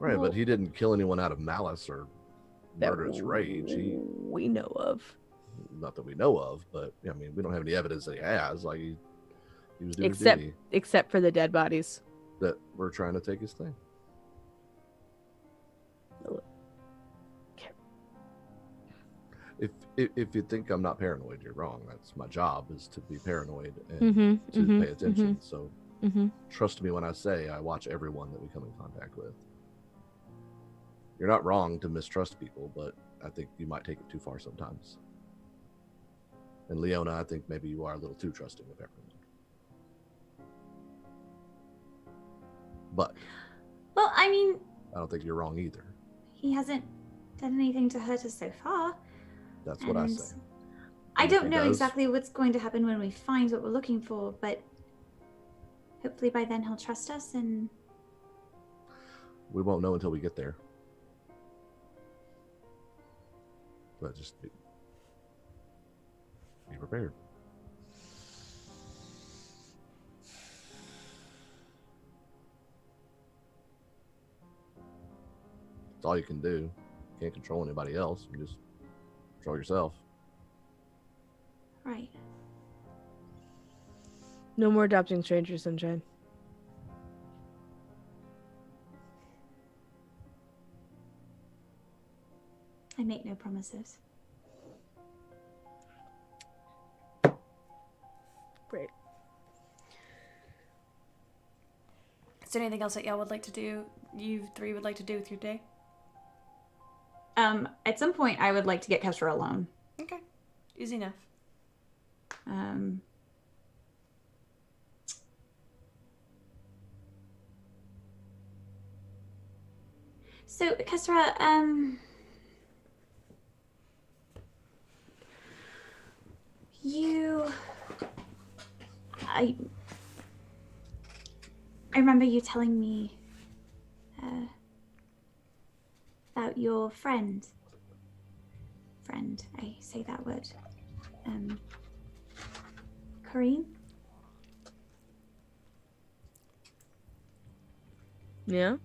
right, Well- but he didn't kill anyone out of malice or That murderous rage. we know of. Not that we know of, but I mean, we don't have any evidence that he has. Like he was doing his Except duty, except for the dead bodies. that we're trying to take his thing. If you think I'm not paranoid, you're wrong. That's my job, is to be paranoid and to pay attention. So trust me when I say I watch everyone that we come in contact with. You're not wrong to mistrust people, but I think you might take it too far sometimes. And Leona, I think maybe you are a little too trusting of everyone. But Well, I mean, I don't think you're wrong either. he hasn't done anything to hurt us so far. That's what I And say. I And if don't he know does- exactly what's going to happen when we find what we're looking for, but hopefully by then he'll trust us and We won't know until we get there. But just be prepared. It's all you can do. You can't control anybody else. You just control yourself. right. No more adopting strangers, Sunshine. I make no promises. Great. Is there anything else that y'all would like to do? You three would like to do with your day? At some point I would like to get Kestra alone. Okay. Easy enough. So, Kestra, I remember you telling me about your friend. I say that word. Corrine? Yeah?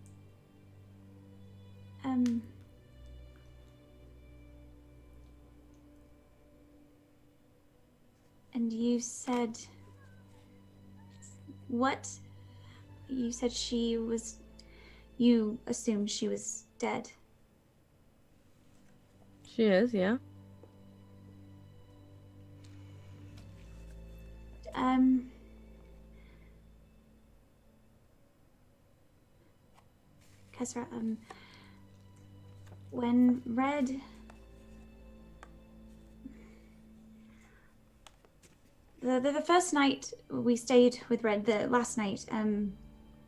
And you said what? You said you assumed she was dead. She is, yeah. Kesra, when Red the first night we stayed with Red, the last night,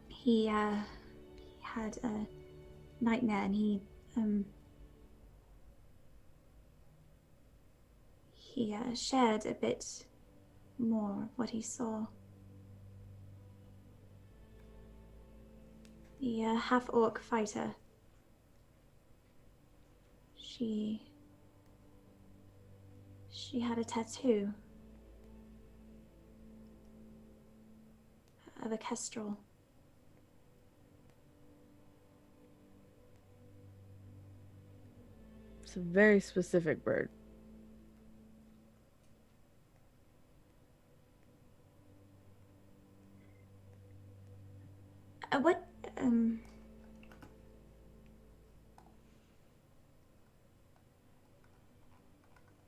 he had nightmare, and he shared a bit more of what he saw. The half-orc fighter. She had a tattoo of a kestrel. It's a very specific bird.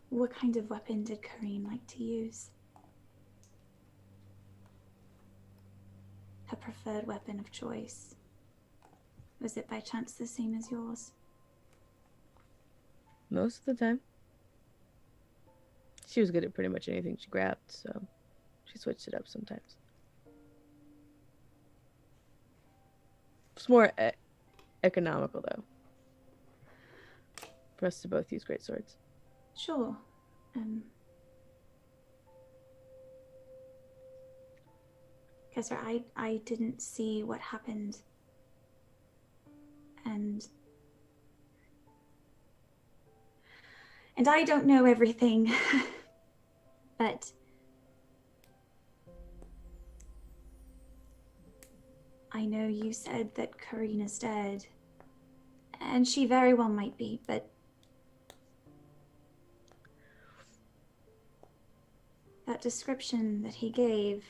What kind of weapon did Kareen like to use? Her preferred weapon of choice. Was it by chance the same as yours? Most of the time. She was good at pretty much anything she grabbed, so she switched it up sometimes. It's more economical, though, for us to both use great swords. Sure. Kesser, I didn't see what happened. And I don't know everything. But I know you said that Kareen is dead. And she very well might be, but that description that he gave,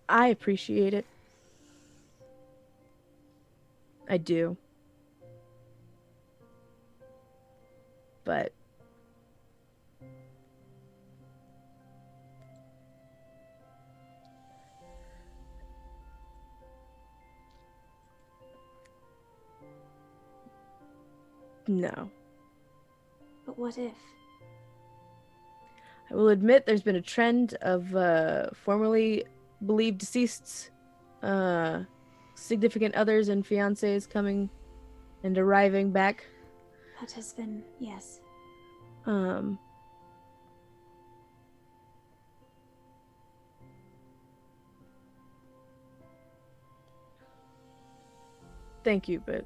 I appreciate it. I do. But no. but what if? I will admit there's been a trend of formerly believed deceased's significant others and fiancés coming and arriving back. That has been, yes. Thank you, but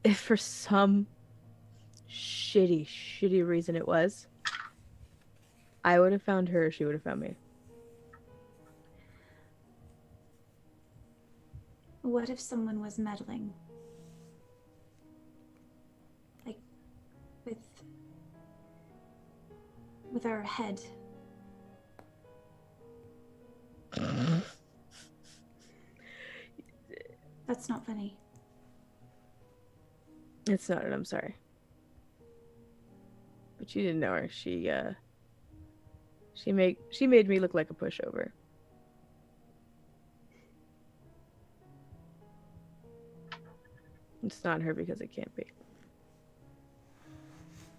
if for some shitty reason it was, I would have found her, she would have found me. What if someone was meddling? Like, with our head? That's not funny. It's not, and I'm sorry. But you didn't know her. She made me look like a pushover. It's not her because it can't be.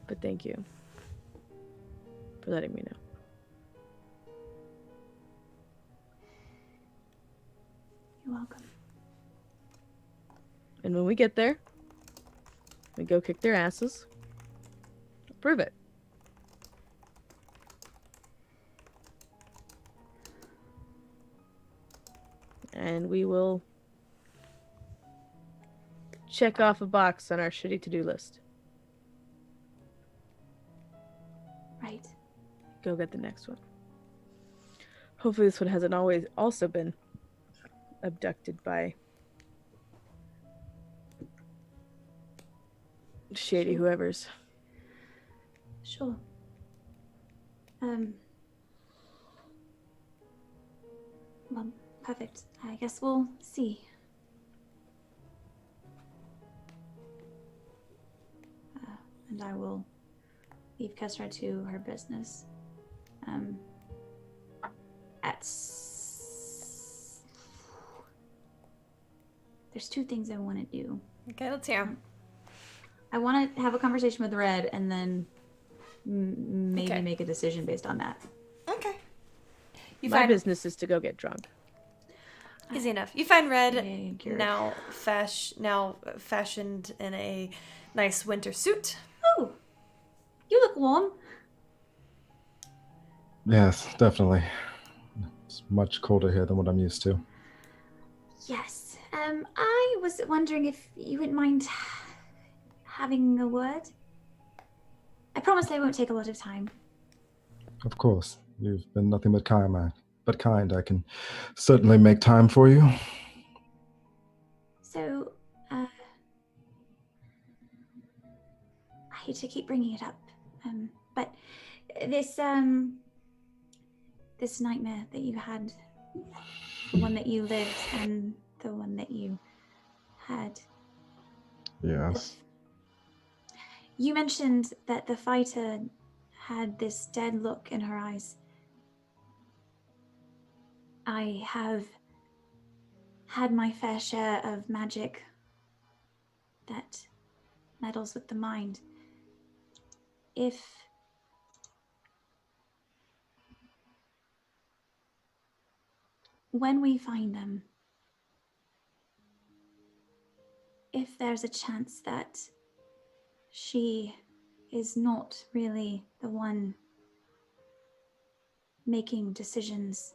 But thank you for letting me know. You're welcome. And when we get there, we go kick their asses. Prove it. And we will check off a box on our shitty to-do list. Right. Go get the next one. Hopefully this one hasn't always also been abducted by shady whoever's. Sure. Well, perfect. I guess we'll see. And I will leave Kesra to her business. There's two things I want to do. Okay, let's hear 'em. I want to have a conversation with Red and then maybe Okay. make a decision based on that. Okay. You My find business is to go get drunk. easy enough. You find Red Figured. now fashioned in a nice winter suit. Oh, you look warm. Yes, definitely. It's much colder here than what I'm used to. Yes. I was wondering if you wouldn't mind having a word. I promise I won't take a lot of time. Of course, you've been nothing but kind. I can certainly make time for you. So, I hate to keep bringing it up, but this nightmare that you had, the one that you lived and the one that you had. Yes. You mentioned that the fighter had this dead look in her eyes. I have had my fair share of magic that meddles with the mind. When we find them, if there's a chance that she is not really the one making decisions,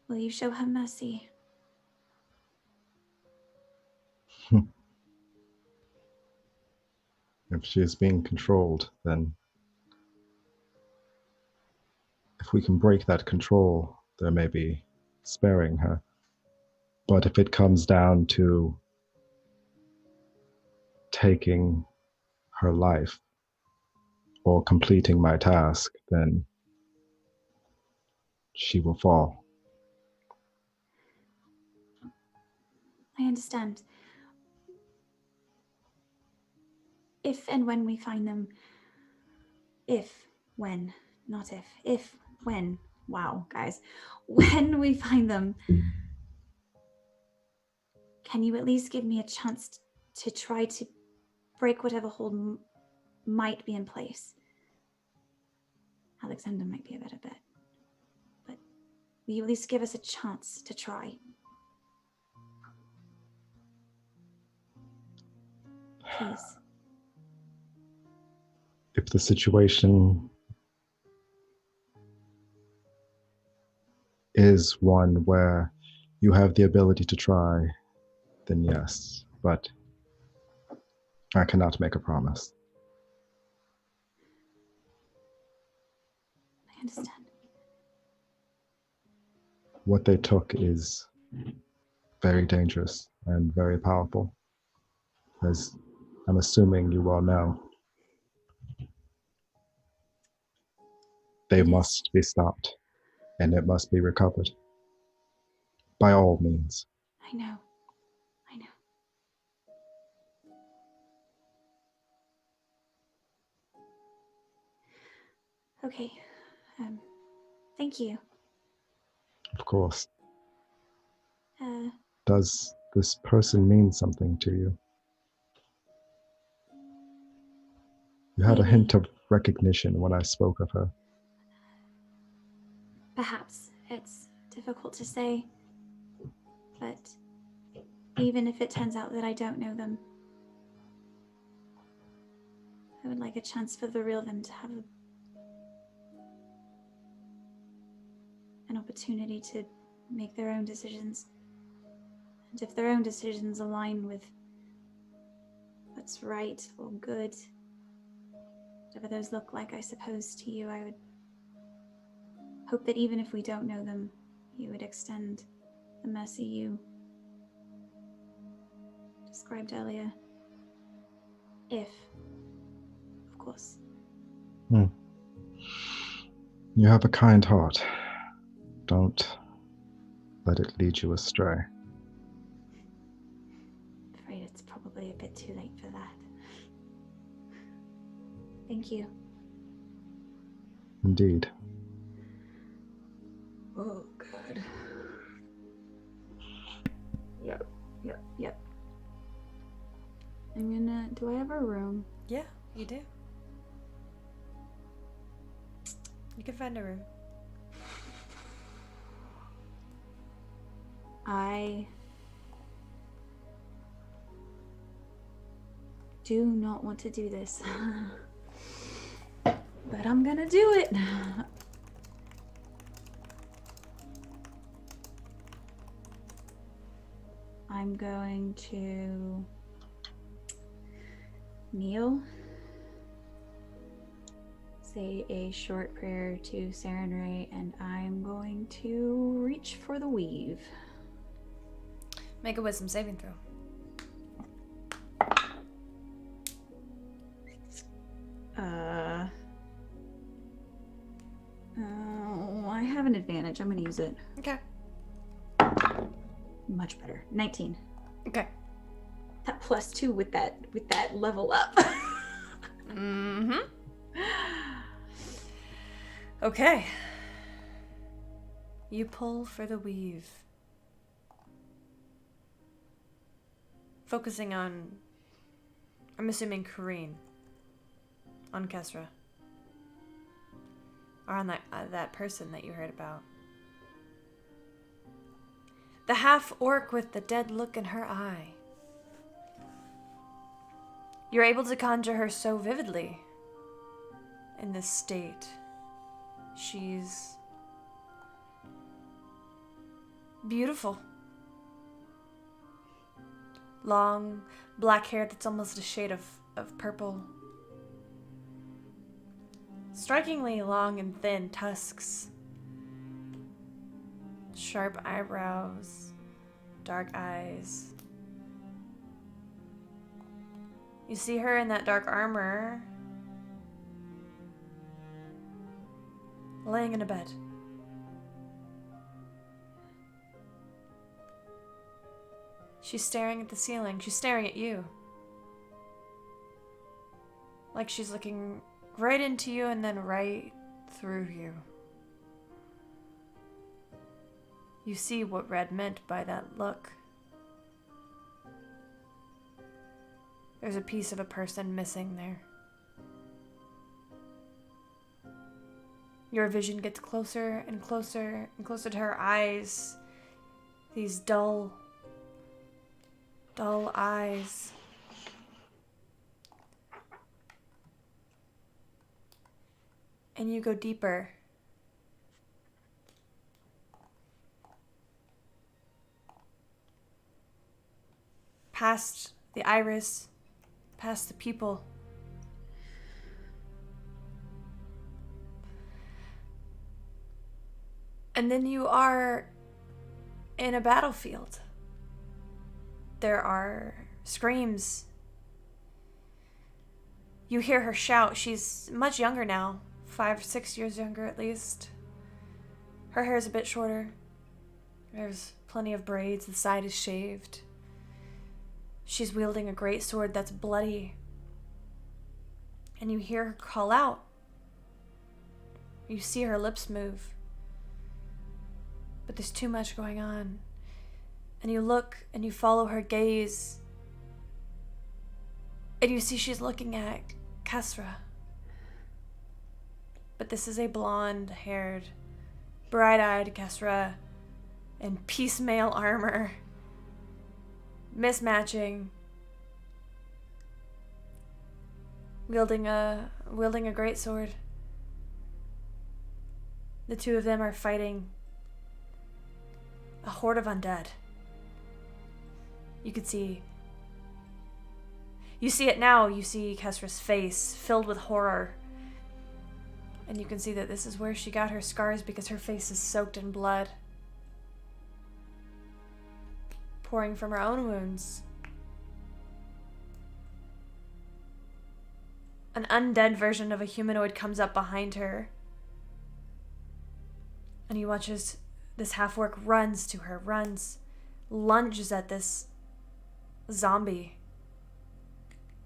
will you show her mercy? If she is being controlled, then if we can break that control, there may be sparing her. But if it comes down to taking her life or completing my task, then she will fall. I understand. If and when we find them, wow, guys, when we find them, can you at least give me a chance to try to break whatever hold might be in place? Alexander might be a better bet, but will you at least give us a chance to try? Please. If the situation is one where you have the ability to try, then yes, but I cannot make a promise. I understand. What they took is very dangerous and very powerful, as I'm assuming you all know. They must be stopped, and it must be recovered. By all means. I know. Okay. Thank you. Of course. Uh, Does this person mean something to you? You had a Maybe. hint of recognition when I spoke of her. Perhaps. It's difficult to say. But even if it turns out that I don't know them, I would like a chance for the real them to have an opportunity to make their own decisions. And if their own decisions align with what's right or good, whatever those look like, I suppose, to you, I would hope that even if we don't know them, you would extend the mercy you described earlier. If, of course. You have a kind heart. Don't let it lead you astray. I'm afraid it's probably a bit too late for that. Thank you. Indeed. Oh, God. Yep. I'm gonna. Do I have a room? Yeah, you do. You can find a room. I do not want to do this, but I'm gonna do it. I'm going to kneel, say a short prayer to Sarenrae, and I'm going to reach for the weave. Make a wisdom saving throw. I have an advantage. I'm going to use it. Okay. Much better. 19. Okay. That +2 with that level up. Mm-hmm. Okay. You pull for the weave. Focusing on, I'm assuming Kareen. On Kesra. Or on that person that you heard about. The half-orc with the dead look in her eye. You're able to conjure her so vividly in this state. She's beautiful. Long, black hair that's almost a shade of purple. Strikingly long and thin tusks. Sharp eyebrows. Dark eyes. You see her in that dark armor, laying in a bed. She's staring at the ceiling. She's staring at you. Like she's looking right into you and then right through you. You see what Red meant by that look. There's a piece of a person missing there. Your vision gets closer and closer and closer to her eyes. These dull eyes. And you go deeper. Past the iris. Past the pupil. And then you are in a battlefield. There are screams. You hear her shout. She's much younger now. 5 or 6 years younger at least. Her hair is a bit shorter. There's plenty of braids. The side is shaved. She's wielding a great sword that's bloody. And you hear her call out. You see her lips move. But there's too much going on. And you look and you follow her gaze. And you see she's looking at Kesra. But this is a blonde-haired, bright-eyed Kesra in piecemeal armor. Mismatching. Wielding a great sword. The two of them are fighting a horde of undead. You see it now. You see Kesra's face filled with horror. And you can see that this is where she got her scars because her face is soaked in blood. Pouring from her own wounds. An undead version of a humanoid comes up behind her. And he watches this half-orc runs to her, lunges at this zombie.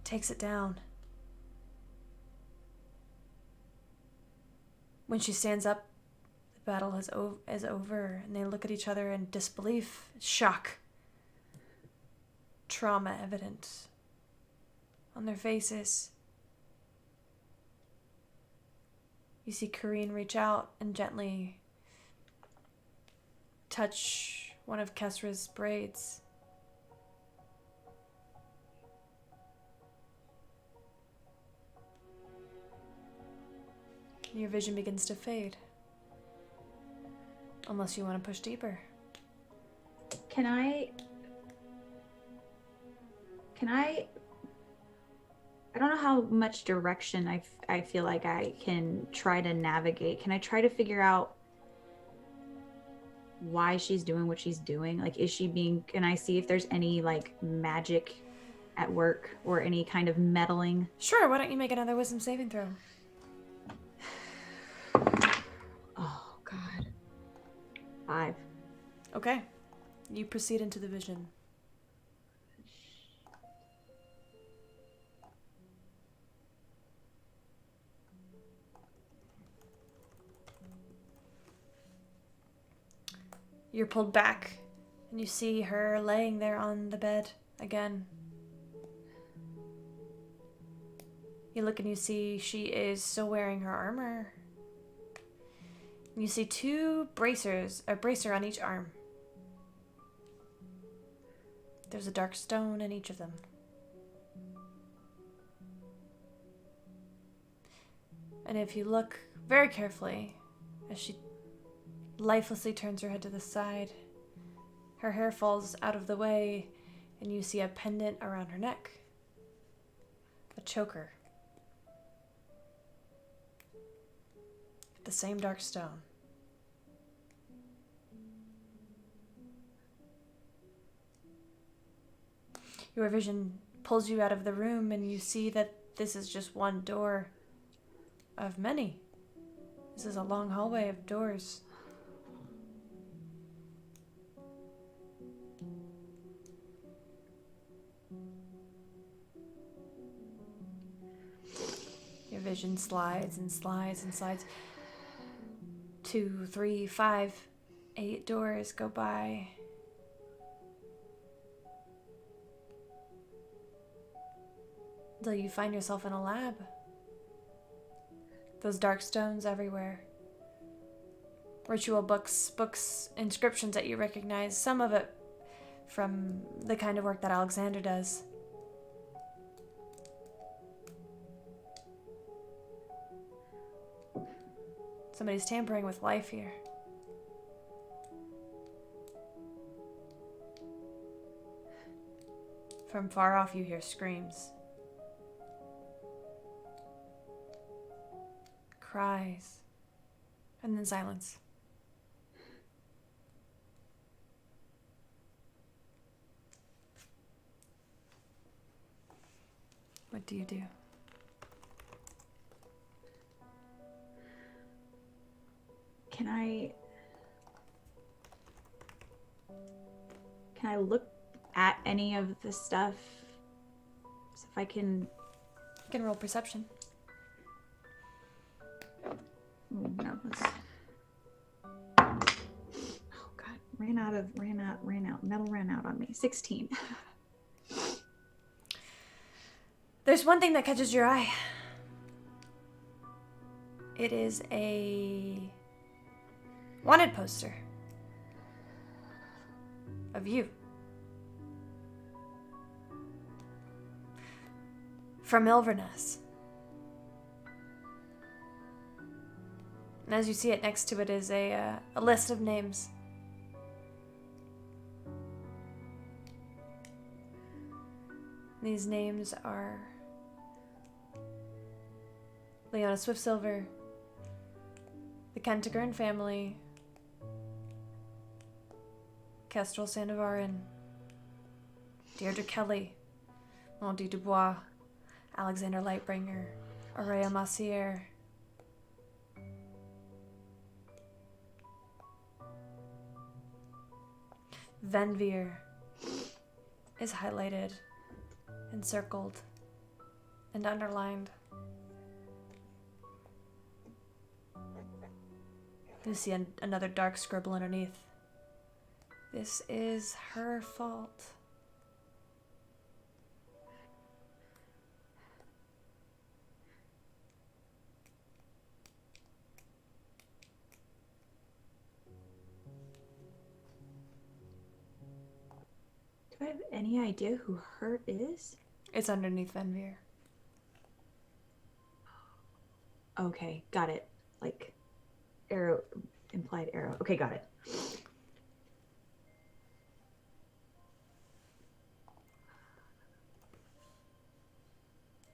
Takes it down. When she stands up, the battle is over, and they look at each other in disbelief, shock, trauma evident on their faces. You see Kareen reach out and gently touch one of Kesra's braids. Your vision begins to fade. Unless you want to push deeper. Can I don't know how much direction I feel like I can try to navigate. Can I try to figure out why she's doing what she's doing? Like, can I see if there's any like magic at work or any kind of meddling? Sure, why don't you make another wisdom saving throw? Oh, God. 5. Okay. You proceed into the vision. You're pulled back, and you see her laying there on the bed again. You look and you see she is still wearing her armor. You see 2 bracers, a bracer on each arm. There's a dark stone in each of them. And if you look very carefully, as she lifelessly turns her head to the side, her hair falls out of the way, and you see a pendant around her neck. A choker. The same dark stone. Your vision pulls you out of the room, and you see that this is just one door of many. This is a long hallway of doors. Your vision slides and slides and slides. 2, 3, 5, 8 doors go by. Until you find yourself in a lab. Those dark stones everywhere. Ritual books, inscriptions that you recognize, some of it from the kind of work that Alexander does. Somebody's tampering with life here. From far off you hear screams. Cries. And then silence. What do you do? Can I look at any of the stuff? So if I can... You can roll perception. Oh, no, let's... Oh, God. Ran out. Metal ran out on me. 16. There's one thing that catches your eye. It is a wanted poster of you. From Ilverness. And as you see it, next to it is a list of names. These names are Leona Swiftsilver, the Kentigern family, Kestrel Sandovarin, Deirdre Kelly, Mondi Dubois, Alexander Lightbringer, Aurea Massiere. Venvir is highlighted, encircled, and underlined. You see another dark scribble underneath. This is her fault. Do I have any idea who her is? It's underneath Venvir. Okay, got it. Like, arrow, implied arrow. Okay, got it.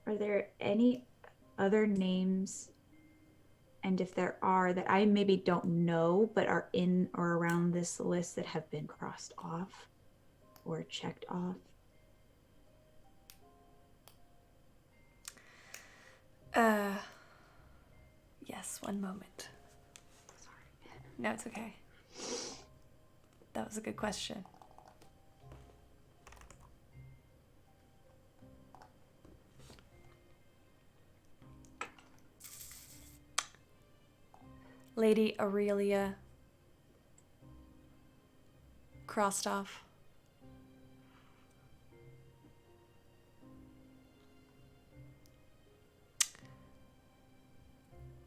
Are there any other names, and if there are, that I maybe don't know but are in or around this list that have been crossed off or checked off? Yes, one moment. Sorry. No, it's okay. That was a good question. Lady Aurelia crossed off.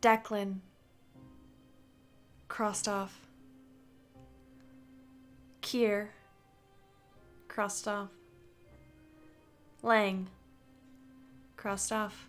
Declan crossed off. Kier crossed off. Lang crossed off.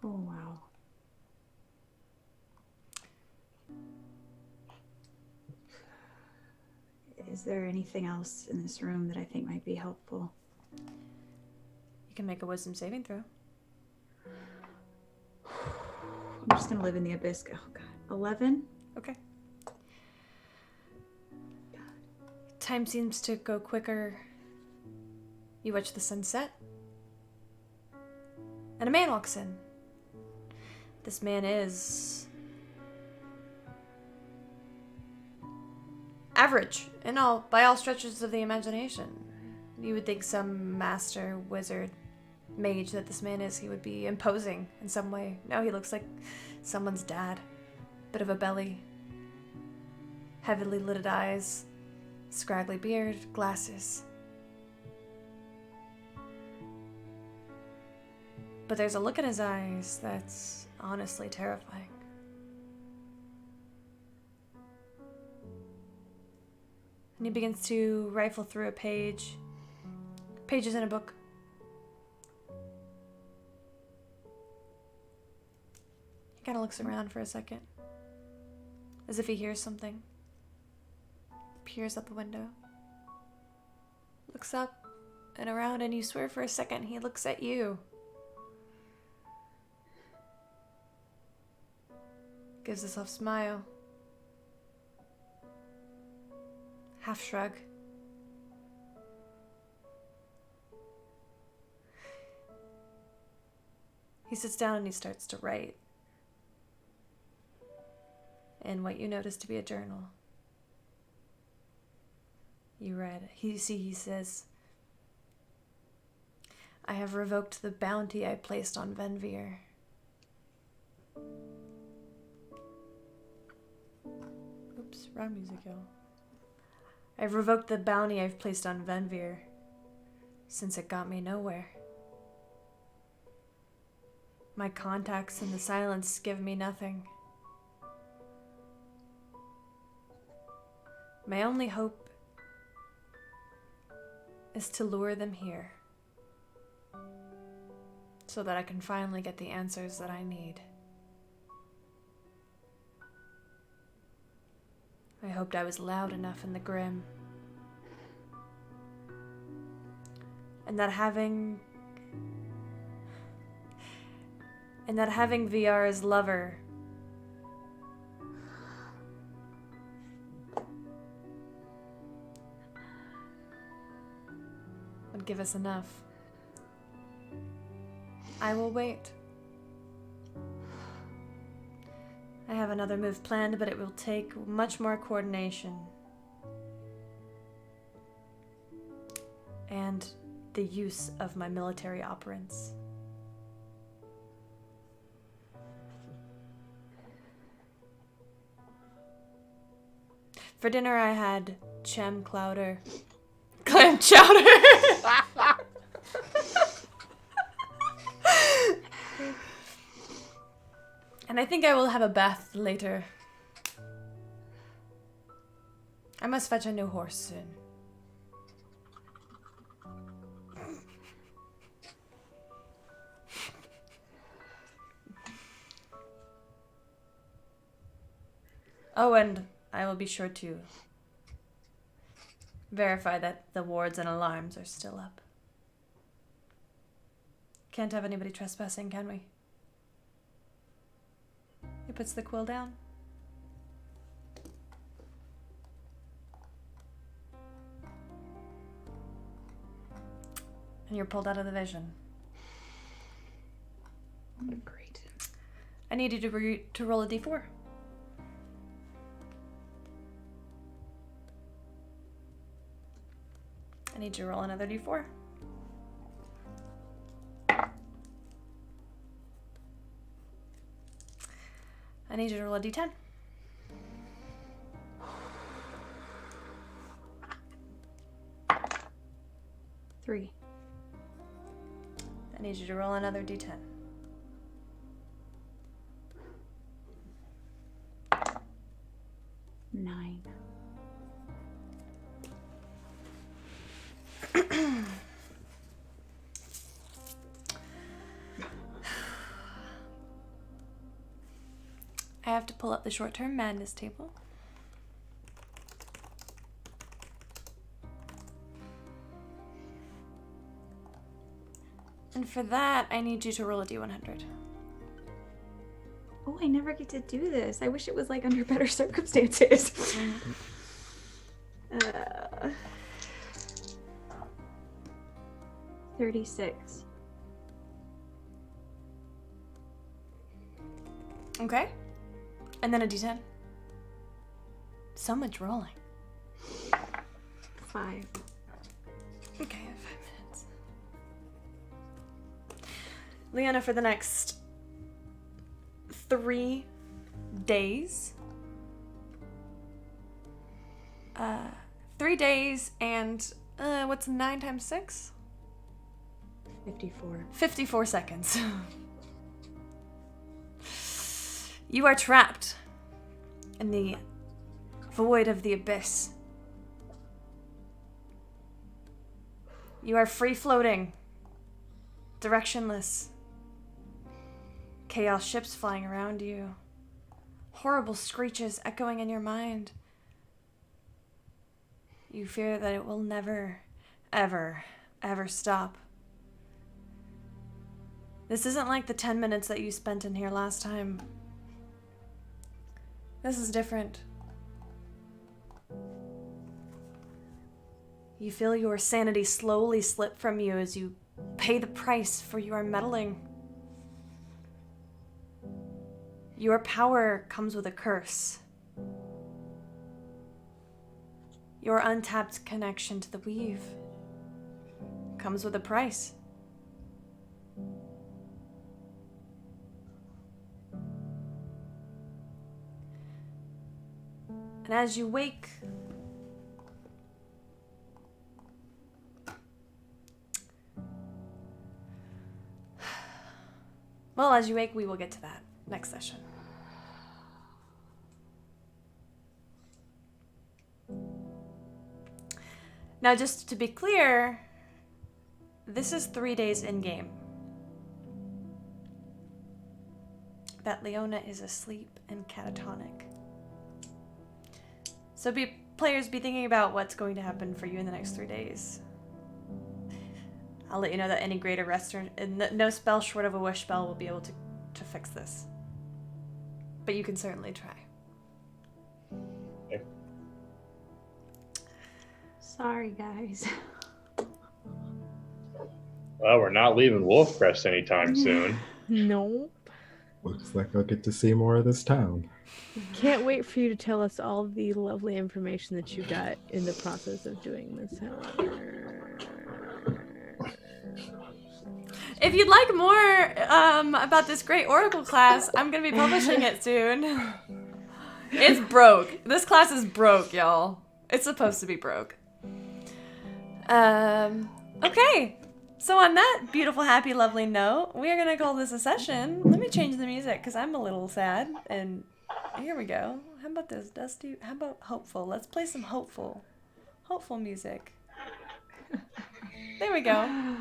Oh, wow. Is there anything else in this room that I think might be helpful? You can make a wisdom saving throw. I'm just gonna live in the abyss. Oh god. 11? Okay. Time seems to go quicker. You watch the sunset. And a man walks in. This man is average by all stretches of the imagination. You would think some master, wizard, mage that this man is, he would be imposing in some way. No, he looks like someone's dad. Bit of a belly, heavily lidded eyes, scraggly beard, glasses. But there's a look in his eyes that's honestly terrifying. And he begins to rifle through pages in a book. He kind of looks around for a second, as if he hears something. Peers out the window. Looks up and around, and you swear for a second he looks at you. Gives a soft smile. Half shrug. He sits down and he starts to write in what you notice to be a journal. You read. He says, "I have revoked the bounty I placed on Venvir. Oops, wrong music, y'all. I've revoked the bounty I've placed on Venvir, since it got me nowhere. My contacts in the silence give me nothing. My only hope is to lure them here, so that I can finally get the answers that I need. I hoped I was loud enough in the Grim, and that having VR's lover would give us enough. I will wait. I have another move planned, but it will take much more coordination. And the use of my military operants. For dinner I had clam chowder. Clam chowder! And I think I will have a bath later. I must fetch a new horse soon. Oh, and I will be sure to verify that the wards and alarms are still up. Can't have anybody trespassing, can we? He puts the quill down. And you're pulled out of the vision. Great. I need you to roll a d4. I need you to roll another d4. I need you to roll a d10. Three. I need you to roll another d10. Nine. I have to pull up the short-term madness table. And for that, I need you to roll a d100. Oh, I never get to do this. I wish it was like under better circumstances. 36. Okay. And then a d10. So much rolling. 5. Okay, 5 minutes. Leona, for the next 3 days. 3 days and what's 9 times 6? 54. 54 seconds. You are trapped in the void of the abyss. You are free floating, directionless. Chaos ships flying around you. Horrible screeches echoing in your mind. You fear that it will never, ever, ever stop. This isn't like the 10 minutes that you spent in here last time. This is different. You feel your sanity slowly slip from you as you pay the price for your meddling. Your power comes with a curse. Your untapped connection to the weave comes with a price. And as you wake, well, as you wake, we will get to that next session. Now, just to be clear, this is 3 days in-game. That Leona is asleep and catatonic. So players, be thinking about what's going to happen for you in the next 3 days. I'll let you know that any greater rest or no spell short of a wish spell will be able to fix this. But you can certainly try. Sorry, guys. Well, we're not leaving Wolfcrest anytime soon. No. Looks like I'll get to see more of this town. Can't wait for you to tell us all the lovely information that you got in the process of doing this, however. If you'd like more about this great Oracle class, I'm going to be publishing it soon. It's broke. This class is broke, y'all. It's supposed to be broke. Okay. So on that beautiful, happy, lovely note, we are going to call this a session. Let me change the music because I'm a little sad. And here we go. How about this, Dusty? How about hopeful? Let's play some hopeful music. There we go.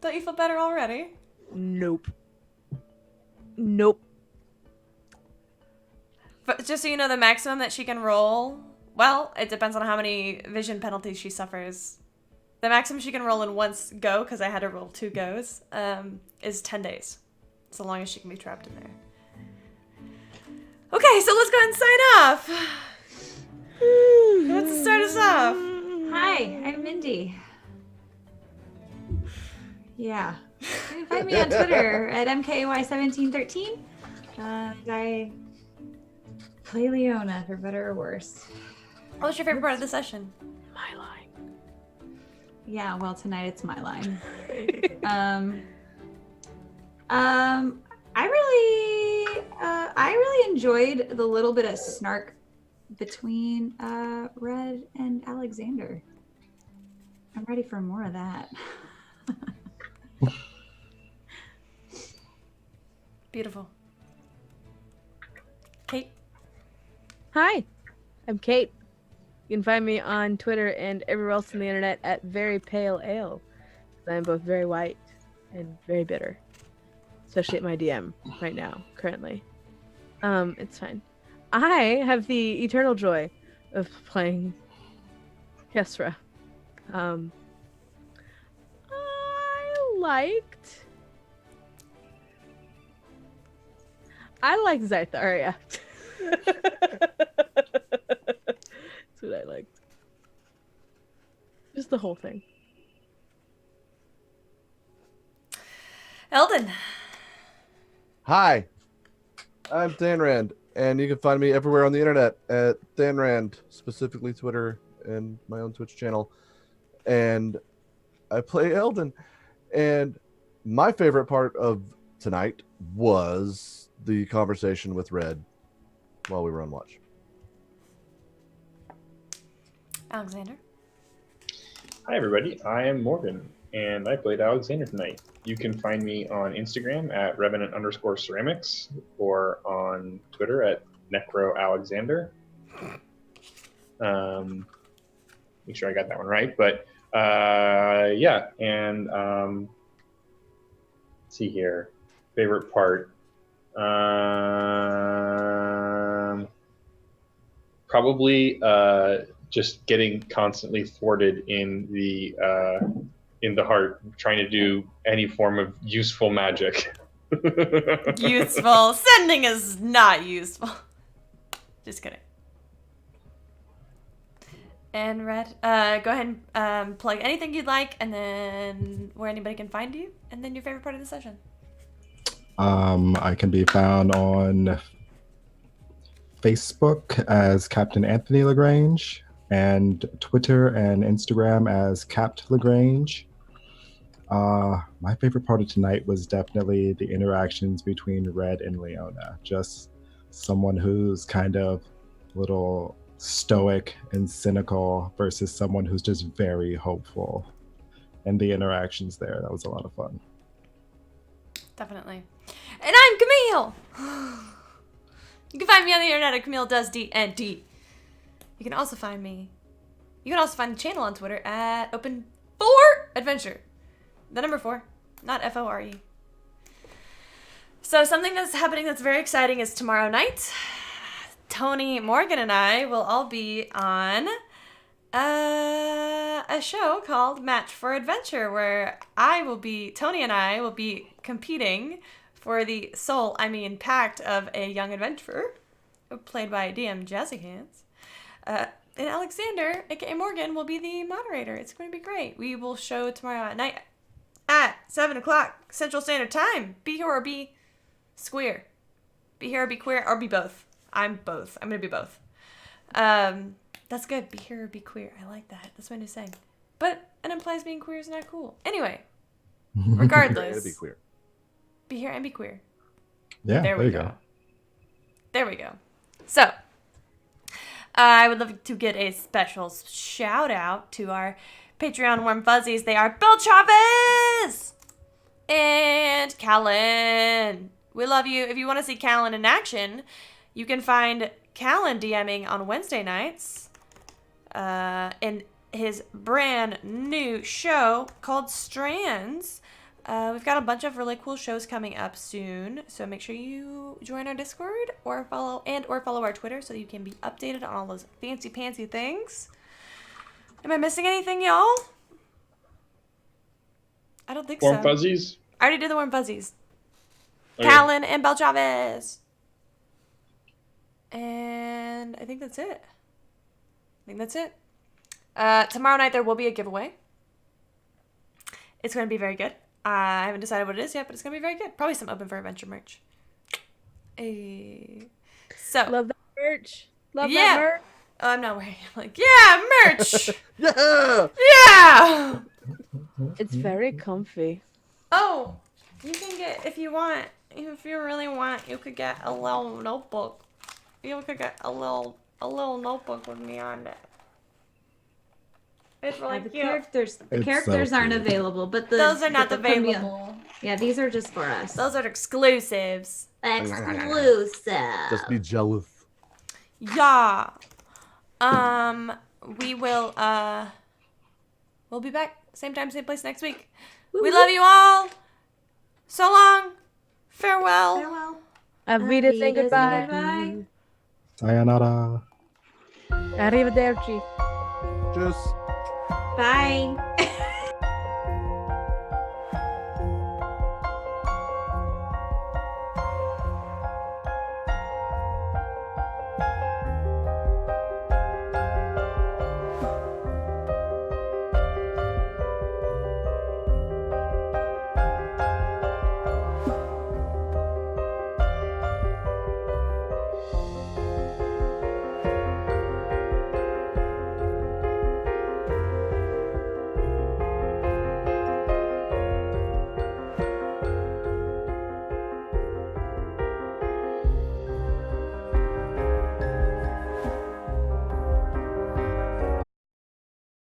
Don't you feel better already? Nope. But just so you know, the maximum that she can roll, well, it depends on how many vision penalties she suffers. The maximum she can roll in one go, because I had to roll 2 goes, is 10 days. So long as she can be trapped in there. Okay, so let's go ahead and sign off. Who wants to start us off? Hi, I'm Mindy. Yeah. You can find me on Twitter at MKY1713. I play Leona, for better or worse. What was your favorite part of the session? My line. Yeah, well, tonight it's my line. I really enjoyed the little bit of snark between Red and Alexander. I'm ready for more of that. Beautiful. Kate? Hi, I'm Kate. You can find me on Twitter and everywhere else on the internet at Very Pale Ale. I'm both very white and very bitter. Especially at my DM right now, currently. It's fine. I have the eternal joy of playing Kesra. I liked Zytharia. That's what I liked. Just the whole thing. Eldon. Hi, I'm Thanrand, and you can find me everywhere on the internet at Thanrand, specifically Twitter and my own Twitch channel. And I play Eldon. And my favorite part of tonight was the conversation with Red while we were on watch. Alexander. Hi, everybody. I am Morgan, and I played Alexander tonight. You can find me on Instagram at Revenant_ceramics or on Twitter at NecroAlexander. Make sure I got that one right. But yeah, and let's see here. Favorite part. Probably just getting constantly thwarted in the heart, trying to do any form of useful magic. Useful. Sending is not useful. Just kidding. And Red, go ahead and plug anything you'd like, and then where anybody can find you, and then your favorite part of the session. I can be found on Facebook as Captain Anthony Lagrange, and Twitter and Instagram as Capt Lagrange. My favorite part of tonight was definitely the interactions between Red and Leona. Just someone who's kind of a little stoic and cynical versus someone who's just very hopeful. And the interactions there, that was a lot of fun. Definitely. And I'm Camille! You can find me on the internet at CamilleDoesDND. You can also find me. You can also find the channel on Twitter at Open4Adventure. The number 4, not FORE. So something that's happening that's very exciting is tomorrow night. Tony, Morgan, and I will all be on a show called Match for Adventure, where Tony and I will be competing for the pact of a young adventurer, played by DM Jazzy Hands. And Alexander, aka Morgan, will be the moderator. It's going to be great. We will show tomorrow at night. at 7 o'clock Central Standard Time. Be here or be square. Be here or be queer or be both. I'm both. I'm going to be both. That's good. Be here or be queer. I like that. That's my new saying. But it implies being queer is not cool. Anyway, regardless. Be queer. Be here and be queer. Yeah, There we go. There we go. So, I would love to get a special shout out to our Patreon warm fuzzies. They are Bill Chavez and Callan. We love you. If you want to see Callan in action, you can find Callan DMing on Wednesday nights in his brand new show called Strands. We've got a bunch of really cool shows coming up soon, so make sure you join our Discord or follow our Twitter so you can be updated on all those fancy pantsy things. Am I missing anything, y'all? I don't think so. Warm fuzzies? I already did the warm fuzzies. Okay. Callan and Bel Chavez. And I think that's it. Tomorrow night there will be a giveaway. It's going to be very good. I haven't decided what it is yet, but it's going to be very good. Probably some Open for Adventure merch. So. Love that merch. Love Yeah. that merch. Oh, I'm not wearing it. I'm like, yeah, merch. Yeah. Yeah. It's very comfy. Oh, you can get, if you really want, you could get a little notebook. You could get a little notebook with me on it. It's really the cute. characters It's so aren't cute. available, but Those are not but the Camille- available. Yeah, these are just for us. Those are exclusives. Exclusive. Just be jealous. Yeah. We will, we'll be back same time, same place next week. We love you all. So long. Farewell. Farewell. Avida, say Avida, say goodbye. goodbye. Sayonara. Arrivederci. Just Bye.